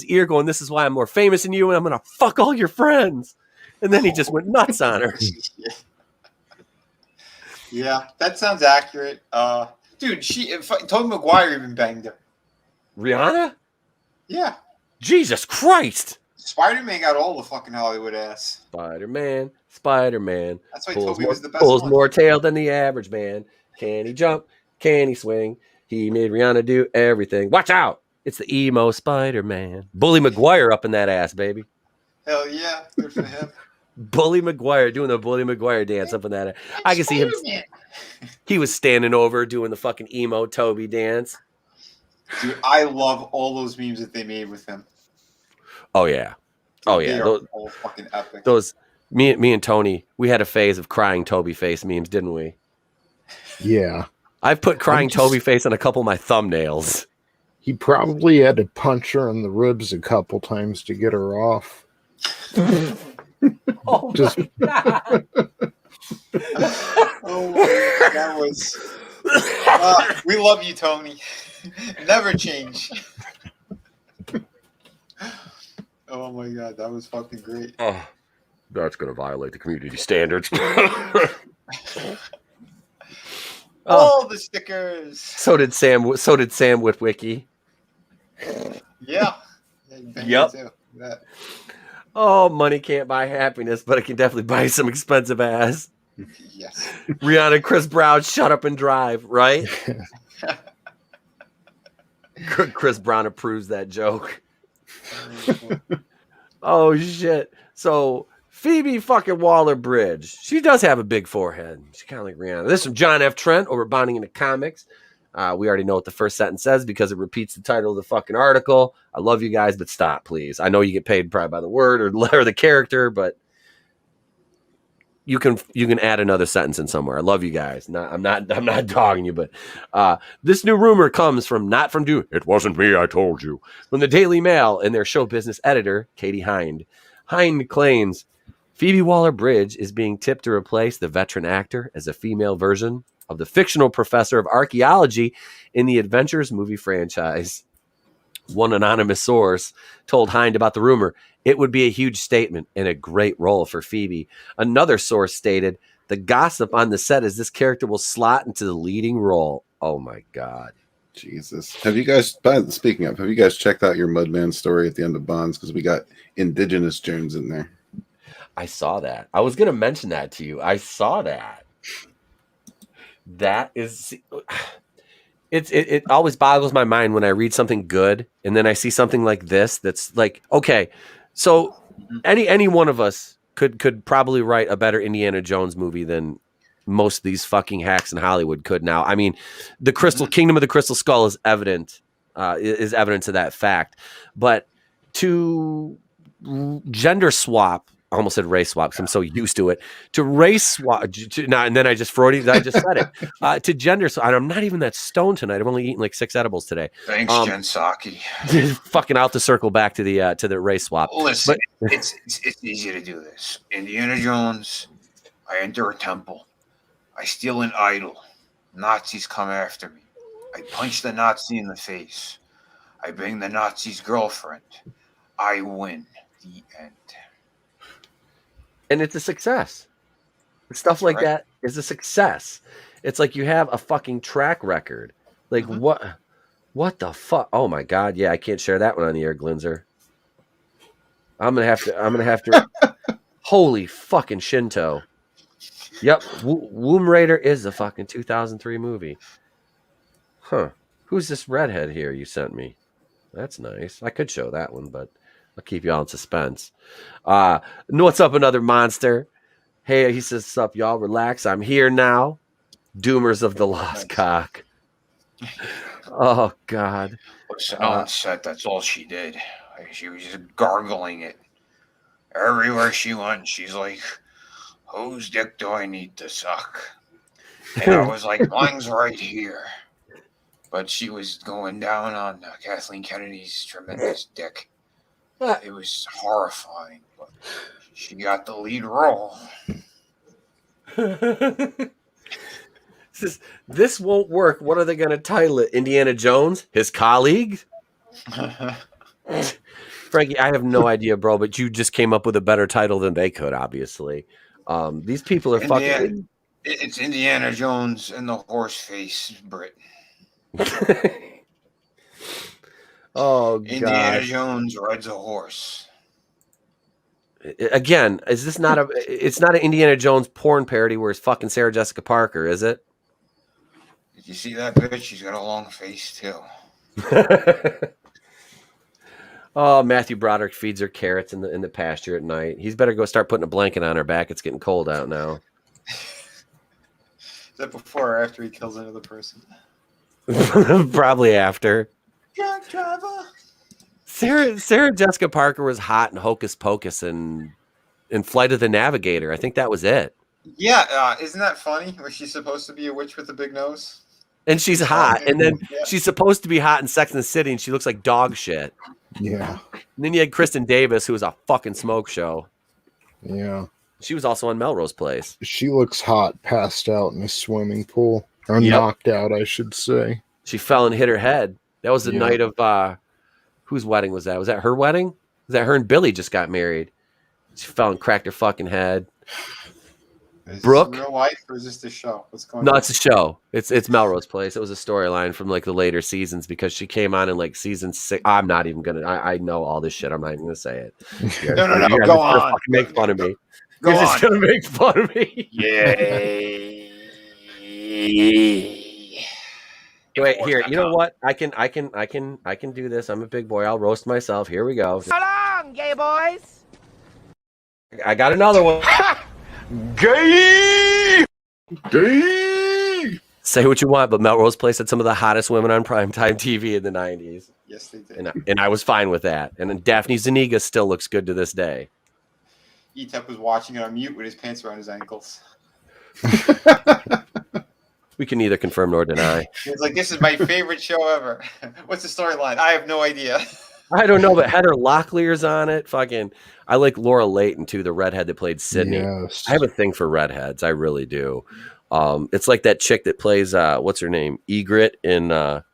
ear going, this is why I'm more famous than you, and I'm gonna fuck all your friends. And then he just went nuts on her. Yeah, that sounds accurate. Dude, Tobey Maguire even banged her. Rihanna? Yeah. Jesus Christ. Spider-Man got all the fucking Hollywood ass. Spider-Man. That's why Toby was the best Pulls one. more tail than the average man. Can he jump? Can he swing? He made Rihanna do everything. Watch out. It's the emo Spider-Man. Bully Maguire up in that ass, baby. Hell yeah. Good for him. Bully Maguire doing the Bully Maguire dance up in that ass. I can see him. He was standing over doing the fucking emo Toby dance. Dude, I love all those memes that they made with him. Oh, yeah. They are all fucking epic. Me and Tony, we had a phase of crying Toby face memes, didn't we? Yeah. I've put crying Toby face on a couple of my thumbnails. He probably had to punch her in the ribs a couple times to get her off. Oh, just my God. That was... we love you, Tony. Never change. Oh, my God. That was fucking great. Oh, that's going to violate the community standards. All the stickers. So did Sam Witwicky. Yeah. Yep. Oh, money can't buy happiness, but it can definitely buy some expensive ass. Yes. Rihanna, Chris Brown, shut up and drive, right? Chris Brown approves that joke. Oh, shit. So, Phoebe fucking Waller-Bridge. She does have a big forehead. She's kind of like Rihanna. This is from John F. Trent over Bonding into Comics. We already know what the first sentence says because it repeats the title of the fucking article. I love you guys, but stop, please. I know you get paid probably by the word or the character, but you can add another sentence in somewhere. I love you guys. I'm not dogging you, but this new rumor comes from It wasn't me, I told you. From the Daily Mail and their show business editor, Katie Hind. Hind claims Phoebe Waller-Bridge is being tipped to replace the veteran actor as a female version of the fictional professor of archaeology in the Adventures movie franchise. One anonymous source told Hind about the rumor. It would be a huge statement and a great role for Phoebe. Another source stated, the gossip on the set is this character will slot into the leading role. Oh my God. Jesus. Have you guys checked out your Mudman story at the end of Bonds? Because we got Indigenous Jones in there. I saw that. I was going to mention that to you. I saw that. That is... It always boggles my mind when I read something good and then I see something like this that's like, okay, so any one of us could probably write a better Indiana Jones movie than most of these fucking hacks in Hollywood could now. I mean, the Kingdom of the Crystal Skull is evidence of that fact. But to gender swap, I almost said race swap because I'm so used to it. To race swap, and then I just said it. To gender swap, I'm not even that stoned tonight. I've only eaten like 6 edibles today. Thanks, Jen Psaki. Fucking out the circle back to the race swap. Listen, it's easy to do this. Indiana Jones, I enter a temple. I steal an idol. Nazis come after me. I punch the Nazi in the face. I bang the Nazi's girlfriend. I win. The end. And it's a success. Stuff like that is a success. It's like you have a fucking track record. Like what the fuck? Oh my god, yeah, I can't share that one on the air, Glinzer. I'm gonna have to holy fucking Shinto. Yep, Womb Raider is the fucking 2003 movie. Huh. Who's this redhead here you sent me? That's nice. I could show that one, but I'll keep you all in suspense. What's up, another monster? Hey, he says, sup, y'all, relax. I'm here now. Doomers of the Lost Cock. Oh, God. Listen, on set, that's all she did. She was just gargling it. Everywhere she went, she's like, whose dick do I need to suck? And I was like, mine's right here. But she was going down on Kathleen Kennedy's tremendous dick. It was horrifying, but she got the lead role. This won't work. What are they going to title it? Indiana Jones? His colleague? Frankie, I have no idea, bro, but you just came up with a better title than they could, obviously. These people are fucking... It's Indiana Jones and the horse face Brit. Oh, God. Indiana Jones rides a horse. Again, is this not it's not an Indiana Jones porn parody where it's fucking Sarah Jessica Parker, is it? Did you see that bitch? She's got a long face, too. Oh, Matthew Broderick feeds her carrots in the pasture at night. He's better go start putting a blanket on her back. It's getting cold out now. Is that before or after he kills another person? Probably after. Drunk driver. Sarah Jessica Parker was hot in Hocus Pocus and in Flight of the Navigator. I think that was it. Yeah, isn't that funny? Where she's supposed to be a witch with a big nose? And she's hot. And then she's supposed to be hot in Sex and the City, and she looks like dog shit. Yeah. And then you had Kristen Davis, who was a fucking smoke show. Yeah. She was also on Melrose Place. She looks hot, passed out in a swimming pool. Or knocked out, I should say. She fell and hit her head. That was the night of whose wedding was that? Was that her wedding? Was that her and Billy just got married? She fell and cracked her fucking head. Is Brooke? this real life or is this the show? What's going on? No, it's a show. It's Melrose Place. It was a storyline from like the later seasons because she came on in like season 6. I'm not even gonna. I know all this shit. I'm not even gonna say it. No. Go on. Make fun of me. Go You're on. just gonna make fun of me. Yay. Wait, here. You know what? I can do this. I'm a big boy. I'll roast myself. Here we go. So long, gay boys. I got another one. Gay. Say what you want, but Melrose Place had some of the hottest women on primetime TV in the 90s. Yes, they did. And I was fine with that. And then Daphne Zuniga still looks good to this day. Etep was watching it on mute with his pants around his ankles. We can neither confirm nor deny. He's like, this is my favorite show ever. What's the storyline? I have no idea. I don't know, but Heather Locklear's on it. Fucking, I like Laura Leighton too, the redhead that played Sydney. Yes. I have a thing for redheads. I really do. It's like that chick that plays what's her name, Egret in no,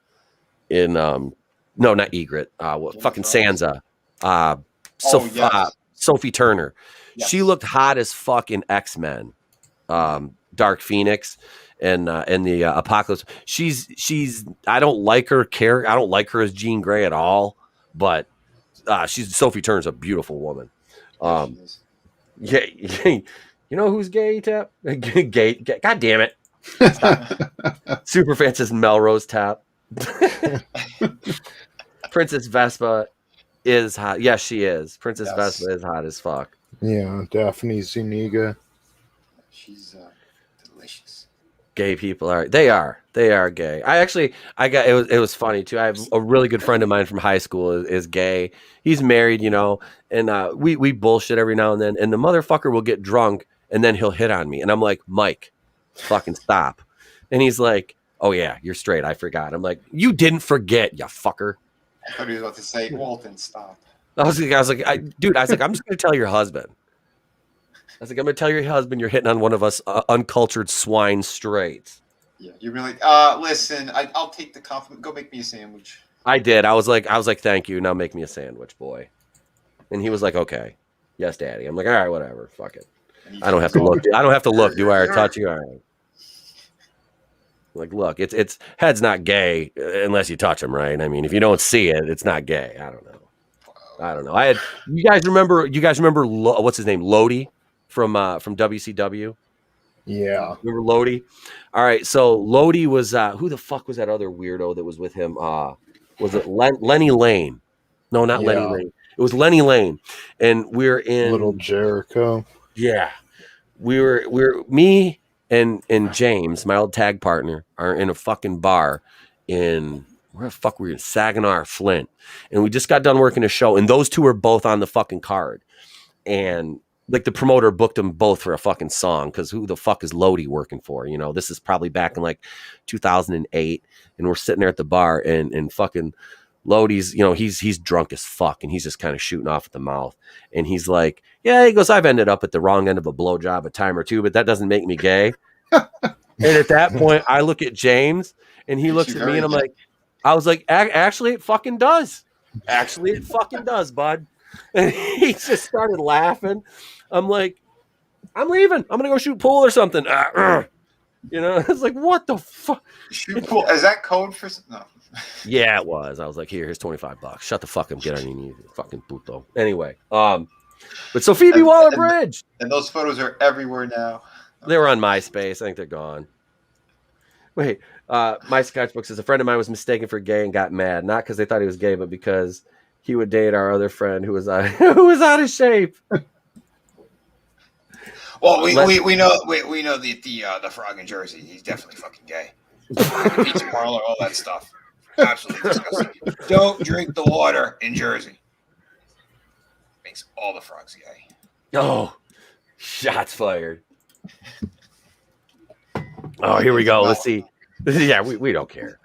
not Egret. Fucking Sansa. Sophie Turner. Yes. She looked hot as fuck in X-Men, Dark Phoenix, and the Apocalypse. She's. I don't like her character. I don't like her as Jean Grey at all. But Sophie Turner's a beautiful woman. Yeah, you know who's gay? Tap gay. God damn it! Superfan says Melrose Tap. Princess Vespa is hot. Yes, she is. Princess Vespa is hot as fuck. Yeah, Daphne Zuniga. She's delicious. Gay people are. They are gay. It was funny too. I have a really good friend of mine from high school is gay. He's married, you know, and we bullshit every now and then. And the motherfucker will get drunk and then he'll hit on me, and I'm like, Mike, fucking stop. And he's like, oh yeah, you're straight. I forgot. I'm like, you didn't forget, you fucker. I thought he was about to say, Walton, stop. I was like, dude, I'm just gonna tell your husband. was like, I'm gonna tell your husband you're hitting on one of us uncultured swine straight. Yeah, you really. Listen, I'll take the compliment. Go make me a sandwich. I did. I was like, thank you. Now make me a sandwich, boy. And he was like, okay, yes, daddy. I'm like, all right, whatever. Fuck it. I don't have to look. I don't have to look. Do I or touch you? All right. Like, look, it's head's not gay unless you touch him, right? I mean, if you don't see it, it's not gay. I don't know. I had you guys remember what's his name? Lodi from WCW. Yeah. Remember Lodi? All right, so Lodi was who the fuck was that other weirdo that was with him? Was it Lenny Lane? No, not Lenny Lane. It was Lenny Lane, and we're in Little Jericho. Yeah, we're me and James, my old tag partner, are in a fucking bar in where the fuck were we in Saginaw or Flint, and we just got done working a show, and those two were both on the fucking card, and like the promoter booked them both for a fucking song because who the fuck is Lodi working for? You know, this is probably back in like 2008, and we're sitting there at the bar, and fucking Lodi's, you know, he's drunk as fuck, and he's just kind of shooting off at the mouth, and he's like, yeah, he goes, I've ended up at the wrong end of a blowjob a time or two, but that doesn't make me gay. And at that point, I look at James, and he looks at me, and I'm like, I was like, actually, it fucking does. Actually, it fucking does, bud. And he just started laughing. I'm like, I'm leaving. I'm gonna go shoot pool or something. You know, it's like, what the fuck? Shoot pool? Is that code for? No. Yeah, it was. I was like, here's $25. Shut the fuck up. Get on your knees, you fucking puto. Anyway, but so Phoebe Waller-Bridge. And those photos are everywhere now. They were on MySpace. I think they're gone. Wait, my sketchbook says a friend of mine was mistaken for gay and got mad, not because they thought he was gay, but because he would date our other friend who was out of shape. Well, we know the frog in Jersey. He's definitely fucking gay. The pizza parlor, all that stuff. Absolutely disgusting. Don't drink the water in Jersey. Makes all the frogs gay. Oh, shots fired. Oh, here we go. Let's see. Yeah, we don't care.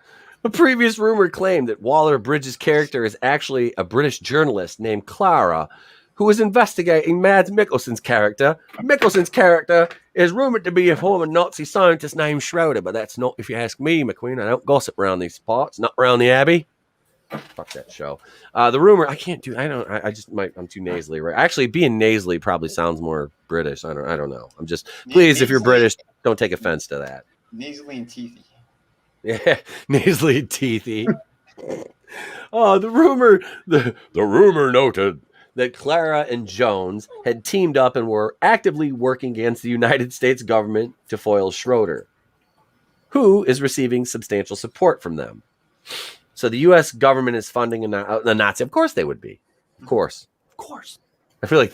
A previous rumor claimed that Waller-Bridge's character is actually a British journalist named Clara, who is investigating Mads Mikkelsen's character. Mikkelsen's character is rumored to be a former Nazi scientist named Schroeder, but that's not if you ask me, McQueen. I don't gossip around these parts, not around the Abbey. Fuck that show. The rumor, I'm too nasally, right? Actually, being nasally probably sounds more British. I don't know. I'm just, please, if you're British, don't take offense to that. Nasally and teethy. Yeah, nasally and teethy. Oh, the rumor noted that Clara and Jones had teamed up and were actively working against the United States government to foil Schroeder, who is receiving substantial support from them. So the U.S. government is funding the Nazi. Of course they would be. Of course. I feel like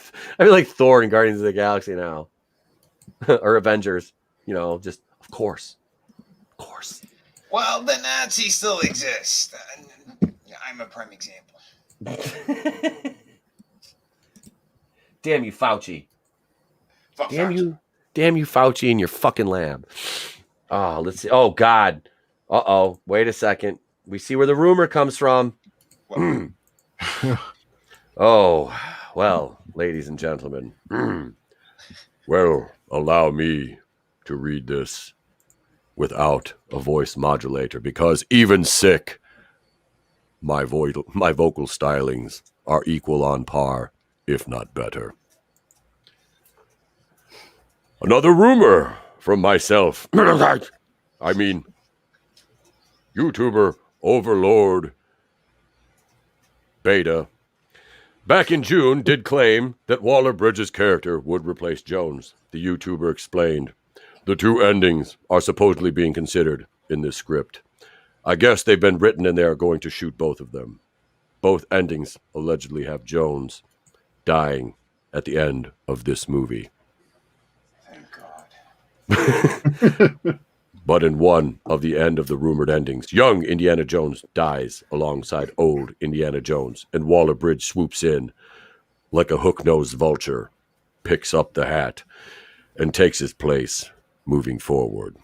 Thor in Guardians of the Galaxy now, or Avengers. You know, just of course. Well, the Nazis still exist. I'm a prime example. Damn you, Fauci. Damn you, Fauci, in your fucking lab. Oh, let's see. Oh, God. Uh-oh. Wait a second. We see where the rumor comes from. Oh, well, ladies and gentlemen. Well, allow me to read this without a voice modulator, because even sick, my vocal stylings are equal on par, if not better. Another rumor from myself. I mean, YouTuber Overlord Beta, back in June, did claim that Waller-Bridge's character would replace Jones. The YouTuber explained, the two endings are supposedly being considered in this script. I guess they've been written and they are going to shoot both of them. Both endings allegedly have Jones dying at the end of this movie. Thank God. But in one of the end of the rumored endings, young Indiana Jones dies alongside old Indiana Jones, and Waller-Bridge swoops in like a hook-nosed vulture, picks up the hat, and takes his place moving forward.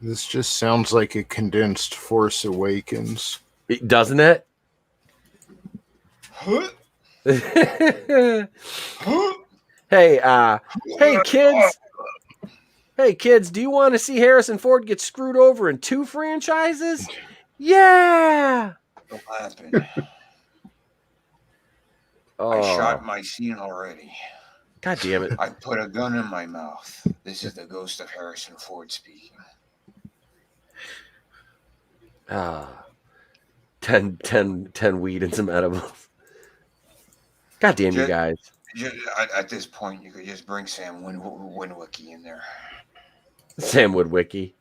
This just sounds like a condensed Force Awakens. Doesn't it? Hey, kids. Hey, kids, do you want to see Harrison Ford get screwed over in 2 franchises? Yeah. What happened? I shot my scene already. God damn it. I put a gun in my mouth. This is the ghost of Harrison Ford speaking. 10 weed and some edibles. God damn you guys. At this point, you could just bring Sam Winwicki in there. Sam Woodwicki.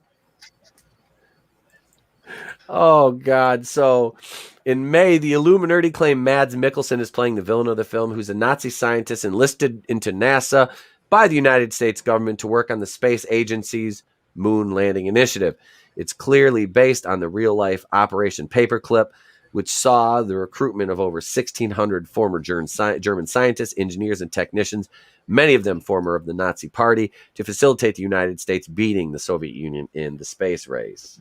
Oh, God. So, in May, the Illuminati claim Mads Mikkelsen is playing the villain of the film, who's a Nazi scientist enlisted into NASA by the United States government to work on the space agency's moon landing initiative. It's clearly based on the real-life Operation Paperclip, which saw the recruitment of over 1,600 former German scientists, engineers, and technicians, many of them former of the Nazi Party, to facilitate the United States beating the Soviet Union in the space race.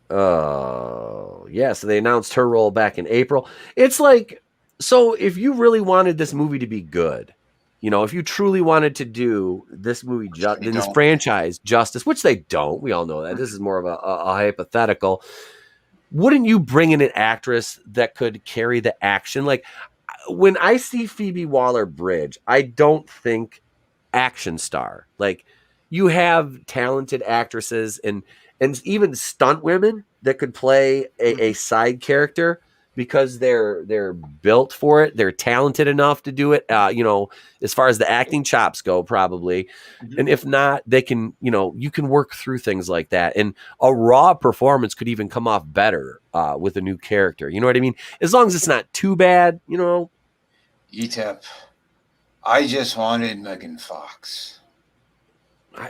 Oh, yeah. So they announced her role back in April. It's like, so if you really wanted this movie to be good, you know, if you truly wanted to do this movie, this franchise justice, which they don't, we all know that. This is more of a hypothetical. Wouldn't you bring in an actress that could carry the action? Like, when I see Phoebe Waller-Bridge, I don't think action star. Like, you have talented actresses and even stunt women that could play a side character because they're built for it. They're talented enough to do it. You know, as far as the acting chops go, probably. And if not, they can, you know, you can work through things like that. And a raw performance could even come off better with a new character. You know what I mean? As long as it's not too bad, you know. ETEP, I just wanted Megan Fox.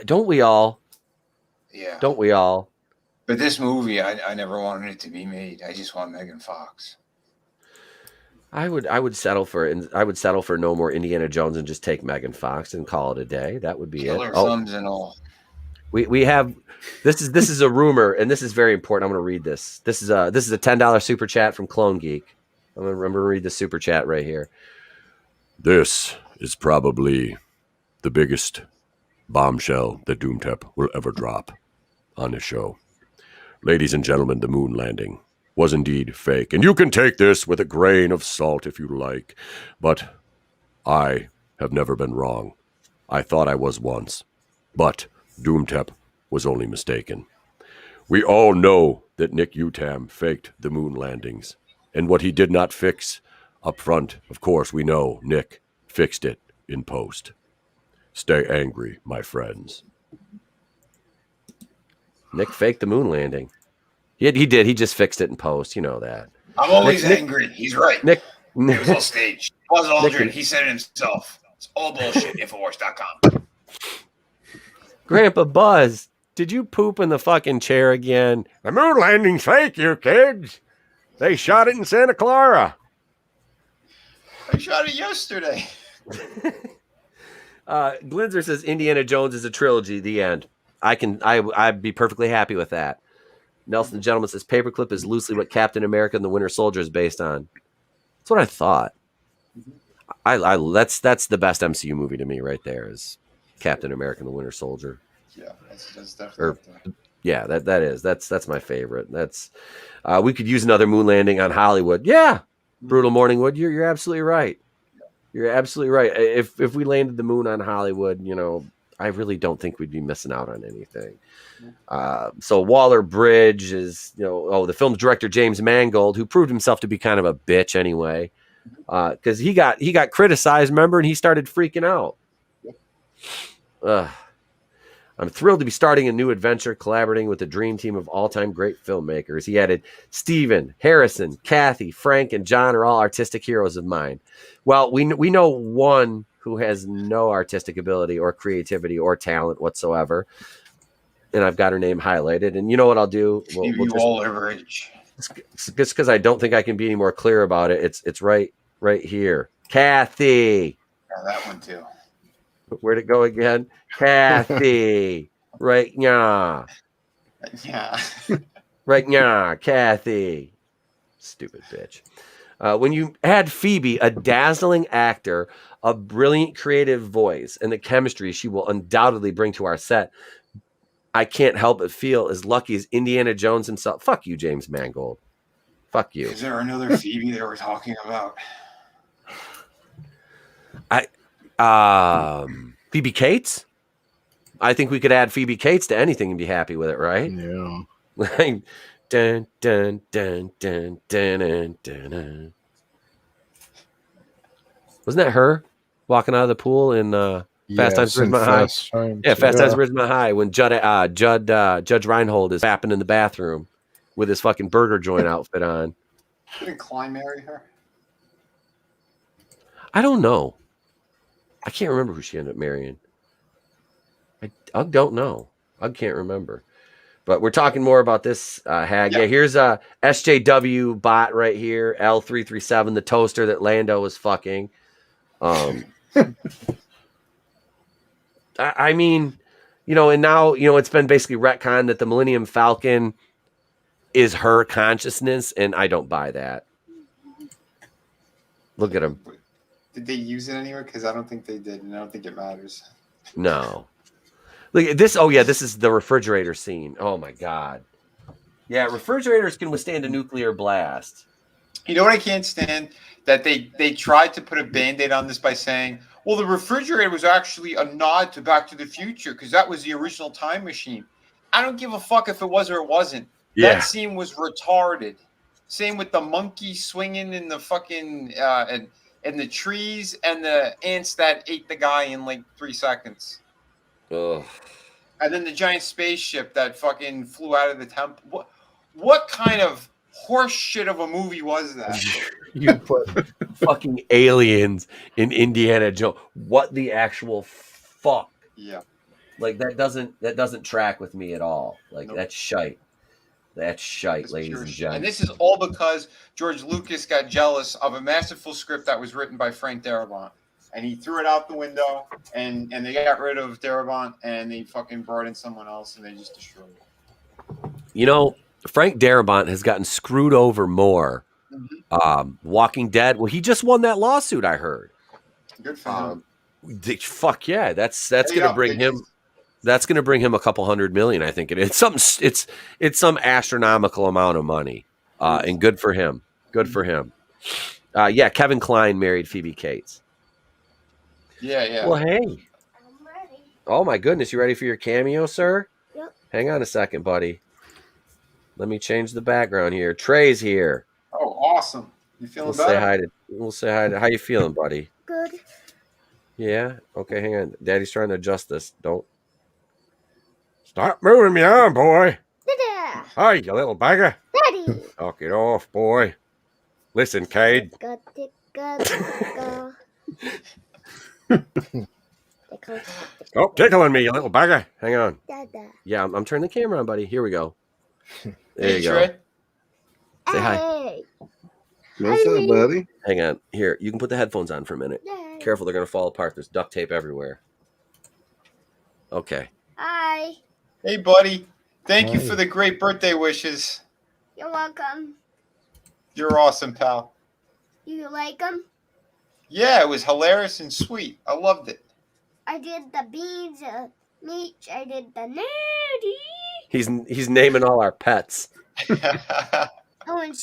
Don't we all? Yeah. Don't we all? But this movie, I never wanted it to be made. I just want Megan Fox. I would settle for no more Indiana Jones and just take Megan Fox and call it a day. That would be Killer it. thumbs and all. We have this is a rumor, and this is very important. I'm going to read this. This is a $10 super chat from Clone Geek. I'm going to read the super chat right here. This is probably the biggest bombshell that Doomtep will ever drop on his show. Ladies and gentlemen, the moon landing was indeed fake. And you can take this with a grain of salt if you like. But I have never been wrong. I thought I was once. But Doomtep was only mistaken. We all know that Nick Utam faked the moon landings. And what he did not fix up front, of course, we know Nick fixed it in post. Stay angry, my friends. Nick faked the moon landing. He did. He just fixed it in post. You know that. I'm always angry. He's right. Nick. It was all staged. Buzz Aldrin, he said it himself. It's all bullshit. Infowars.com. Grandpa Buzz, did you poop in the fucking chair again? The moon landing's fake, you kids. They shot it in Santa Clara. I shot it yesterday. Glinzer says Indiana Jones is a trilogy. The end. I'd be perfectly happy with that. Nelson the Gentleman says Paperclip is loosely what Captain America and the Winter Soldier is based on. That's what I thought. That's the best MCU movie to me right there is Captain America and the Winter Soldier. Yeah, that's definitely. Yeah, that's my favorite. That's we could use another moon landing on Hollywood. Yeah, Brutal Morningwood. You're absolutely right. You're absolutely right. If we landed the moon on Hollywood, you know, I really don't think we'd be missing out on anything. So Waller-Bridge is, you know, the film's director James Mangold, who proved himself to be kind of a bitch anyway, because he got criticized, remember, and he started freaking out. I'm thrilled to be starting a new adventure, collaborating with a dream team of all-time great filmmakers. He added, Steven, Harrison, Kathy, Frank, and John are all artistic heroes of mine. Well, we know one who has no artistic ability or creativity or talent whatsoever. And I've got her name highlighted. And you know what I'll do? Just because I don't think I can be any more clear about it. It's right here. Kathy. Yeah, that one too. Where'd it go again? Kathy. Right, yeah. Yeah. Right, yeah, Kathy. Stupid bitch. When you add Phoebe, a dazzling actor, a brilliant creative voice, and the chemistry she will undoubtedly bring to our set, I can't help but feel as lucky as Indiana Jones himself. Fuck you, James Mangold. Fuck you. Is there another Phoebe they were talking about? Phoebe Cates? I think we could add Phoebe Cates to anything and be happy with it, right? Yeah. Like, dun, dun, dun, dun, dun, dun, dun, dun. Wasn't that her walking out of the pool in Fast Times at Ridgemont High? Yeah, Fast Times at Ridgemont High when Judge Reinhold is fapping in the bathroom with his fucking burger joint outfit on. Didn't Klein marry her? I don't know. I can't remember who she ended up marrying. I don't know. I can't remember. But we're talking more about this hag. Yeah, here's a SJW bot right here, L337, the toaster that Lando was fucking. I mean, and now, it's been basically retconned that the Millennium Falcon is her consciousness, and I don't buy that. Look at him. Did they use it anywhere? Because I don't think they did, and I don't think it matters. No. Look at this. Oh, yeah, this is the refrigerator scene. Oh, my God. Yeah, refrigerators can withstand a nuclear blast. You know what I can't stand? That they tried to put a Band-Aid on this by saying, well, the refrigerator was actually a nod to Back to the Future because that was the original time machine. I don't give a fuck if it was or it wasn't. Yeah. That scene was retarded. Same with the monkey swinging in the fucking and the trees and the ants that ate the guy in like 3 seconds. Ugh. And then the giant spaceship that fucking flew out of the temple. What kind of horse shit of a movie was that? You put fucking aliens in Indiana Jones. What the actual fuck? Yeah. Like that doesn't track with me at all. Like that's shite. That's shite, ladies and gentlemen. And this is all because George Lucas got jealous of a masterful script that was written by Frank Darabont. And he threw it out the window, and they got rid of Darabont, and they fucking brought in someone else, and they just destroyed it. Frank Darabont has gotten screwed over more. Walking Dead. Well, he just won that lawsuit, I heard. Good for him. Fuck yeah, that's gonna bring him. That's gonna bring him a couple $100 million. I think it's some astronomical amount of money. And good for him. Good for him. Yeah, Kevin Kline married Phoebe Cates. Yeah. Well, hey. I'm ready. Oh my goodness, you ready for your cameo, sir? Yep. Hang on a second, buddy. Let me change the background here. Trey's here. Oh, awesome. You feeling better? We'll say hi to. How you feeling, buddy? Good. Yeah? Okay, hang on. Daddy's trying to adjust this. Don't. Stop moving me on, boy. Dada. Hi, you little bagger. Daddy. Knock it off, boy. Listen, Cade. Stop tickling me, you little bagger. Hang on. Dada. Yeah, I'm turning the camera on, buddy. Here we go. There you go. Trey. Say hi. Hey. What's up, buddy? Hang on. Here, you can put the headphones on for a minute. Yay. Careful, they're going to fall apart. There's duct tape everywhere. Okay. Hi. Hey, buddy. Thank you for the great birthday wishes. You're welcome. You're awesome, pal. You like them? Yeah, it was hilarious and sweet. I loved it. I did the beans, meat. I did the nerdy. He's naming all our pets. Oh, and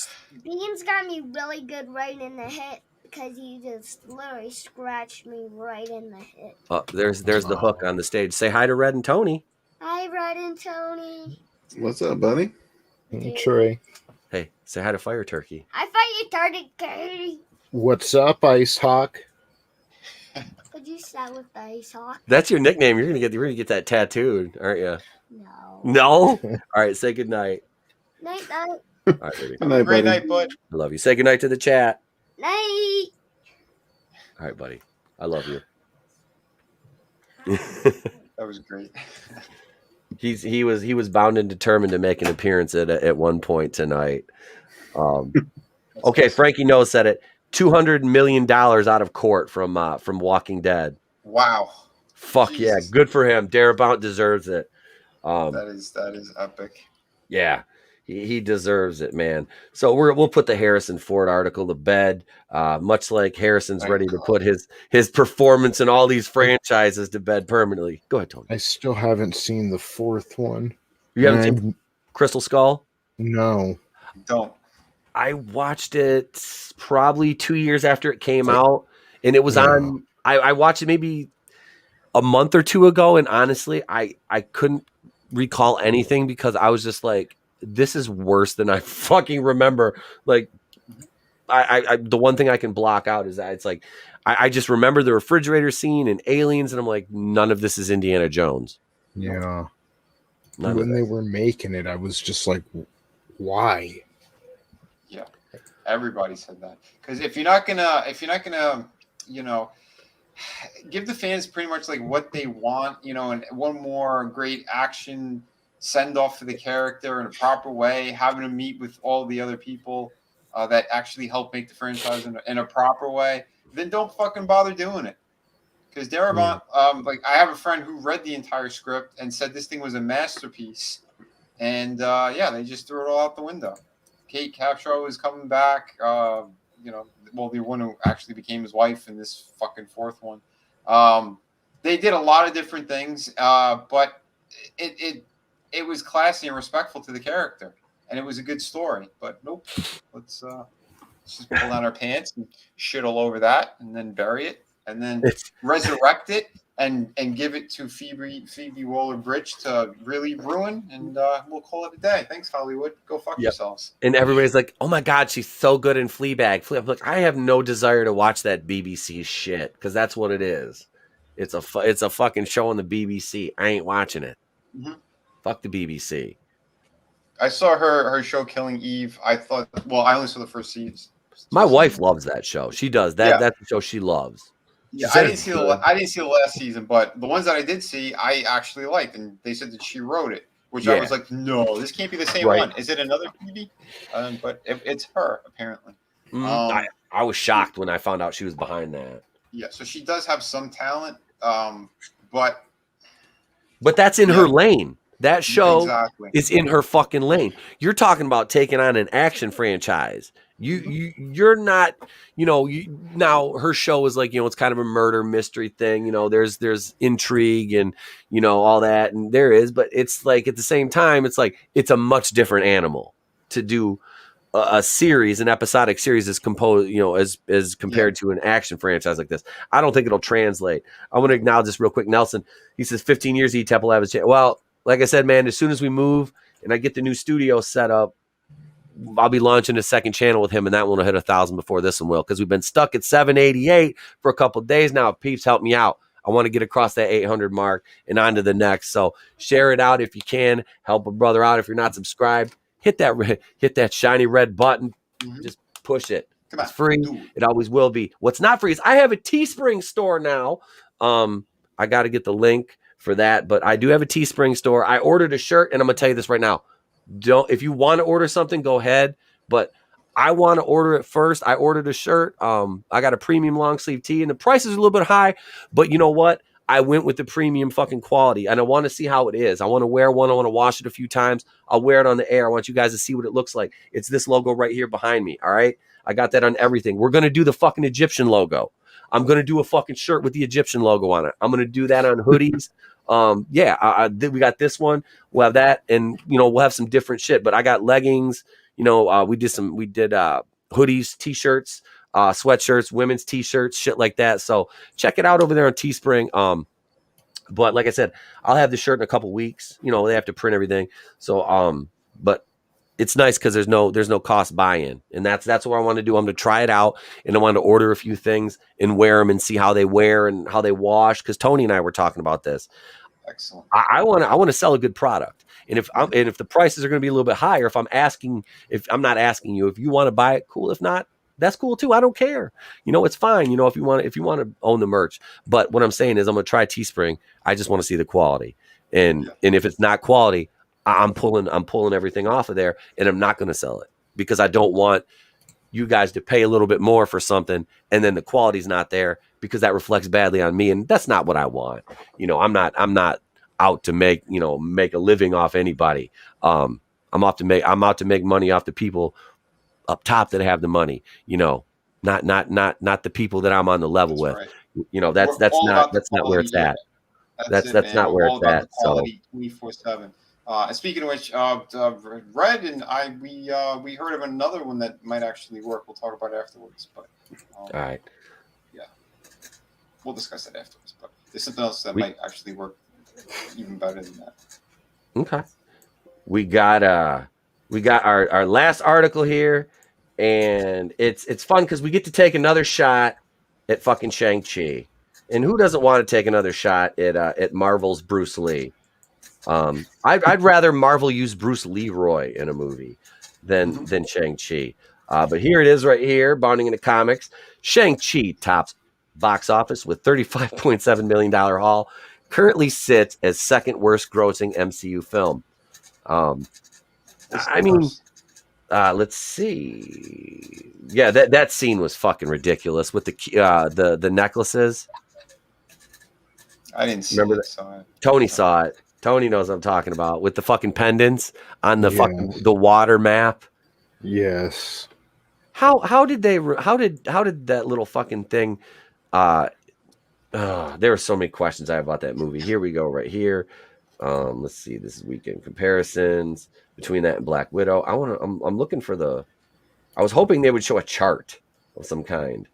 Beans got me really good right in the hit because he just literally scratched me right in the hit. Oh, there's the hook on the stage. Say hi to Red and Tony. Hi, Red and Tony. What's up, buddy? Trey. Hey, say hi to Fire Turkey. I thought you started Katie. What's up, Ice Hawk? Could you start with the Ice Hawk? That's your nickname. You're gonna get that tattooed, aren't you? No. No. All right. Say good night. Night, night. All right, baby. Good night, Great buddy. night, bud. I love you. Say good night to the chat. Night. All right, buddy. I love you. That was great. He was bound and determined to make an appearance at one point tonight. Okay, Frankie knows said it. $200 million out of court from Walking Dead. Wow. Fuck Jesus. yeah, good for him. Darabont deserves it. That is epic. Yeah, He deserves it, man. So we'll put the Harrison Ford article to bed. Much like Harrison's ready to put his performance in all these franchises to bed permanently. Go ahead, Tony. I still haven't seen the fourth one. You haven't seen Crystal Skull? No. Don't. I watched it probably 2 years after it came out, and it was on. I watched it maybe a month or two ago, and honestly, I couldn't recall anything because I was just like, this is worse than I fucking remember. Like, I the one thing I can block out is that it's like I just remember the refrigerator scene and aliens, and I'm like, none of this is Indiana Jones. Yeah. When they were making it, I was just like, why? Yeah, everybody said that, because if you're not gonna, you know, give the fans pretty much like what they want, you know, and one more great action send off for the character in a proper way, having to meet with all the other people that actually help make the franchise in a proper way, then don't fucking bother doing it. Because Darabont, like, I have a friend who read the entire script and said this thing was a masterpiece, and yeah, they just threw it all out the window. Kate Capshaw is coming back, you know, well, the one who actually became his wife in this fucking fourth one. They did a lot of different things, but it was classy and respectful to the character, and it was a good story. But nope, let's just pull down our pants and shit all over that, and then bury it, and then resurrect it, and give it to Phoebe Waller-Bridge to really ruin, and we'll call it a day. Thanks, Hollywood. Go fuck yourselves. And everybody's like, "Oh my god, she's so good in Fleabag." I'm like, I have no desire to watch that BBC shit because that's what it is. It's a fucking show on the BBC. I ain't watching it. Mm-hmm. Fuck the BBC. I saw her show Killing Eve. I thought, well, I only saw the first season. My wife loves that show. She does that. Yeah. That's the show she loves. Yeah, I didn't see the last season, but the ones that I did see, I actually liked, and they said that she wrote it, which I was like, no, this can't be the same one. Is it another Phoebe? But it's her apparently. I was shocked when I found out she was behind that. Yeah, so she does have some talent, but that's in her lane. That show Exactly. is in her fucking lane. You're talking about taking on an action franchise. You're not, now her show is like, it's kind of a murder mystery thing. There's intrigue and, all that. And there is, but it's like, at the same time, it's like, it's a much different animal to do a series, an episodic series is composed, as compared to an action franchise like this. I don't think it'll translate. I want to acknowledge this real quick. Nelson, he says 15 years, E-Tep will have his chance. Well, like I said, man, as soon as we move and I get the new studio set up, I'll be launching a second channel with him, and that one will hit 1,000 before this one will, because we've been stuck at 788 for a couple of days now. Peeps, help me out. I want to get across that 800 mark and on to the next. So share it out if you can. Help a brother out. If you're not subscribed, hit that shiny red button. Mm-hmm. Just push it. It's free. It always will be. What's not free is I have a Teespring store now. I got to get the link for that, but I do have a Teespring store. I ordered a shirt, and I'm gonna tell you this right now. If you want to order something, go ahead, but I want to order it first. I ordered a shirt. I got a premium long sleeve tee, and the price is a little bit high, but you know what? I went with the premium fucking quality, and I want to see how it is. I want to wear one. I want to wash it a few times. I'll wear it on the air. I want you guys to see what it looks like. It's this logo right here behind me. All right. I got that on everything. We're going to do the fucking Egyptian logo. I'm going to do a fucking shirt with the Egyptian logo on it. I'm going to do that on hoodies. We got this one. We'll have that, and we'll have some different shit. But I got leggings. We did hoodies, t-shirts, sweatshirts, women's t-shirts, shit like that. So check it out over there on Teespring. But like I said, I'll have the shirt in a couple weeks. They have to print everything. So but it's nice because there's no cost buy-in, and that's what I want to do. I'm going to try it out, and I want to order a few things and wear them and see how they wear and how they wash. Because Tony and I were talking about this. Excellent. I want to sell a good product, and if the prices are going to be a little bit higher, if I'm not asking you, if you want to buy it, cool. If not, that's cool too. I don't care. It's fine. If you want to own the merch. But what I'm saying is, I'm going to try Teespring. I just want to see the quality, and if it's not quality, I'm pulling everything off of there, and I'm not going to sell it because I don't want you guys to pay a little bit more for something and then the quality's not there, because that reflects badly on me, and that's not what I want. I'm not out to make a living off anybody. I'm I'm out to make money off the people up top that have the money. You know, not the people that I'm on the level with. right. You know, that's not where it's at. That's not where it's at. So 24/7. And speaking of which, Red and I, we heard of another one that might actually work. We'll talk about it afterwards. But all right, yeah, we'll discuss that afterwards. But there's something else that might actually work even better than that. Okay, we got our last article here, and it's fun because we get to take another shot at fucking Shang-Chi. And who doesn't want to take another shot at Marvel's Bruce Lee? I'd rather Marvel use Bruce Leroy in a movie than Shang-Chi. But here it is right here, bounding into comics. Shang-Chi tops box office with $35.7 million haul. Currently sits as second worst grossing MCU film. I mean, let's see. Yeah, that scene was fucking ridiculous with the necklaces. I didn't see Remember it. that? Tony saw it. Tony knows what I'm talking about with the fucking pendants on the fucking the water map. Yes. How did that little fucking thing? There are so many questions I have about that movie. Here we go, right here. Let's see. This is weekend comparisons between that and Black Widow. I'm looking for I was hoping they would show a chart of some kind.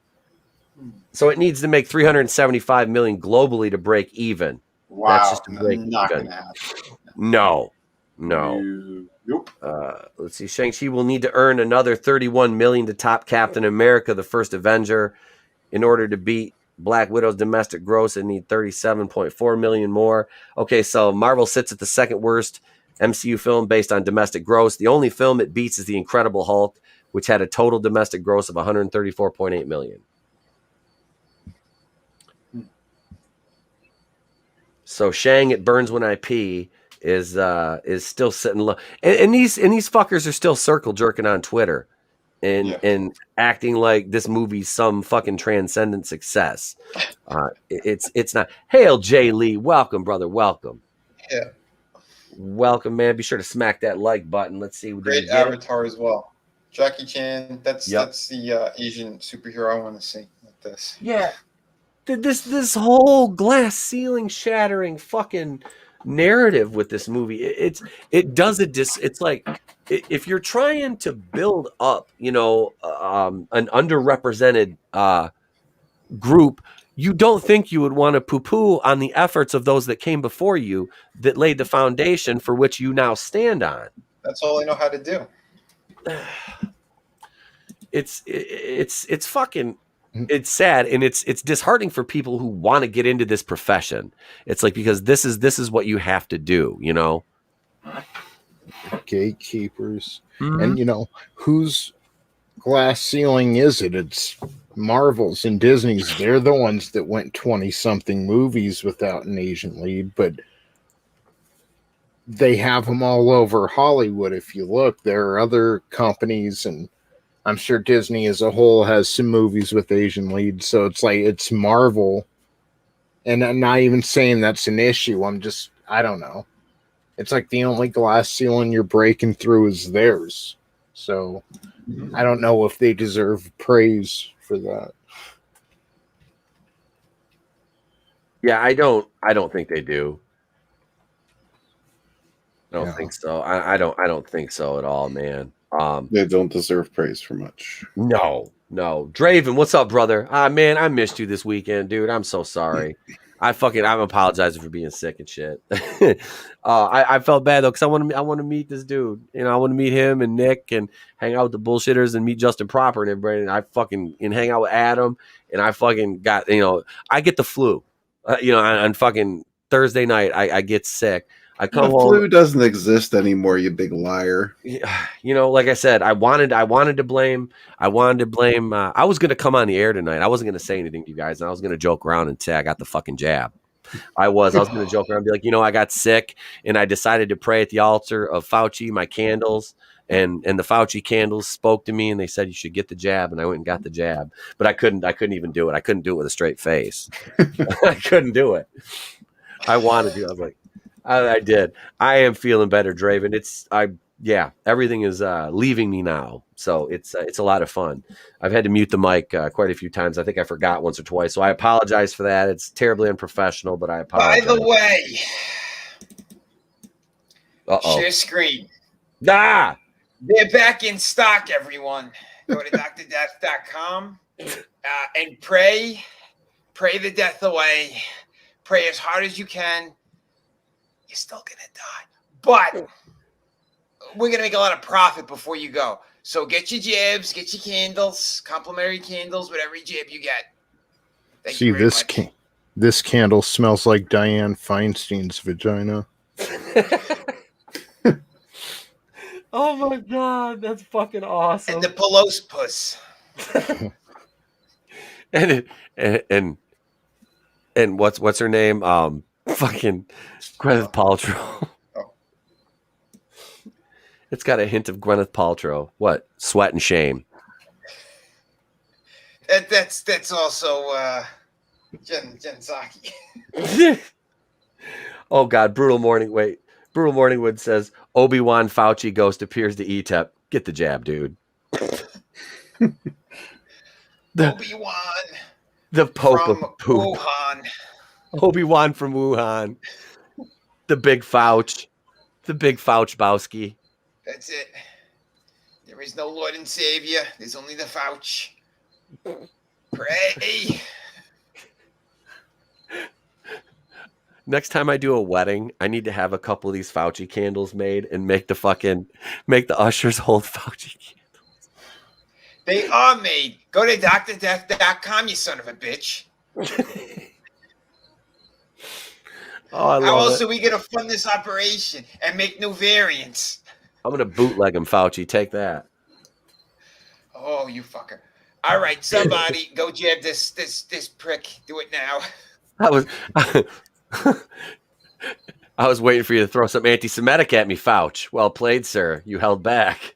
So it needs to make 375 million globally to break even. Wow, that's just to break not even. gonna happen. No. Nope. Let's see. Shang-Chi will need to earn another 31 million to top Captain America: The First Avenger. In order to beat Black Widow's domestic gross, it need 37.4 million more. Okay, so Marvel sits at the second worst MCU film based on domestic gross. The only film it beats is The Incredible Hulk, which had a total domestic gross of 134.8 million. So Shang, It Burns When I Pee is still sitting low, and these fuckers are still circle jerking on Twitter, and acting like this movie's some fucking transcendent success. It's not. Hail Jay Lee, welcome brother, welcome. Yeah, welcome man. Be sure to smack that like button. Let's see. Great avatar as well. Jackie Chan. That's the Asian superhero I want to see like this. Yeah. This whole glass ceiling shattering fucking narrative with this movie, it's like if you're trying to build up, an underrepresented group, you don't think you would want to poo-poo on the efforts of those that came before you that laid the foundation for which you now stand on. That's all I know how to do. It's fucking. It's sad, and it's disheartening for people who want to get into this profession. It's like, because this is what you have to do, Gatekeepers. And whose glass ceiling is it? It's Marvel's and Disney's. They're the ones that went 20-something movies without an Asian lead, but they have them all over Hollywood. If you look, there are other companies, and I'm sure Disney as a whole has some movies with Asian leads. So it's like, it's Marvel. And I'm not even saying that's an issue. I don't know. It's like the only glass ceiling you're breaking through is theirs. So I don't know if they deserve praise for that. Yeah, I don't think they do. I don't think so. I don't think so at all, man. They don't deserve praise for much. No. Draven, what's up, brother? Man, I missed you this weekend, dude. I'm so sorry. I'm apologizing for being sick and shit. I felt bad though, because I want to meet this dude. I want to meet him and Nick and hang out with the bullshitters and meet Justin Proper and everybody. And hang out with Adam. And I fucking got, I get the flu. On fucking Thursday night, I get sick. I come home. Flu doesn't exist anymore, you big liar. Like I said, I wanted to blame. I was going to come on the air tonight. I wasn't going to say anything to you guys, and I was going to joke around and say I got the fucking jab. I was going to joke around and be like, I got sick, and I decided to pray at the altar of Fauci, my candles, and the Fauci candles spoke to me, and they said you should get the jab, and I went and got the jab, but I couldn't even do it. I couldn't do it with a straight face. I couldn't do it. I wanted to. I was like, I did. I am feeling better, Draven. Yeah, everything is leaving me now, so it's a lot of fun. I've had to mute the mic quite a few times. I think I forgot once or twice, so I apologize for that. It's terribly unprofessional, but I By apologize. the way, Uh-oh. share screen. Ah! They're back in stock, everyone. Go to drdeath.com and pray the death away. Pray as hard as you can. You're still gonna die, but we're gonna make a lot of profit before you go. So get your jabs, get your candles, complimentary candles, whatever jab you get. Thank See, you very this much. this candle smells like Diane Feinstein's vagina. Oh my god, that's fucking awesome. And the Pelosi puss. and what's her name? Fucking Gwyneth Paltrow. It's got a hint of Gwyneth Paltrow. What? Sweat and shame. That's also Jen Psaki. Oh god, Brutal Morningwood says Obi-Wan Fauci ghost appears to ETEP. Get the jab, dude. Obi-Wan. The Pope from of poop. Wuhan. Obi-Wan from Wuhan. The big Fauch. The big Fauch-bowski. That's it. There is no Lord and Savior. There's only the Fauch. Pray. Next time I do a wedding, I need to have a couple of these Fauci candles made and make the ushers hold Fauci candles. They are made. Go to drdeath.com, you son of a bitch. Oh, I love How else it. are we going to fund this operation and make new variants? I'm going to bootleg him, Fauci. Take that. Oh, you fucker. All right, somebody go jab this prick. Do it now. I was waiting for you to throw some anti-Semitic at me, Fauch. Well played, sir. You held back.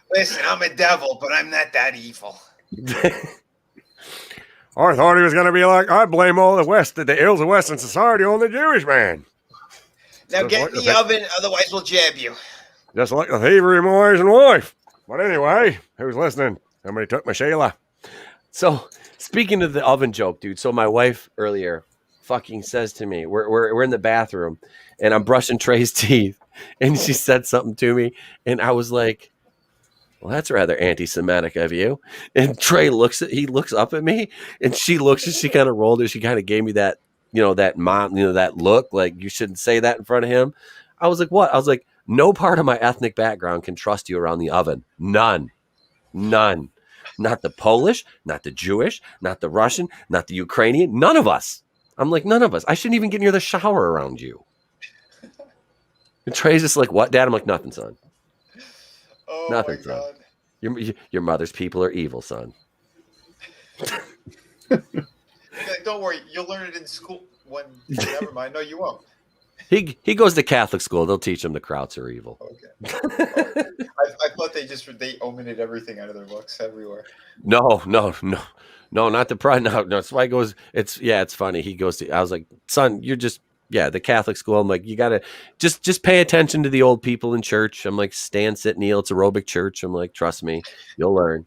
Listen, I'm a devil, but I'm not that evil. I thought he was going to be like, I blame all the ills of Western society on the Jewish man. Now Just get like in the the thing. oven, otherwise we'll jab you. Just like the thievery of my wise and wife. But anyway, who's listening? Somebody took my Shayla. So, speaking of the oven joke, dude. So my wife earlier fucking says to me, we're in the bathroom, and I'm brushing Trey's teeth, and she said something to me, and I was like, well, that's rather anti-Semitic of you. And Trey looks up at me, and she looks, and she kind of rolled her. She kind of gave me that, that mom, that look, like you shouldn't say that in front of him. I was like, what? I was like, no part of my ethnic background can trust you around the oven. None. Not the Polish, not the Jewish, not the Russian, not the Ukrainian. None of us. I'm like, none of us. I shouldn't even get near the shower around you. And Trey's just like, what, Dad? I'm like, nothing, son. Oh, Nothing, my son. God. Your mother's people are evil, son. Don't worry. You'll learn it in school. Never mind. No, you won't. He goes to Catholic school. They'll teach him the Krauts are evil. Okay. I thought they omitted everything out of their books everywhere. No, not the pride. No, that's why he goes. It's funny. He goes to. I was like, son, you're just the Catholic school. I'm like, you gotta just pay attention to the old people in church. I'm like, stand, sit, kneel. It's aerobic church. I'm like, trust me, you'll learn.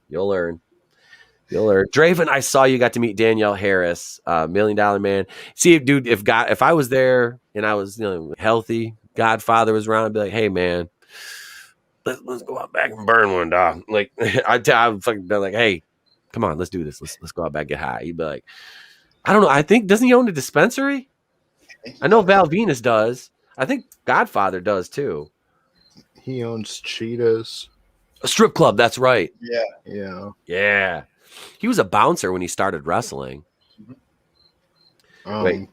Draven, I saw you got to meet Danielle Harris, $1 Million Man. See, dude, if I was there and I was healthy, Godfather was around, I'd be like, hey man, let's go out back and burn one, dog. Like I'd fucking be like, hey, come on, let's do this. Let's go out back and get high. He'd be like, I don't know. I think doesn't he own a dispensary? I know Val Venus does. I think Godfather does too. He owns Cheetahs. A strip club. That's right. Yeah. He was a bouncer when he started wrestling. Gil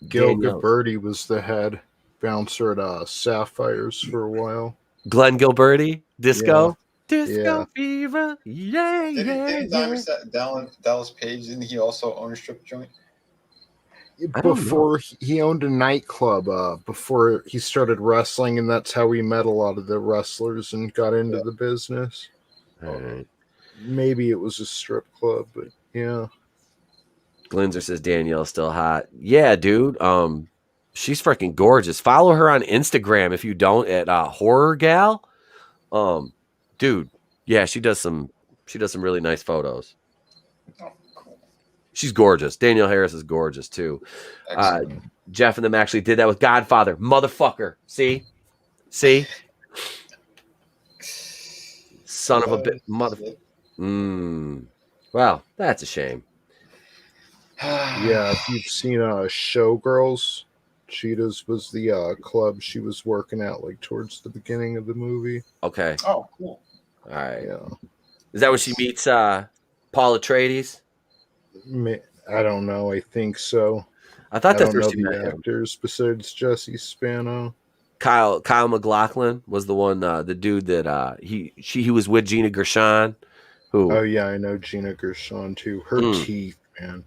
Gilberti was the head bouncer at Sapphires for a while. Glenn Gilberti, Disco. Yeah. Disco Fever. Yeah. Dallas Page, didn't he also own a strip joint? Before he owned a nightclub, before he started wrestling, and that's how he met a lot of the wrestlers and got into the business. All right. Maybe it was a strip club, but yeah. Glinzer says Danielle's still hot. Yeah, dude. She's freaking gorgeous. Follow her on Instagram if you don't at Horror Gal. Dude, yeah, she does some really nice photos. Oh, cool. She's gorgeous. Danielle Harris is gorgeous too. Jeff and them actually did that with Godfather. Motherfucker. See? Son of a bit mother. Well, that's a shame. Yeah, if you've seen Showgirls, Cheetahs was the club she was working at like towards the beginning of the movie. Okay. Oh, cool. All right. Yeah. Is that when she meets Paul Atreides? I don't know. I think so. I thought that's where know she met him. actors besides Jesse Spano. Kyle MacLachlan was the one, the dude that he was with Gina Gershon. Who? Oh yeah, I know Gina Gershon too. Her teeth, man.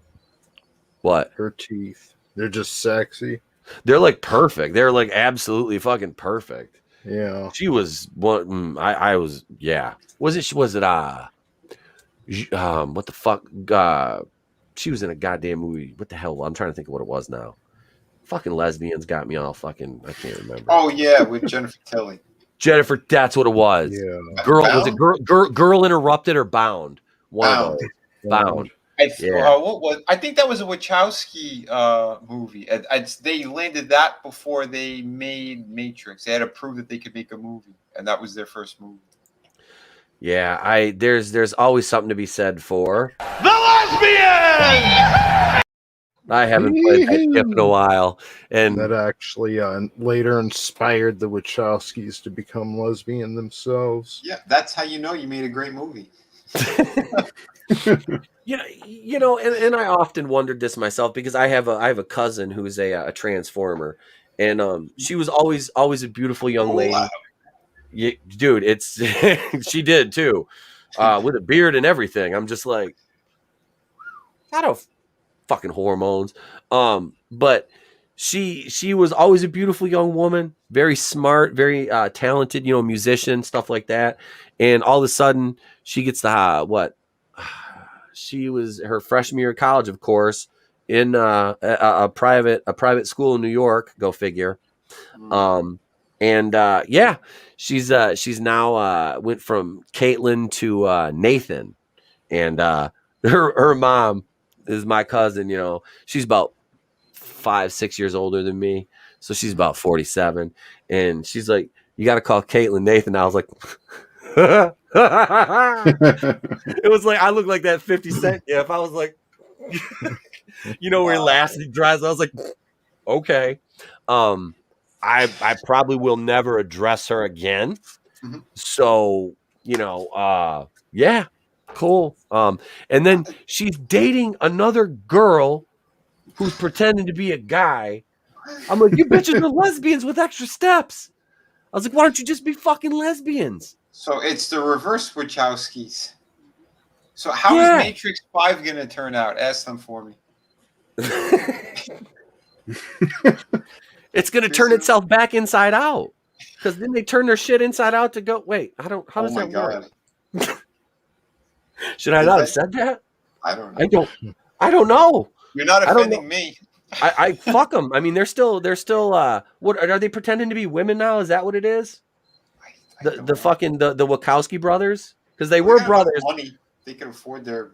What? Her teeth. They're just sexy. They're like perfect. They're like absolutely fucking perfect. Yeah. She was one. I was. Yeah. Was it? What the fuck? She was in a goddamn movie. What the hell? I'm trying to think of what it was now. Fucking lesbians got me all fucking. I can't remember. Oh yeah, with Jennifer Tilly. Jennifer, that's what it was. Yeah. Girl, was it Girl Interrupted or Bound? One of those. Bound. What was? I think that was a Wachowski movie. They landed that before they made Matrix. They had to prove that they could make a movie, and that was their first movie. Yeah, there's always something to be said for The lesbian. I haven't played that GIF in a while, and that actually later inspired the Wachowskis to become lesbian themselves. Yeah, that's how you know you made a great movie. You know, and I often wondered this myself because I have a cousin who's a transformer, and she was always a beautiful young lady. Wow. Yeah, dude, it's she did too, with a beard and everything. I'm just like, I don't fucking hormones. But she was always a beautiful young woman, very smart, very talented, musician, stuff like that. And all of a sudden, she gets the she was her freshman year of college, of course, in a private school in New York. Go figure. She's now went from Caitlin to Nathan, and her mom is my cousin. She's about 5-6 years older than me, so she's about 47, and she's like, "You got to call Caitlin Nathan." I was like, it was like I looked like that 50 Cent. Yeah, if I was like, where he laughs and he drives, I was like, okay. I probably will never address her again. Mm-hmm. So, yeah, cool. And then she's dating another girl who's pretending to be a guy. I'm like, you bitches are lesbians with extra steps. I was like, why don't you just be fucking lesbians? So it's the reverse Wachowskis. So how is Matrix 5 going to turn out? Ask them for me. It's going to turn itself back inside out. Because then they turn their shit inside out to go, wait, how does that work? Should I not have said that? I don't know. I don't know. You're not offending me. I fuck them. I mean, they're still what are they pretending to be women now? Is that what it is? The Wachowski brothers? Because they were brothers. Money. They could afford their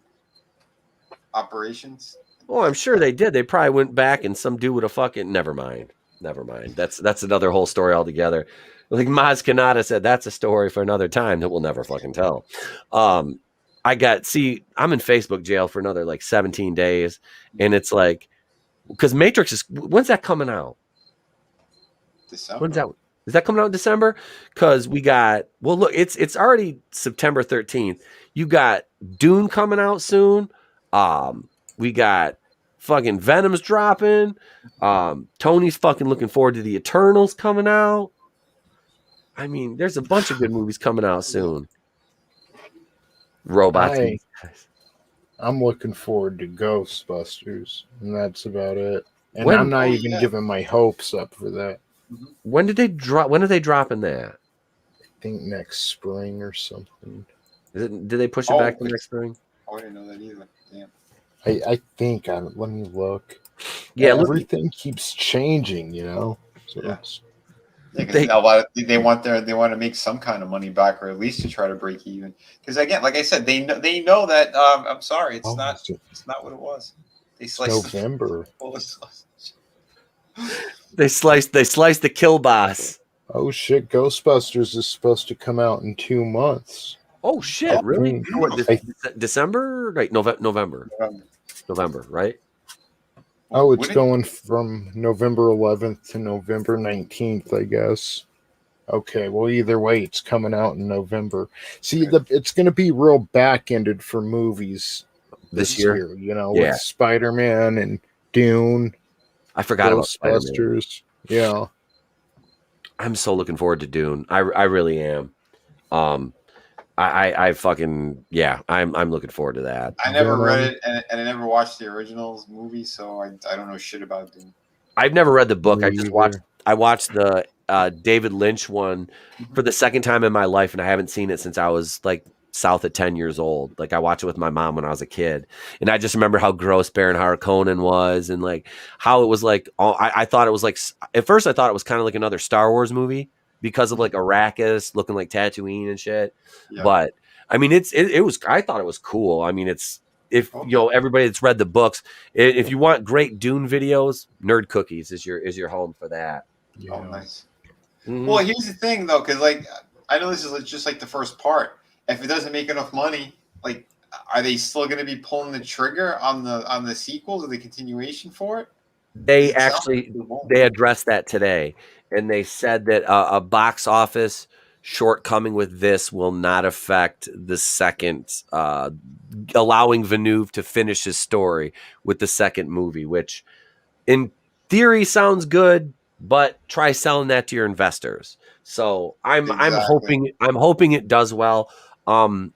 operations. Oh, I'm sure they did. They probably went back and some dude would have fucking never mind. That's another whole story altogether. Like Maz Kanata said, that's a story for another time that we'll never fucking tell. I'm in Facebook jail for another like 17 days. And it's like, because Matrix when's that coming out? December. Is that coming out in December? Because we got, look, it's already September 13th. You got Dune coming out soon. We got fucking Venom's dropping. Tony's fucking looking forward to the Eternals coming out. I mean, there's a bunch of good movies coming out soon. Robots. I'm looking forward to Ghostbusters, and that's about it. And I'm not even giving my hopes up for that. When did they drop? When are they dropping that? I think next spring or something. Did they push it back to next spring? Oh, I didn't know that either. Damn. I think. Let me look. Yeah, everything keeps changing, you know. So Yeah. They want to make some kind of money back, or at least to try to break even. Because again, like I said, they know that I'm sorry, it's not what it was. They sliced November. They sliced the kill boss. Oh shit! Ghostbusters is supposed to come out in 2 months. Oh shit! Really? What, December? Right? November, right? Oh, it's going from November 11th to November 19th, I guess. Okay, well, either way, it's coming out in November. See, it's going to be real back-ended for movies this year, you know, with Spider-Man and Dune. I forgot about Ghostbusters. Yeah. I'm so looking forward to Dune. I really am. I fucking I'm looking forward to that. I never read it, and I never watched the originals movie, so I don't know shit about Dune. I've never read the book. I watched the David Lynch one for the second time in my life, and I haven't seen it since I was like south of 10 years old. Like I watched it with my mom when I was a kid, and I just remember how gross Baron Harkonnen was, and like how it was like. I thought it was like at first I thought it was kind of like another Star Wars movie because of like Arrakis looking like Tatooine and shit. Yeah. But I mean, it was. I thought it was cool. I mean, if you know everybody that's read the books, if you want great Dune videos, Nerd Cookies is your home for that. Yeah. Oh, nice. Mm-hmm. Well, here's the thing though, because like I know this is just like the first part. If it doesn't make enough money, like, are they still going to be pulling the trigger on the sequels or the continuation for it? They addressed that today, and they said that a box office shortcoming with this will not affect the second, allowing Villeneuve to finish his story with the second movie, which in theory sounds good, but try selling that to your investors. So I'm hoping it does well.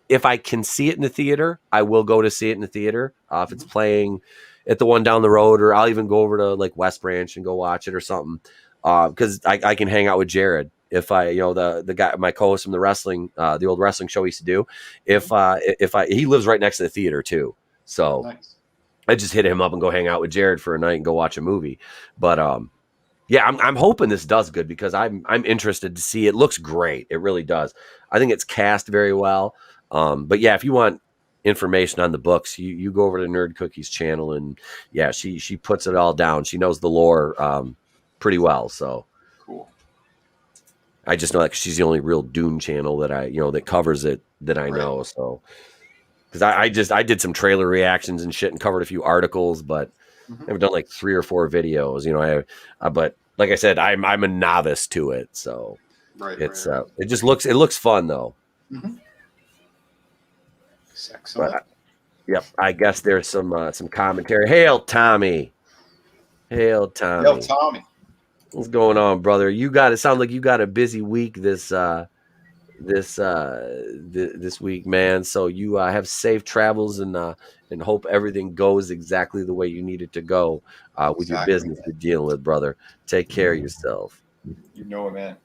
If I can see it in the theater, I will go to see it in the theater. If it's playing at the one down the road, or I'll even go over to like West Branch and go watch it or something. Because I can hang out with Jared. If I, you know, the guy, my co-host from the old wrestling show we used to do, he lives right next to the theater too. So nice. I just hit him up and go hang out with Jared for a night and go watch a movie. But, yeah, I'm hoping this does good because I'm interested to see. It looks great. It really does. I think it's cast very well. But yeah, if you want information on the books, you go over to Nerd Cookie's channel, and yeah, she puts it all down. She knows the lore pretty well. So cool. I just know that 'cause she's the only real Dune channel that that covers it that I know. So because I did some trailer reactions and shit and covered a few articles, but I've done like 3 or 4 videos. You know, but like I said, I'm a novice to it, so it just looks fun though. Mm-hmm. Excellent. But, yep, I guess there's some commentary. Hail Tommy. Hail Tommy. What's going on, brother? It sounds like you got a busy week this week, man. So you have safe travels and hope everything goes exactly the way you need it to go with your business you're dealing with, brother. Take care of yourself. You know it, man.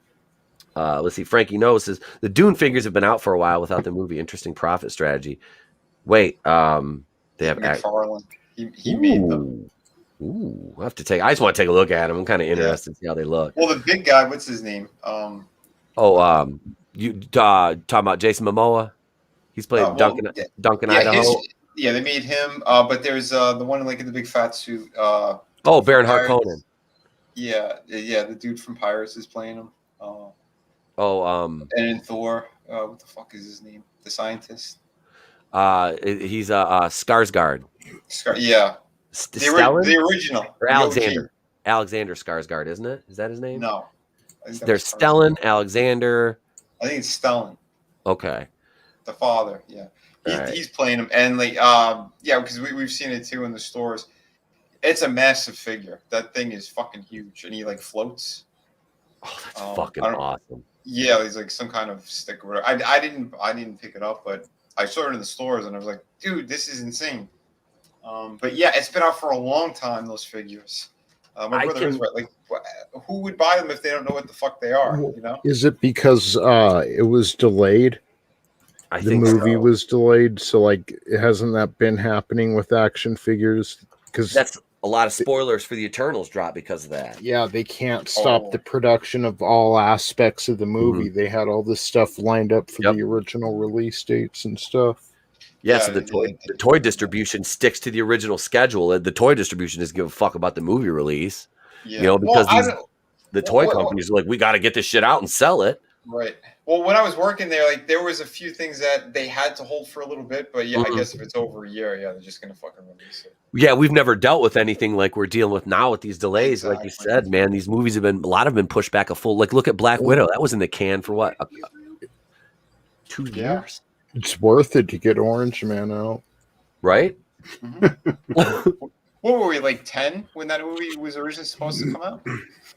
Let's see. Frankie Noah says the Dune figures have been out for a while without the movie. Interesting profit strategy. Wait, they have McFarlane. He made them. Ooh, I just want to take a look at them. I'm kind of interested to see how they look. Well, the big guy, what's his name? You talking about Jason Momoa? He's played Duncan, Idaho. They made him. But there's the one like in the big fat suit. Baron Harkonnen. Yeah, the dude from Pirates is playing him. And in Thor, what the fuck is his name? The scientist. He's Skarsgård. The original. Or Alexander. Alexander Skarsgård, isn't it? Is that his name? No. There's Stellan, Alexander. I think it's Stellan. Okay. The father, yeah. He's playing him, and like, because we've seen it too in the stores. It's a massive figure. That thing is fucking huge, and he like floats. Oh, that's fucking awesome. Yeah, he's like some kind of stick or whatever. I didn't pick it up, but I saw it in the stores, and I was like, dude, this is insane. But yeah, it's been out for a long time. Those figures. My brother is right. Like, who would buy them if they don't know what the fuck they are? You know? Is it because it was delayed? I think the movie was delayed, so like, hasn't that been happening with action figures? Because a lot of spoilers for the Eternals drop because of that. Yeah, they can't stop the production of all aspects of the movie. They had all this stuff lined up for the original release dates and stuff. Yeah, so the toy distribution sticks to the original schedule. The toy distribution doesn't give a fuck about the movie release. Yeah. You know, because the toy Well, companies are like, we got to get this shit out and sell it. Right. Well, when I was working there, like there was a few things that they had to hold for a little bit, but yeah, I guess if it's over a year, yeah, they're just gonna fucking release it. Yeah, we've never dealt with anything like we're dealing with now with these delays. Like you said, man, these movies a lot have been pushed back a full. Like, look at Black Widow. That was in the can for what? 2 years. It's worth it to get Orange Man out, right? What were we, like 10 when that movie was originally supposed to come out?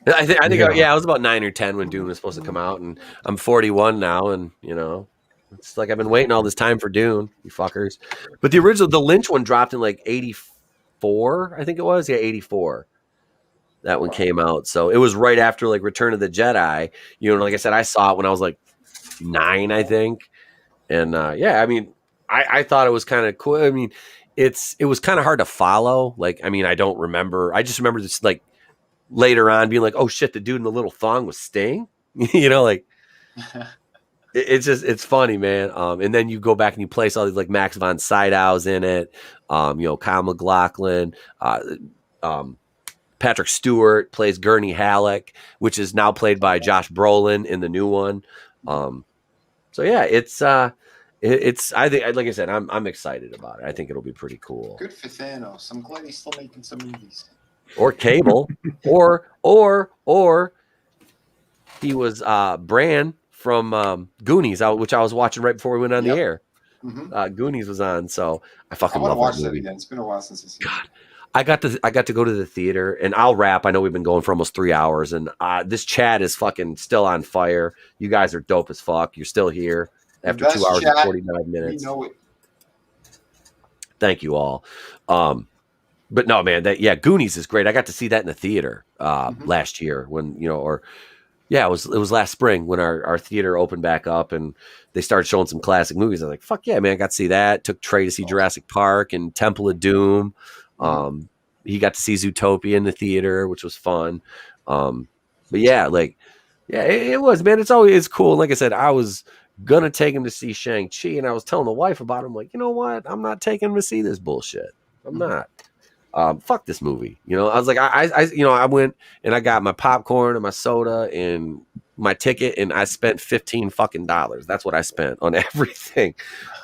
I think I was about 9 or 10 when Dune was supposed to come out, and I'm 41 now, and you know, it's like I've been waiting all this time for Dune, you fuckers. But the Lynch one dropped in like 84, I think it was. Yeah, 84. That one came out, so it was right after like Return of the Jedi. You know, like I said, I saw it when I was like 9, I think, and yeah, I mean, I thought it was kind of cool. I mean, it was kind of hard to follow. Like, I mean, I don't remember. I just remember this like later on being like, oh shit, the dude in the little thong was Sting. You know, like it's funny, man. And then you go back and you place all these like Max von Sydow's in it. You know, Kyle MacLachlan, Patrick Stewart plays Gurney Halleck, which is now played by Josh Brolin in the new one. So yeah, it's I think, like I said, I'm excited about it. I think it'll be pretty cool. Good for Thanos. I'm glad he's still making some movies. Or Cable, or he was Bran from Goonies, which I was watching right before we went on the air. Goonies was on, so I fucking love watch that movie. again. It's been a while since I've seen it. God, I got to go to the theater, and I'll wrap. I know we've been going for almost 3 hours, and this chat is fucking still on fire. You guys are dope as fuck. You're still here after 2 hours and 49 minutes. You know it. Thank you all. But no, man, Goonies is great. I got to see that in the theater last year when, you know, it was last spring when our theater opened back up and they started showing some classic movies. I was like, fuck yeah, man, I got to see that. Took Trey to see Jurassic Park and Temple of Doom. He got to see Zootopia in the theater, which was fun. But yeah, like, yeah, it was, man. It's cool. Like I said, I was gonna take him to see Shang-Chi, and I was telling the wife about him, like, you know what? I'm not taking him to see this bullshit. I'm not. Fuck this movie. You know, I was like, I went and I got my popcorn and my soda and my ticket, and I spent $15 That's what I spent on everything.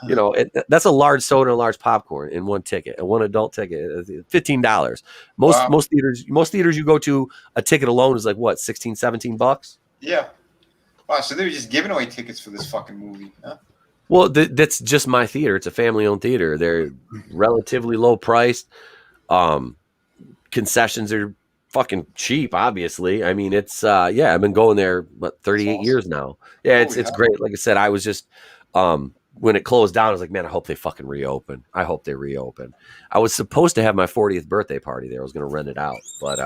You know, that's a large soda and a large popcorn in one ticket, and one adult ticket, $15. Most theaters you go to, a ticket alone is like what, $16-17? Yeah. Wow, so they were just giving away tickets for this fucking movie, huh? Well, that's just my theater. It's a family-owned theater. They're relatively low priced. Concessions are fucking cheap, obviously. I mean, it's I've been going there 38 years now. Yeah, it's great. Like I said, I was just when it closed down, I was like, man, I hope they fucking reopen. I hope they reopen. I was supposed to have my 40th birthday party there. I was going to rent it out, but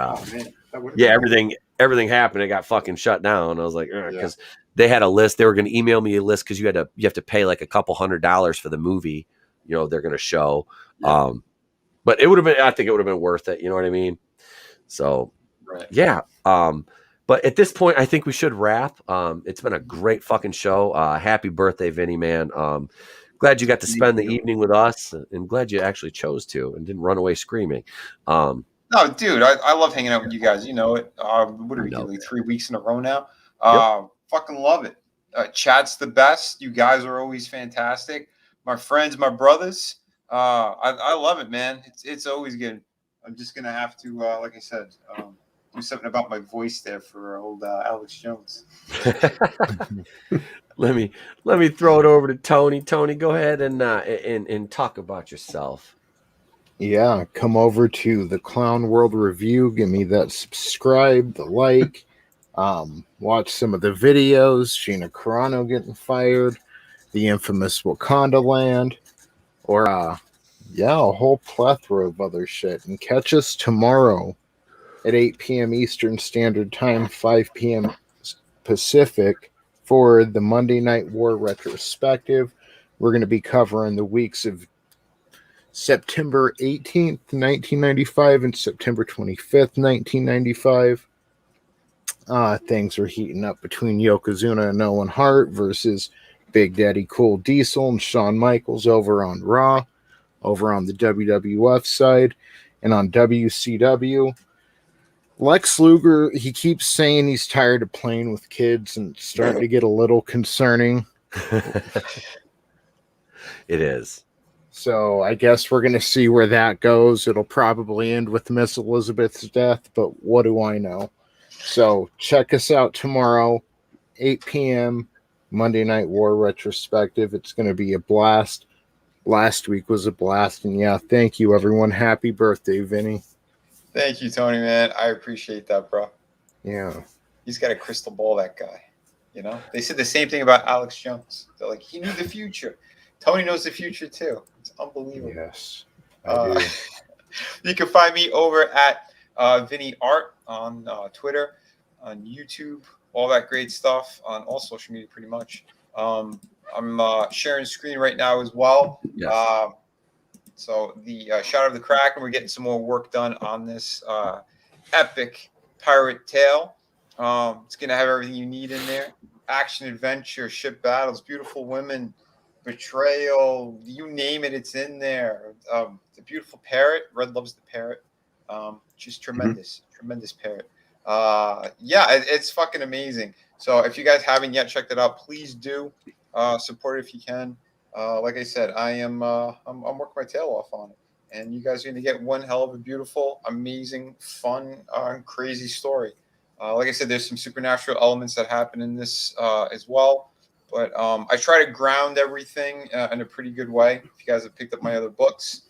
everything happened. It got fucking shut down. I was like, because they had a list. They were going to email me a list because you have to pay like a couple $100 for the movie. You know, they're going to show. Yeah. But it would have been. I think it would have been worth it. You know what I mean? So, yeah. But at this point, I think we should wrap. It's been a great fucking show. Happy birthday, Vinnie, man. Glad you got to spend the evening with us, and glad you actually chose to and didn't run away screaming. No, dude, I love hanging out with you guys. You know it. What are we doing? Like 3 weeks in a row now? Fucking love it. Chat's the best. You guys are always fantastic. My friends, my brothers. I love it, man. It's always good. I'm just gonna have to, like I said, do something about my voice there for old Alex Jones. Let me throw it over to Tony. Tony, go ahead and talk about yourself. Yeah, come over to the Clown World Review. Give me that subscribe, the like. Watch some of the videos. Gina Carano getting fired. The infamous Wakanda Land. Or, a whole plethora of other shit. And catch us tomorrow at 8 p.m. Eastern Standard Time, 5 p.m. Pacific for the Monday Night War retrospective. We're going to be covering the weeks of September 18th, 1995, and September 25th, 1995. Things are heating up between Yokozuna and Owen Hart versus Big Daddy Cool Diesel and Shawn Michaels over on Raw, over on the WWF side, and on WCW. Lex Luger, he keeps saying he's tired of playing with kids, and it's starting to get a little concerning. It is. So I guess we're going to see where that goes. It'll probably end with Miss Elizabeth's death, but what do I know? So check us out tomorrow, 8 p.m., Monday Night War retrospective. It's going to be a blast. Last week was a blast, and yeah, thank you, everyone. Happy birthday, Vinny. Thank you, Tony, man. I appreciate that, bro. Yeah. He's got a crystal ball, that guy. You know, they said the same thing about Alex Jones. They're like, he knew the future. Tony knows the future, too. It's unbelievable. Yes, I do. You can find me over at Vinnieart on Twitter, on YouTube, all that great stuff, on all social media pretty much. I'm sharing screen right now as well. Yes. So the Shadow of the Kraken, we're getting some more work done on this epic pirate tale. It's going to have everything you need in there. Action, adventure, ship battles, beautiful women, betrayal, you name it, it's in there. The beautiful parrot. Red loves the parrot. Just tremendous, tremendous parrot. Yeah, it's fucking amazing. So if you guys haven't yet checked it out, please do support it if you can. Like I said, I'm working my tail off on it, and you guys are going to get one hell of a beautiful, amazing, fun, crazy story. Like I said, there's some supernatural elements that happen in this as well, but I try to ground everything in a pretty good way. If you guys have picked up my other books,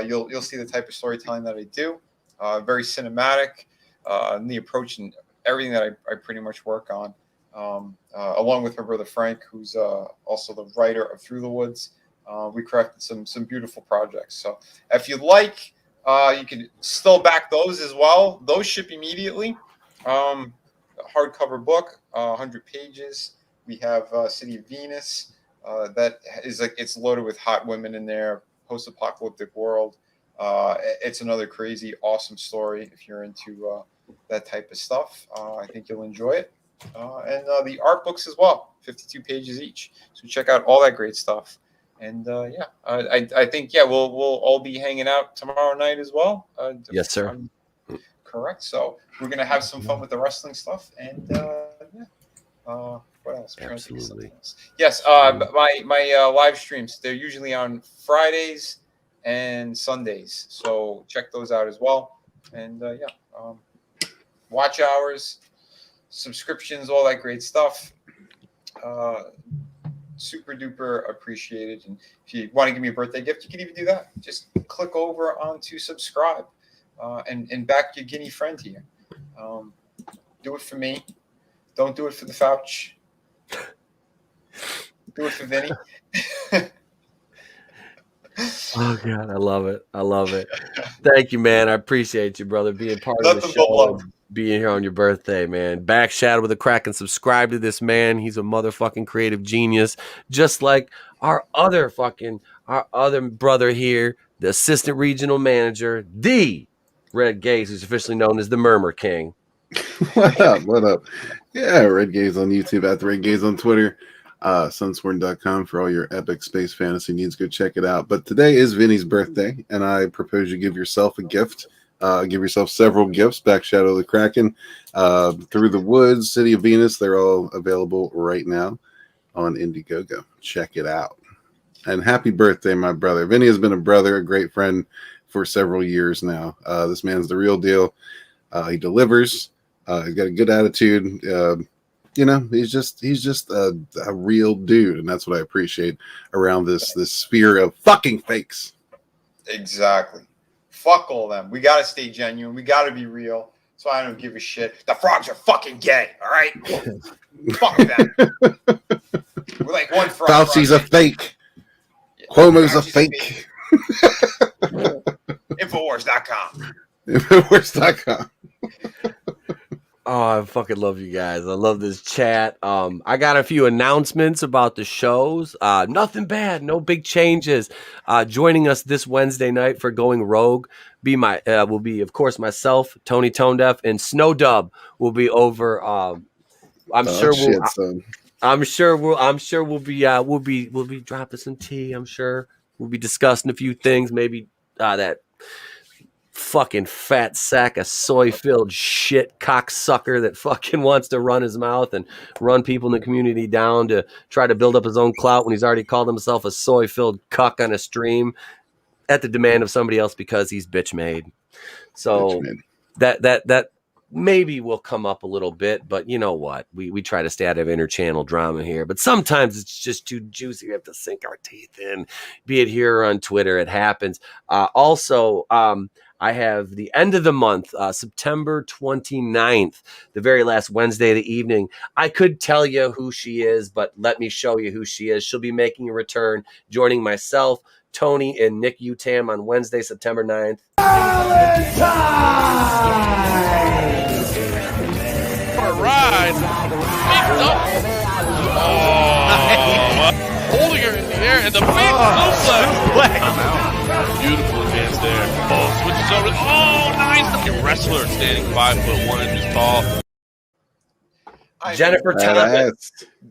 you'll see the type of storytelling that I do. Very cinematic, and the approach and everything that I pretty much work on. Along with my brother Frank, who's also the writer of Through the Woods. We crafted some beautiful projects. So if you'd like, you can still back those as well. Those ship immediately. Hardcover book, 100 pages. We have City of Venus. That is like, it's loaded with hot women in there. Post-apocalyptic world. It's another crazy, awesome story. If you're into that type of stuff, I think you'll enjoy it. And the art books as well, 52 pages each. So check out all that great stuff. And yeah, I think we'll all be hanging out tomorrow night as well. Yes, sir. Correct. So we're gonna have some fun with the wrestling stuff. And what else? Absolutely. Yes. My live streams, they're usually on Fridays and Sundays. So check those out as well. And watch hours, subscriptions, all that great stuff. Super duper appreciated. And if you want to give me a birthday gift, you can even do that. Just click over onto subscribe and back your guinea friend here. Do it for me. Don't do it for the Fouch. Do it for Vinny. Oh God, I love it. I love it. Thank you, man. I appreciate you, brother, being part of the show. Being here on your birthday, man. Back Shadow with a Crack and subscribe to this man. He's a motherfucking creative genius, just like our other brother here, the assistant regional manager, the Red Gaze, who's officially known as the Murmur King. What up? What up? Yeah, Red Gaze on YouTube, at the Red Gaze on Twitter, sunsworn.com for all your epic space fantasy needs. Go check it out. But today is Vinny's birthday, and I propose you give yourself a gift. Give yourself several gifts. Back Shadow of the Kraken, Through the Woods, City of Venus. They're all available right now on Indiegogo. Check it out. And happy birthday, my brother. Vinny has been a brother, a great friend for several years now. This man's the real deal. He delivers. He's got a good attitude. He's just a real dude, and that's what I appreciate around this sphere of fucking fakes. Exactly. Fuck all them. We gotta stay genuine. We gotta be real. So I don't give a shit. The frogs are fucking gay. All right. Fuck them. We're like one frog. Fauci's a fake. Yeah. Cuomo's a fake. Infowars.com. Infowars.com. Oh, I fucking love you guys. I love this chat. I got a few announcements about the shows. Nothing bad, no big changes. Joining us this Wednesday night for Going Rogue will be of course myself, Tony ToneDef, and Snow Dub will be over. I'm sure we'll be dropping some tea. I'm sure we'll be discussing a few things. Maybe that fucking fat sack of soy-filled shit cocksucker that fucking wants to run his mouth and run people in the community down to try to build up his own clout when he's already called himself a soy-filled cuck on a stream at the demand of somebody else because he's bitch made. So that maybe will come up a little bit, but you know what? We try to stay out of interchannel drama here, but sometimes it's just too juicy. We have to sink our teeth in, be it here or on Twitter. It happens. Also, I have the end of the month, September 29th, the very last Wednesday of the evening. I could tell you who she is, but let me show you who she is. She'll be making a return, joining myself, Tony, and Nick Utam on Wednesday, September 9th. Valentine! For a ride. Holding her in the air, and the big suplex. Beautiful advance there. Oh, switches over. Oh, nice. Fucking wrestler standing 5'1" tall.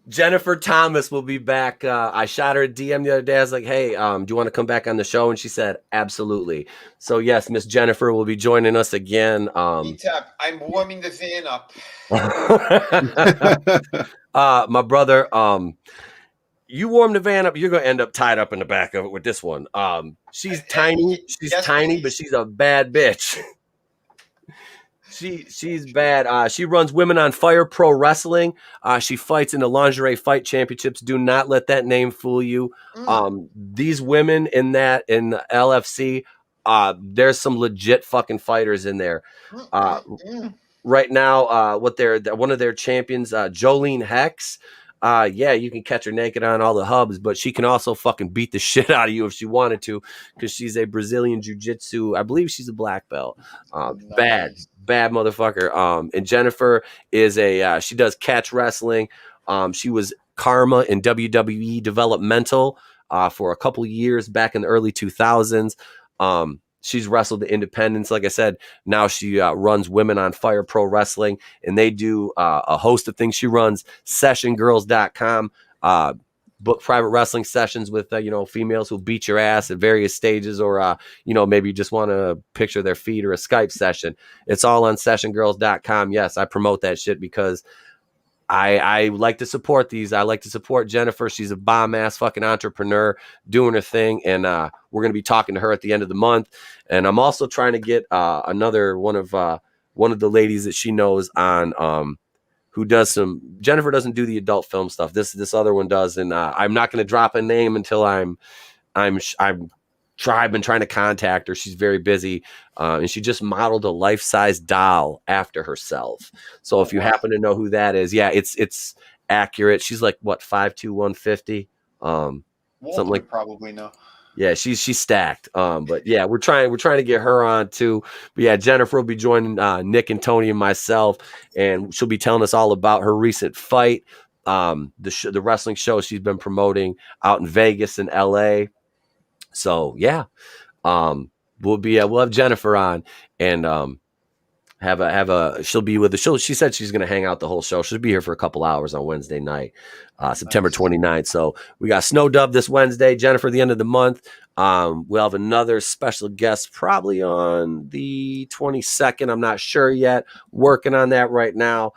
Jennifer Thomas will be back. I shot her a DM the other day. I was like, hey, do you want to come back on the show? And she said, absolutely. So yes, Miss Jennifer will be joining us again. I'm warming the van up. My brother, you warm the van up, you're going to end up tied up in the back of it with this one. She's tiny. She's tiny, but she's a bad bitch. She's bad. She runs Women on Fire Pro Wrestling. She fights in the Lingerie Fight Championships. Do not let that name fool you. These women in the LFC, there's some legit fucking fighters in there. Right now, one of their champions, Jolene Hex. You can catch her naked on all the hubs, but she can also fucking beat the shit out of you if she wanted to, because she's a Brazilian jiu-jitsu. I believe she's a black belt. Bad motherfucker. And Jennifer is she does catch wrestling. She was Karma in WWE Developmental for a couple years back in the early 2000s. She's wrestled the independents. Like I said, now she runs Women on Fire Pro Wrestling, and they do a host of things. She runs sessiongirls.com, book private wrestling sessions with, females who beat your ass at various stages, or, maybe you just want to picture their feet or a Skype session. It's all on sessiongirls.com. Yes, I promote that shit because I like to support these. I like to support Jennifer. She's a bomb ass fucking entrepreneur doing her thing. And we're going to be talking to her at the end of the month. And I'm also trying to get another one of the ladies that she knows on, who does Jennifer doesn't do the adult film stuff. This other one does. And I'm not going to drop a name until I've been trying to contact her. She's very busy. And she just modeled a life-size doll after herself. So if you happen to know who that is, it's accurate. She's like, what, 5'2", 150? Something like probably know. Yeah, she's stacked. But yeah, we're trying to get her on too. But yeah, Jennifer will be joining Nick and Tony and myself, and she'll be telling us all about her recent fight, the wrestling show she's been promoting out in Vegas and LA. So yeah, we'll have Jennifer on, and she'll be with the show. She said she's going to hang out the whole show. She'll be here for a couple hours on Wednesday night, September 29th. So we got Snow Dub this Wednesday, Jennifer the end of the month. We'll have another special guest probably on the 22nd. I'm not sure yet. Working on that right now.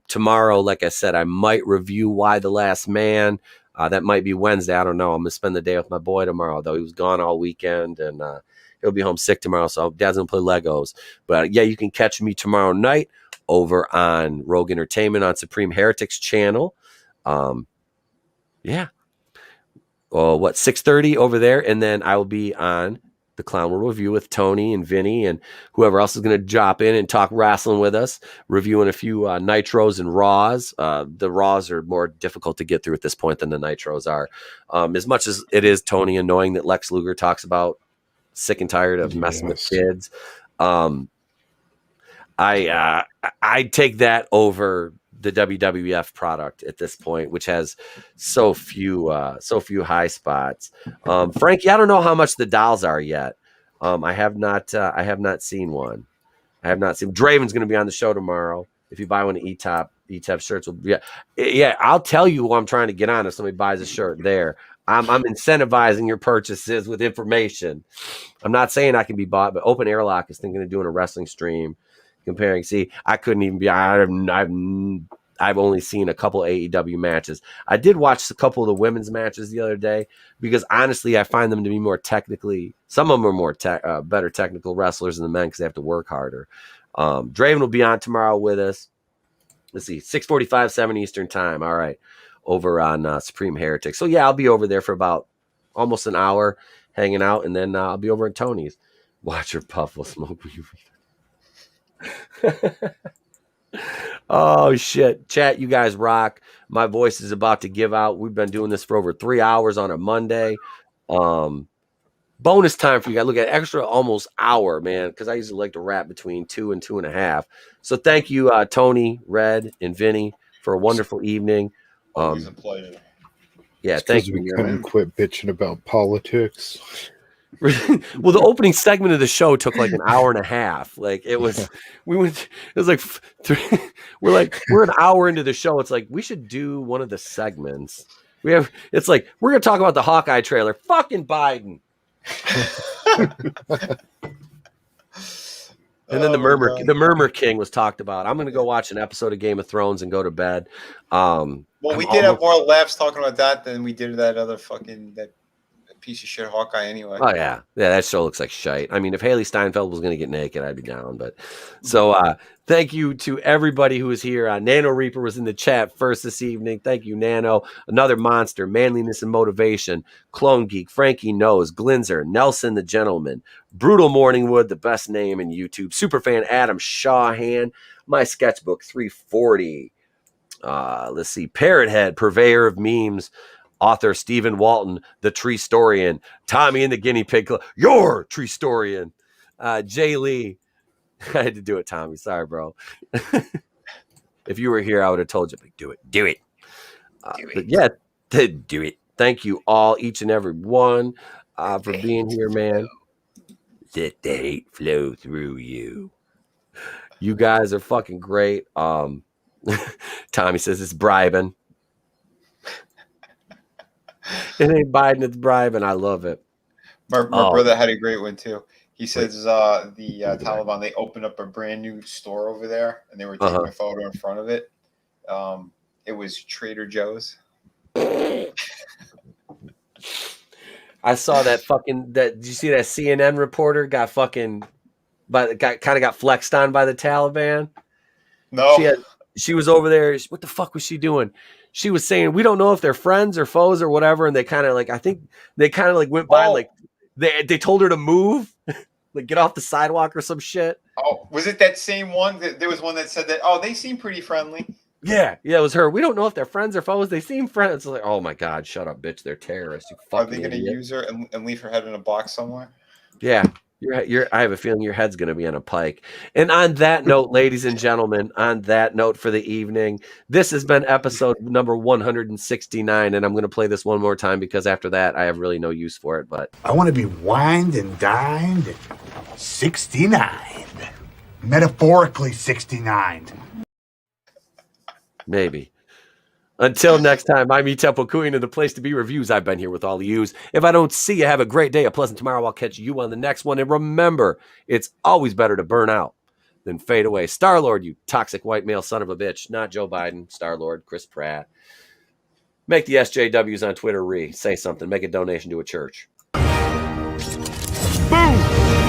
Tomorrow, like I said, I might review Why the Last Man. That might be Wednesday. I don't know. I'm going to spend the day with my boy tomorrow, though. He was gone all weekend, and he'll be home sick tomorrow, so Dad's going to play Legos. But, yeah, you can catch me tomorrow night over on Rogue Entertainment on Supreme Heretics channel. Yeah. 6:30 over there, and then I will be on the Clown World Review with Tony and Vinnie and whoever else is going to drop in and talk wrestling with us, reviewing a few Nitros and Raws. The Raws are more difficult to get through at this point than the Nitros are. As much as it is Tony annoying that Lex Luger talks about sick and tired of messing with kids. I'd take that over the WWF product at this point, which has so few high spots. Frankie, I don't know how much the dolls are yet. I have not seen one. I have not seen. Draven's going to be on the show tomorrow. If you buy one of E-Top shirts, will be, yeah. I'll tell you who I'm trying to get on if somebody buys a shirt there. I'm incentivizing your purchases with information. I'm not saying I can be bought, but Open Airlock is thinking of doing a wrestling stream comparing. See, I couldn't even be. I've only seen a couple AEW matches. I did watch a couple of the women's matches the other day because honestly, I find them to be more technically. Some of them are more better technical wrestlers than the men because they have to work harder. Draven will be on tomorrow with us. Let's see, 6:45, 7 Eastern time. All right, over on Supreme Heretic. So yeah, I'll be over there for about almost an hour hanging out, and then I'll be over at Tony's. Watch your puff will smoke. Oh shit, chat, you guys rock. My voice is about to give out. We've been doing this for over 3 hours on a Monday. Bonus time for you guys. Look at extra almost hour, man, because I usually like to wrap between 2 and 2.5. So thank you, Tony, Red, and Vinny, for a wonderful evening. Always a pleasure. Yeah, thank you. We couldn't quit bitching about politics. Well, the opening segment of the show took like an hour and a half. Like it was, we're an hour into the show. It's like we should do one of the segments. It's like we're gonna talk about the Hawkeye trailer. Fucking Biden. And then the Murmur King was talked about. I'm gonna go watch an episode of Game of Thrones and go to bed. Well, we did have more laughs talking about that than we did that other that piece of shit Hawkeye anyway. Oh yeah, that show looks like shite. I mean, if Haley Steinfeld was going to get naked, I'd be down. But so thank you to everybody who was here. Nano Reaper was in the chat first this evening. Thank you, Nano. Another monster, manliness and motivation. Clone Geek, Frankie Knows, Glinzer, Nelson the Gentleman, Brutal Morningwood, the best name in YouTube. Superfan Adam Shawhan, My Sketchbook 340. Let's see, Parrothead, purveyor of memes. Author Stephen Walton, the Tree Storian, Tommy and the Guinea Pig Club, your Tree Storian, Jay Lee. I had to do it, Tommy. Sorry, bro. If you were here, I would have told you, like, do it. But yeah, do it. Thank you all, each and every one, for being here, man. Let the hate flow through you. You guys are fucking great. Tommy says it's bribing. It ain't Biden, it's bribing. I love it. My brother had a great one too. He says the Taliban, they opened up a brand new store over there and they were taking a photo in front of it. It was Trader Joe's. I saw that did you see that CNN reporter got flexed on by the Taliban? No. She was over there. What the fuck was she doing? She was saying, we don't know if they're friends or foes or whatever. And they kind of went by, they told her to move, like get off the sidewalk or some shit. Oh, was it that same one? There was one that said that, oh, they seem pretty friendly. Yeah, it was her. We don't know if they're friends or foes. They seem friends. It's like, oh my God, shut up, bitch. They're terrorists. You fucking Are they going to use her and leave her head in a box somewhere? Yeah. I have a feeling your head's going to be on a pike. And on that note, ladies and gentlemen, on that note for the evening, this has been episode number 169. And I'm going to play this one more time because after that, I have really no use for it. But I want to be wined and dined at 69. Metaphorically 69. Maybe. Until next time, I'm Temple Queen, and the place to be reviews. I've been here with all of yous. If I don't see you, have a great day, a pleasant tomorrow. I'll catch you on the next one. And remember, it's always better to burn out than fade away. Star-Lord, you toxic white male son of a bitch. Not Joe Biden. Star-Lord, Chris Pratt. Make the SJWs on Twitter say something. Make a donation to a church. Boom!